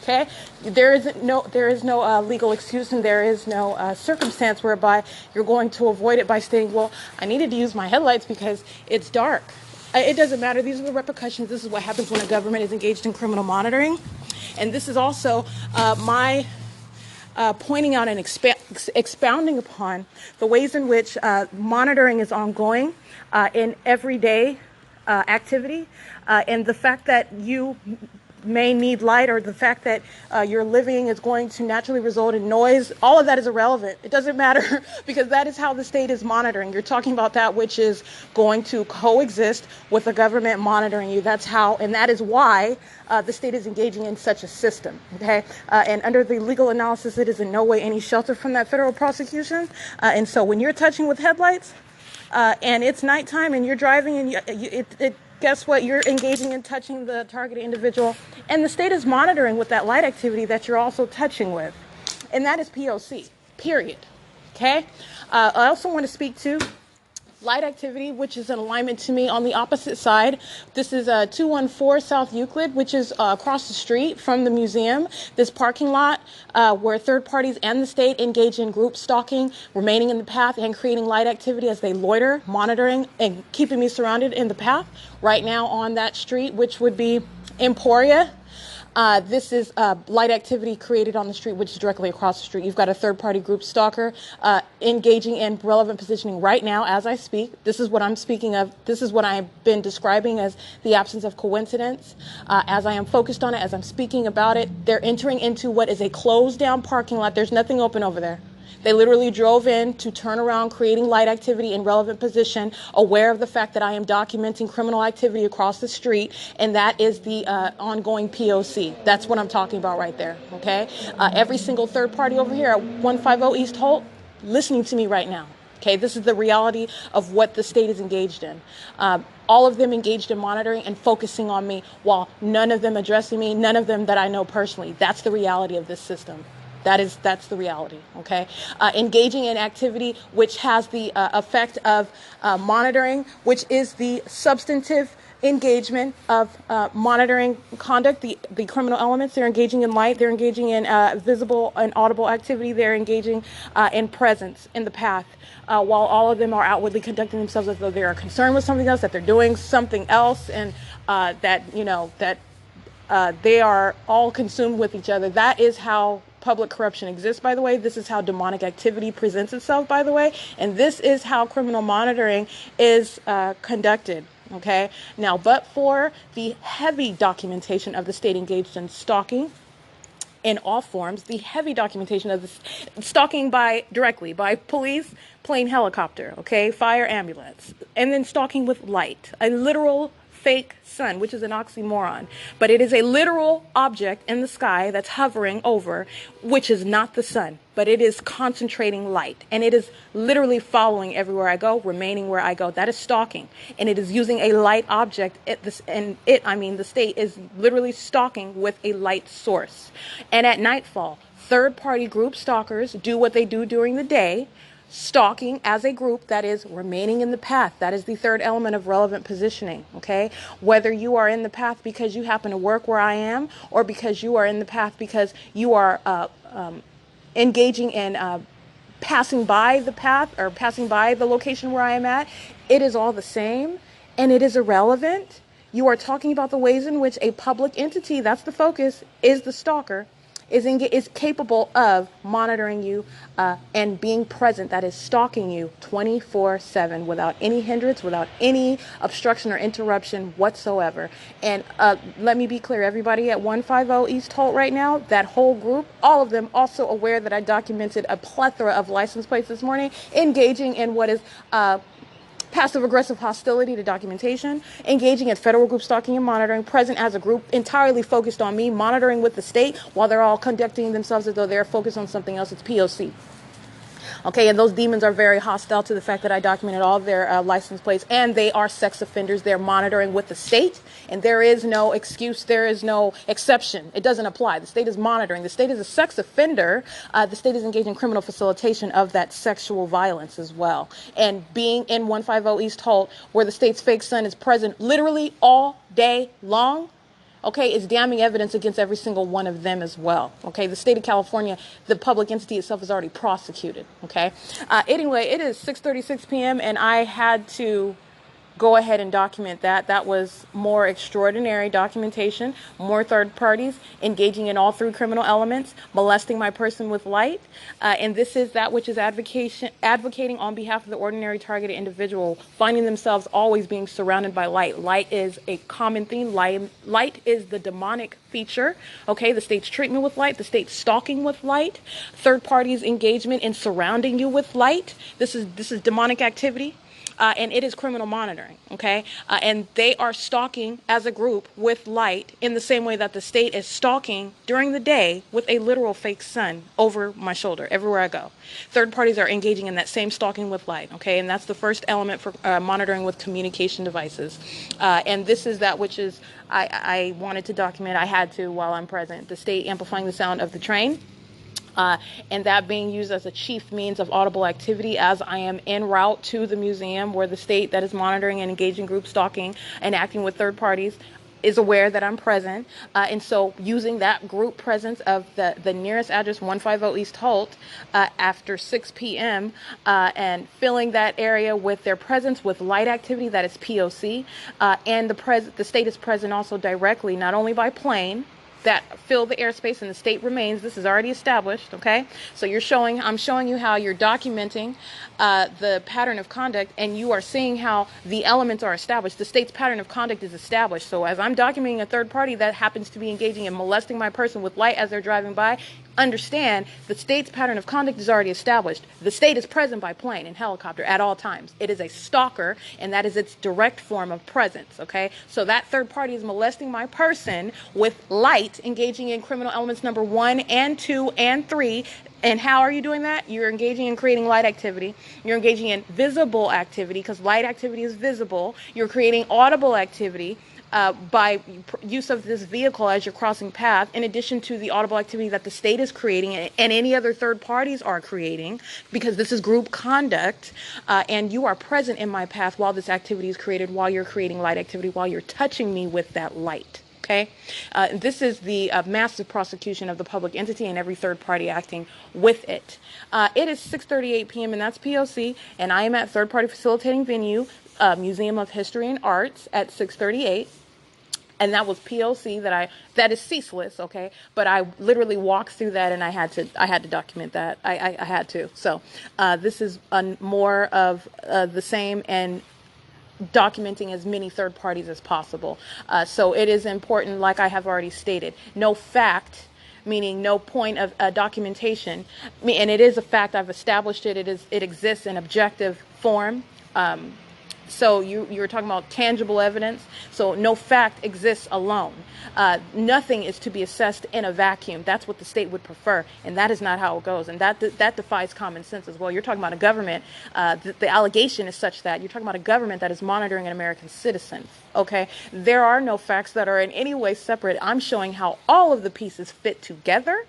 Speaker 1: Okay? There is no legal excuse, and there is no circumstance whereby you're going to avoid it by stating, well, I needed to use my headlights because it's dark. It doesn't matter. These are the repercussions. This is what happens when a government is engaged in criminal monitoring. And this is also my pointing out and expounding upon the ways in which monitoring is ongoing in everyday activity, and the fact that you may need light, or the fact that your living is going to naturally result in noise. All of that is irrelevant. It doesn't matter because that is how the state is monitoring. You're talking about that which is going to coexist with the government monitoring you. That's how, and that is why the state is engaging in such a system. Okay, and under the legal analysis, it is in no way any shelter from that federal prosecution. And so when you're touching with headlights and it's nighttime and you're driving and guess what? You're engaging in touching the targeted individual, and the state is monitoring with that light activity that you're also touching with, and that is P.O.C. Period. Okay. I also want to speak to light activity, which is in alignment to me on the opposite side. This is 214 South Euclid, which is across the street from the museum. This parking lot where third parties and the state engage in group stalking, remaining in the path and creating light activity as they loiter, monitoring and keeping me surrounded in the path right now on that street, which would be Emporia. This is light activity created on the street, which is directly across the street. You've got a third-party group stalker engaging in relevant positioning right now as I speak. This is what I'm speaking of. This is what I've been describing as the absence of coincidence. As I am focused on it, as I'm speaking about it, they're entering into what is a closed-down parking lot. There's nothing open over there. They literally drove in to turn around, creating light activity in relevant position, aware of the fact that I am documenting criminal activity across the street, and that is the ongoing P.O.C. That's what I'm talking about right there, okay? Every single third party over here at 150 East Holt listening to me right now, okay? This is the reality of what the state is engaged in. All of them engaged in monitoring and focusing on me, while none of them addressing me, none of them that I know personally. That's the reality of this system. That's the reality, okay? Engaging in activity which has the effect of monitoring, which is the substantive engagement of monitoring conduct, the criminal elements. They're engaging in light, they're engaging in visible and audible activity, they're engaging in presence in the path, while all of them are outwardly conducting themselves as though they are concerned with something else, that they're doing something else, and that they are all consumed with each other. That is how public corruption exists, by the way. This is how demonic activity presents itself, by the way. And this is how criminal monitoring is conducted. Okay. Now, but for the heavy documentation of the state engaged in stalking in all forms, the heavy documentation of the stalking directly by police, plane, helicopter, okay, fire, ambulance, and then stalking with light, a literal fake sun, which is an oxymoron, but it is a literal object in the sky that's hovering over, which is not the sun, but it is concentrating light, and it is literally following everywhere I go, remaining where I go. That is stalking, and it is using a light object. The state is literally stalking with a light source. And at nightfall, third-party group stalkers do what they do during the day, stalking as a group that is remaining in the path. That is the third element of relevant positioning, okay? Whether you are in the path because you happen to work where I am, or because you are in the path because you are engaging in passing by the path or passing by the location where I am at, it is all the same, and it is irrelevant. You are talking about the ways in which a public entity, that's the focus, is the stalker, is capable of monitoring you and being present, that is stalking you 24/7 without any hindrance, without any obstruction or interruption whatsoever. And let me be clear, everybody at 150 East Holt right now, that whole group, all of them also aware that I documented a plethora of license plates this morning, engaging in what is passive-aggressive hostility to documentation, engaging in federal group stalking and monitoring, present as a group entirely focused on me, monitoring with the state while they're all conducting themselves as though they're focused on something else. It's P.O.C. Okay, and those demons are very hostile to the fact that I documented all of their license plates, and they are sex offenders. They're monitoring with the state, and there is no excuse. There is no exception. It doesn't apply. The state is monitoring. The state is a sex offender. The state is engaged in criminal facilitation of that sexual violence as well. And being in 150 East Holt, where the state's fake son is present literally all day long, okay, is damning evidence against every single one of them as well. Okay, the state of California, the public entity itself is already prosecuted. Okay, anyway, it is 6:36 p.m. and I had to go ahead and document that. That was more extraordinary documentation, more third parties engaging in all three criminal elements, molesting my person with light, and this is that which is advocating on behalf of the ordinary targeted individual, finding themselves always being surrounded by light. Light is a common theme. Light is the demonic feature. Okay, the state's treatment with light, the state's stalking with light, third parties engagement in surrounding you with light. This is demonic activity. And it is criminal monitoring, okay? And they are stalking as a group with light in the same way that the state is stalking during the day with a literal fake sun over my shoulder everywhere I go. Third parties are engaging in that same stalking with light, okay? And that's the first element for monitoring with communication devices. And this is that which is I wanted to document. I had to while I'm present. The state amplifying the sound of the train. And that being used as a chief means of audible activity as I am en route to the museum where the state that is monitoring and engaging group stalking and acting with third parties is aware that I'm present. And so using that group presence of the nearest address, 150 East Holt, after 6 p.m. And filling that area with their presence with light activity, that is P.O.C. And the state is present also directly, not only by plane, that fill the airspace and the state remains. This is already established, okay? So I'm showing you how you're documenting the pattern of conduct, and you are seeing how the elements are established. The state's pattern of conduct is established. So as I'm documenting a third party that happens to be engaging in molesting my person with light as they're driving by, understand the state's pattern of conduct is already established. The state is present by plane and helicopter at all times. It is a stalker, and that is its direct form of presence, okay? So that third party is molesting my person with light, engaging in criminal elements number 1 and 2 and 3. And how are you doing that? You're engaging in creating light activity. You're engaging in visible activity because light activity is visible. You're creating audible activity by use of this vehicle as you're crossing path, in addition to the audible activity that the state is creating and any other third parties are creating, because this is group conduct, and you are present in my path while this activity is created, while you're creating light activity, while you're touching me with that light. Okay, this is the massive prosecution of the public entity and every third party acting with it. It is 6:38 p.m. and that's P.O.C. and I am at third party facilitating venue, Museum of History and Arts at 6:38. And that was P.O.C. that is ceaseless, okay? But I literally walked through that, and I had to document that. I had to. So this is more of the same and documenting as many third parties as possible. So it is important, like I have already stated, no fact, meaning no point of documentation, and it is a fact. I've established it. It exists in objective form. So you were talking about tangible evidence. So no fact exists alone. Nothing is to be assessed in a vacuum. That's what the state would prefer, and that is not how it goes. And that defies common sense as well. You're talking about a government. The allegation is such that you're talking about a government that is monitoring an American citizen. Okay, there are no facts that are in any way separate. I'm showing how all of the pieces fit together.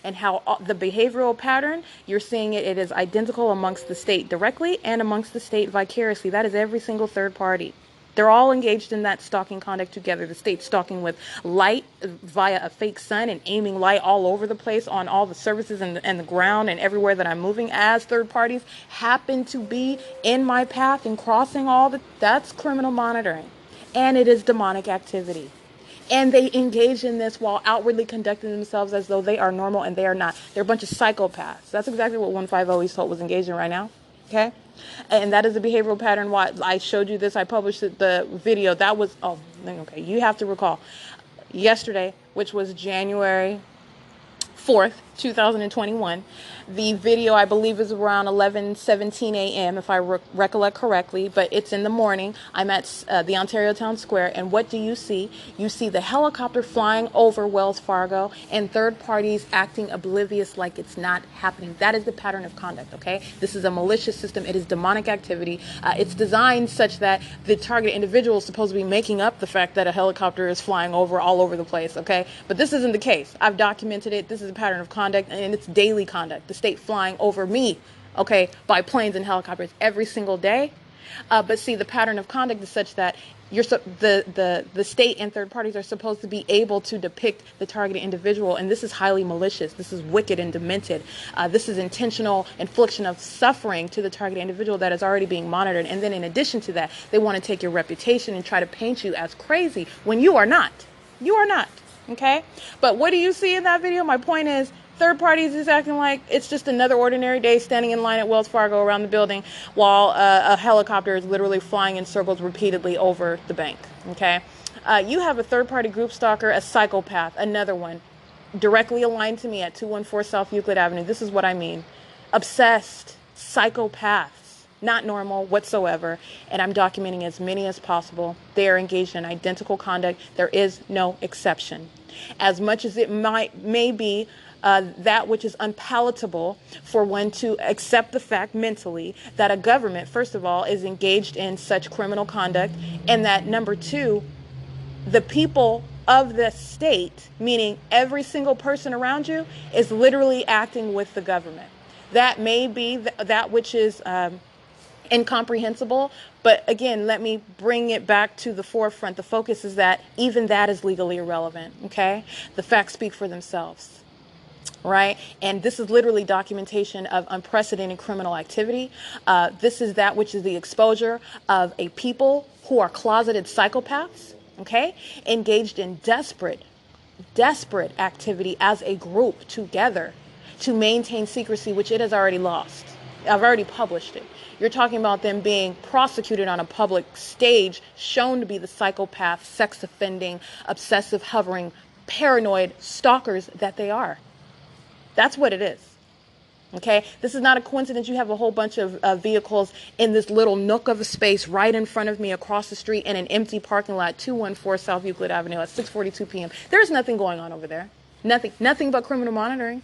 Speaker 1: And how the behavioral pattern, you're seeing it is identical amongst the state directly and amongst the state vicariously. That is every single third party. They're all engaged in that stalking conduct together. The state stalking with light via a fake sun and aiming light all over the place on all the surfaces and the ground and everywhere that I'm moving, as third parties happen to be in my path and crossing that's criminal monitoring. And it is demonic activity. And they engage in this while outwardly conducting themselves as though they are normal, and they are not. They're a bunch of psychopaths. That's exactly what 150 East Holt was engaged in right now. Okay? And that is a behavioral pattern. Why I showed you this, I published the video. That was, oh, okay, you have to recall. Yesterday, which was January 4th, 2021. The video, I believe, is around 11:17 a.m. if I recollect correctly, but it's in the morning. I'm at the Ontario Town Square, and what do you see? You see the helicopter flying over Wells Fargo and third parties acting oblivious like it's not happening. That is the pattern of conduct, okay? This is a malicious system. It is demonic activity. It's designed such that the target individual is supposed to be making up the fact that a helicopter is flying over all over the place, okay? But this isn't the case. I've documented it. This is a pattern of conduct, and it's daily conduct. The state flying over me, okay, by planes and helicopters every single day. But see, the pattern of conduct is such that the state and third parties are supposed to be able to depict the targeted individual, and this is highly malicious. This is wicked and demented. This is intentional infliction of suffering to the targeted individual that is already being monitored. And then in addition to that, they want to take your reputation and try to paint you as crazy when you are not. You are not. Okay? But what do you see in that video? My point is, third parties is acting like it's just another ordinary day standing in line at Wells Fargo around the building while a helicopter is literally flying in circles repeatedly over the bank. Okay? You have a third-party group stalker, a psychopath, another one, directly aligned to me at 214 South Euclid Avenue. This is what I mean. Obsessed psychopaths. Not normal whatsoever, and I'm documenting as many as possible. They are engaged in identical conduct. There is no exception. As much as it may be that which is unpalatable for one to accept the fact mentally that a government, first of all, is engaged in such criminal conduct, and that number two, the people of the state, meaning every single person around you, is literally acting with the government. That may be that which is incomprehensible, but again, let me bring it back to the forefront. The focus is that even that is legally irrelevant, okay? The facts speak for themselves, right? And this is literally documentation of unprecedented criminal activity. This is that which is the exposure of a people who are closeted psychopaths, okay? Engaged in desperate activity as a group together to maintain secrecy, which it has already lost. I've already published it. You're talking about them being prosecuted on a public stage, shown to be the psychopath, sex offending, obsessive hovering, paranoid stalkers that they are. That's what it is. Okay? This is not a coincidence. You have a whole bunch of vehicles in this little nook of a space right in front of me across the street in an empty parking lot, 214 South Euclid Avenue at 6:42 p.m. There's nothing going on over there. Nothing but criminal monitoring.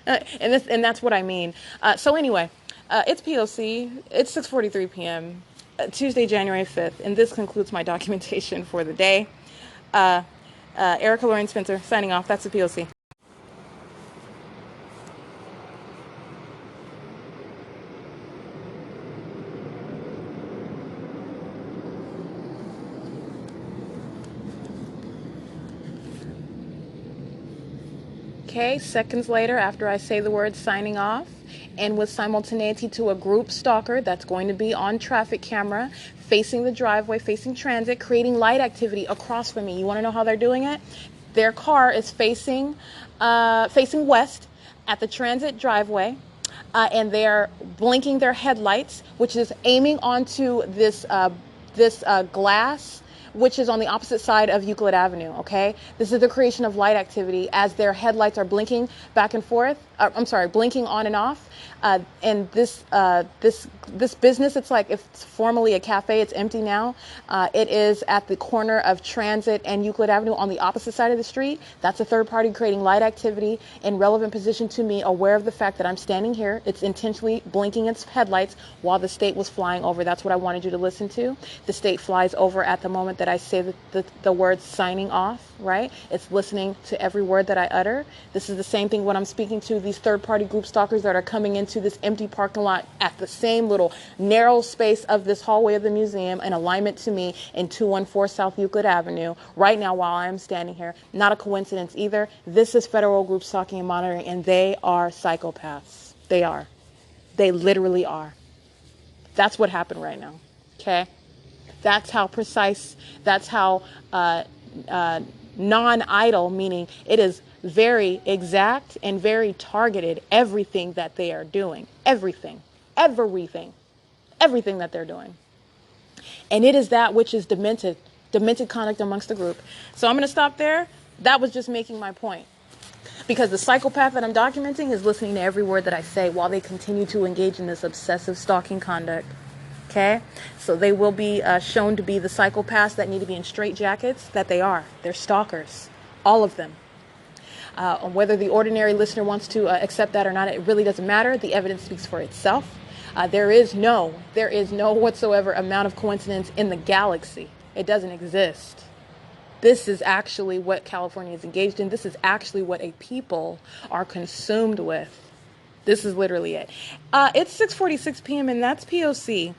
Speaker 1: And that's what I mean. So anyway, it's P.O.C. It's 6:43 p.m. Tuesday, January 5th, and this concludes my documentation for the day. Erica Lauren Spencer signing off. That's the P.O.C. Okay, seconds later, after I say the word signing off, and with simultaneity to a group stalker that's going to be on traffic camera, facing the driveway, facing transit, creating light activity across from me. You want to know how they're doing it? Their car is facing west at the transit driveway, and they're blinking their headlights, which is aiming onto this glass, which is on the opposite side of Euclid Avenue, okay? This is the creation of light activity as their headlights are blinking back and forth. Blinking on and off. And this business, it's like, if it's formerly a cafe, it's empty now. It is at the corner of Transit and Euclid Avenue on the opposite side of the street. That's a third party creating light activity in relevant position to me, aware of the fact that I'm standing here. It's intentionally blinking its headlights while the state was flying over. That's what I wanted you to listen to. The state flies over at the moment that I say the word signing off, right? It's listening to every word that I utter. This is the same thing when I'm speaking to these third-party group stalkers that are coming into this empty parking lot at the same little narrow space of this hallway of the museum in alignment to me in 214 South Euclid Avenue right now while I am standing here. Not a coincidence either. This is federal group stalking and monitoring, and they are psychopaths. They are. They literally are. That's what happened right now. Okay? That's how precise, that's how non-idle, meaning it is very exact and very targeted, everything that they are doing. Everything that they're doing. And it is that which is demented conduct amongst the group. So I'm going to stop there. That was just making my point. Because the psychopath that I'm documenting is listening to every word that I say while they continue to engage in this obsessive stalking conduct. Okay? So they will be shown to be the psychopaths that need to be in straitjackets, that they are. They're stalkers. All of them. Whether the ordinary listener wants to accept that or not, it really doesn't matter. The evidence speaks for itself. There is no whatsoever amount of coincidence in the galaxy. It doesn't exist. This is actually what California is engaged in. This is actually what a people are consumed with. This is literally it. It's 6:46 p.m. and that's P.O.C.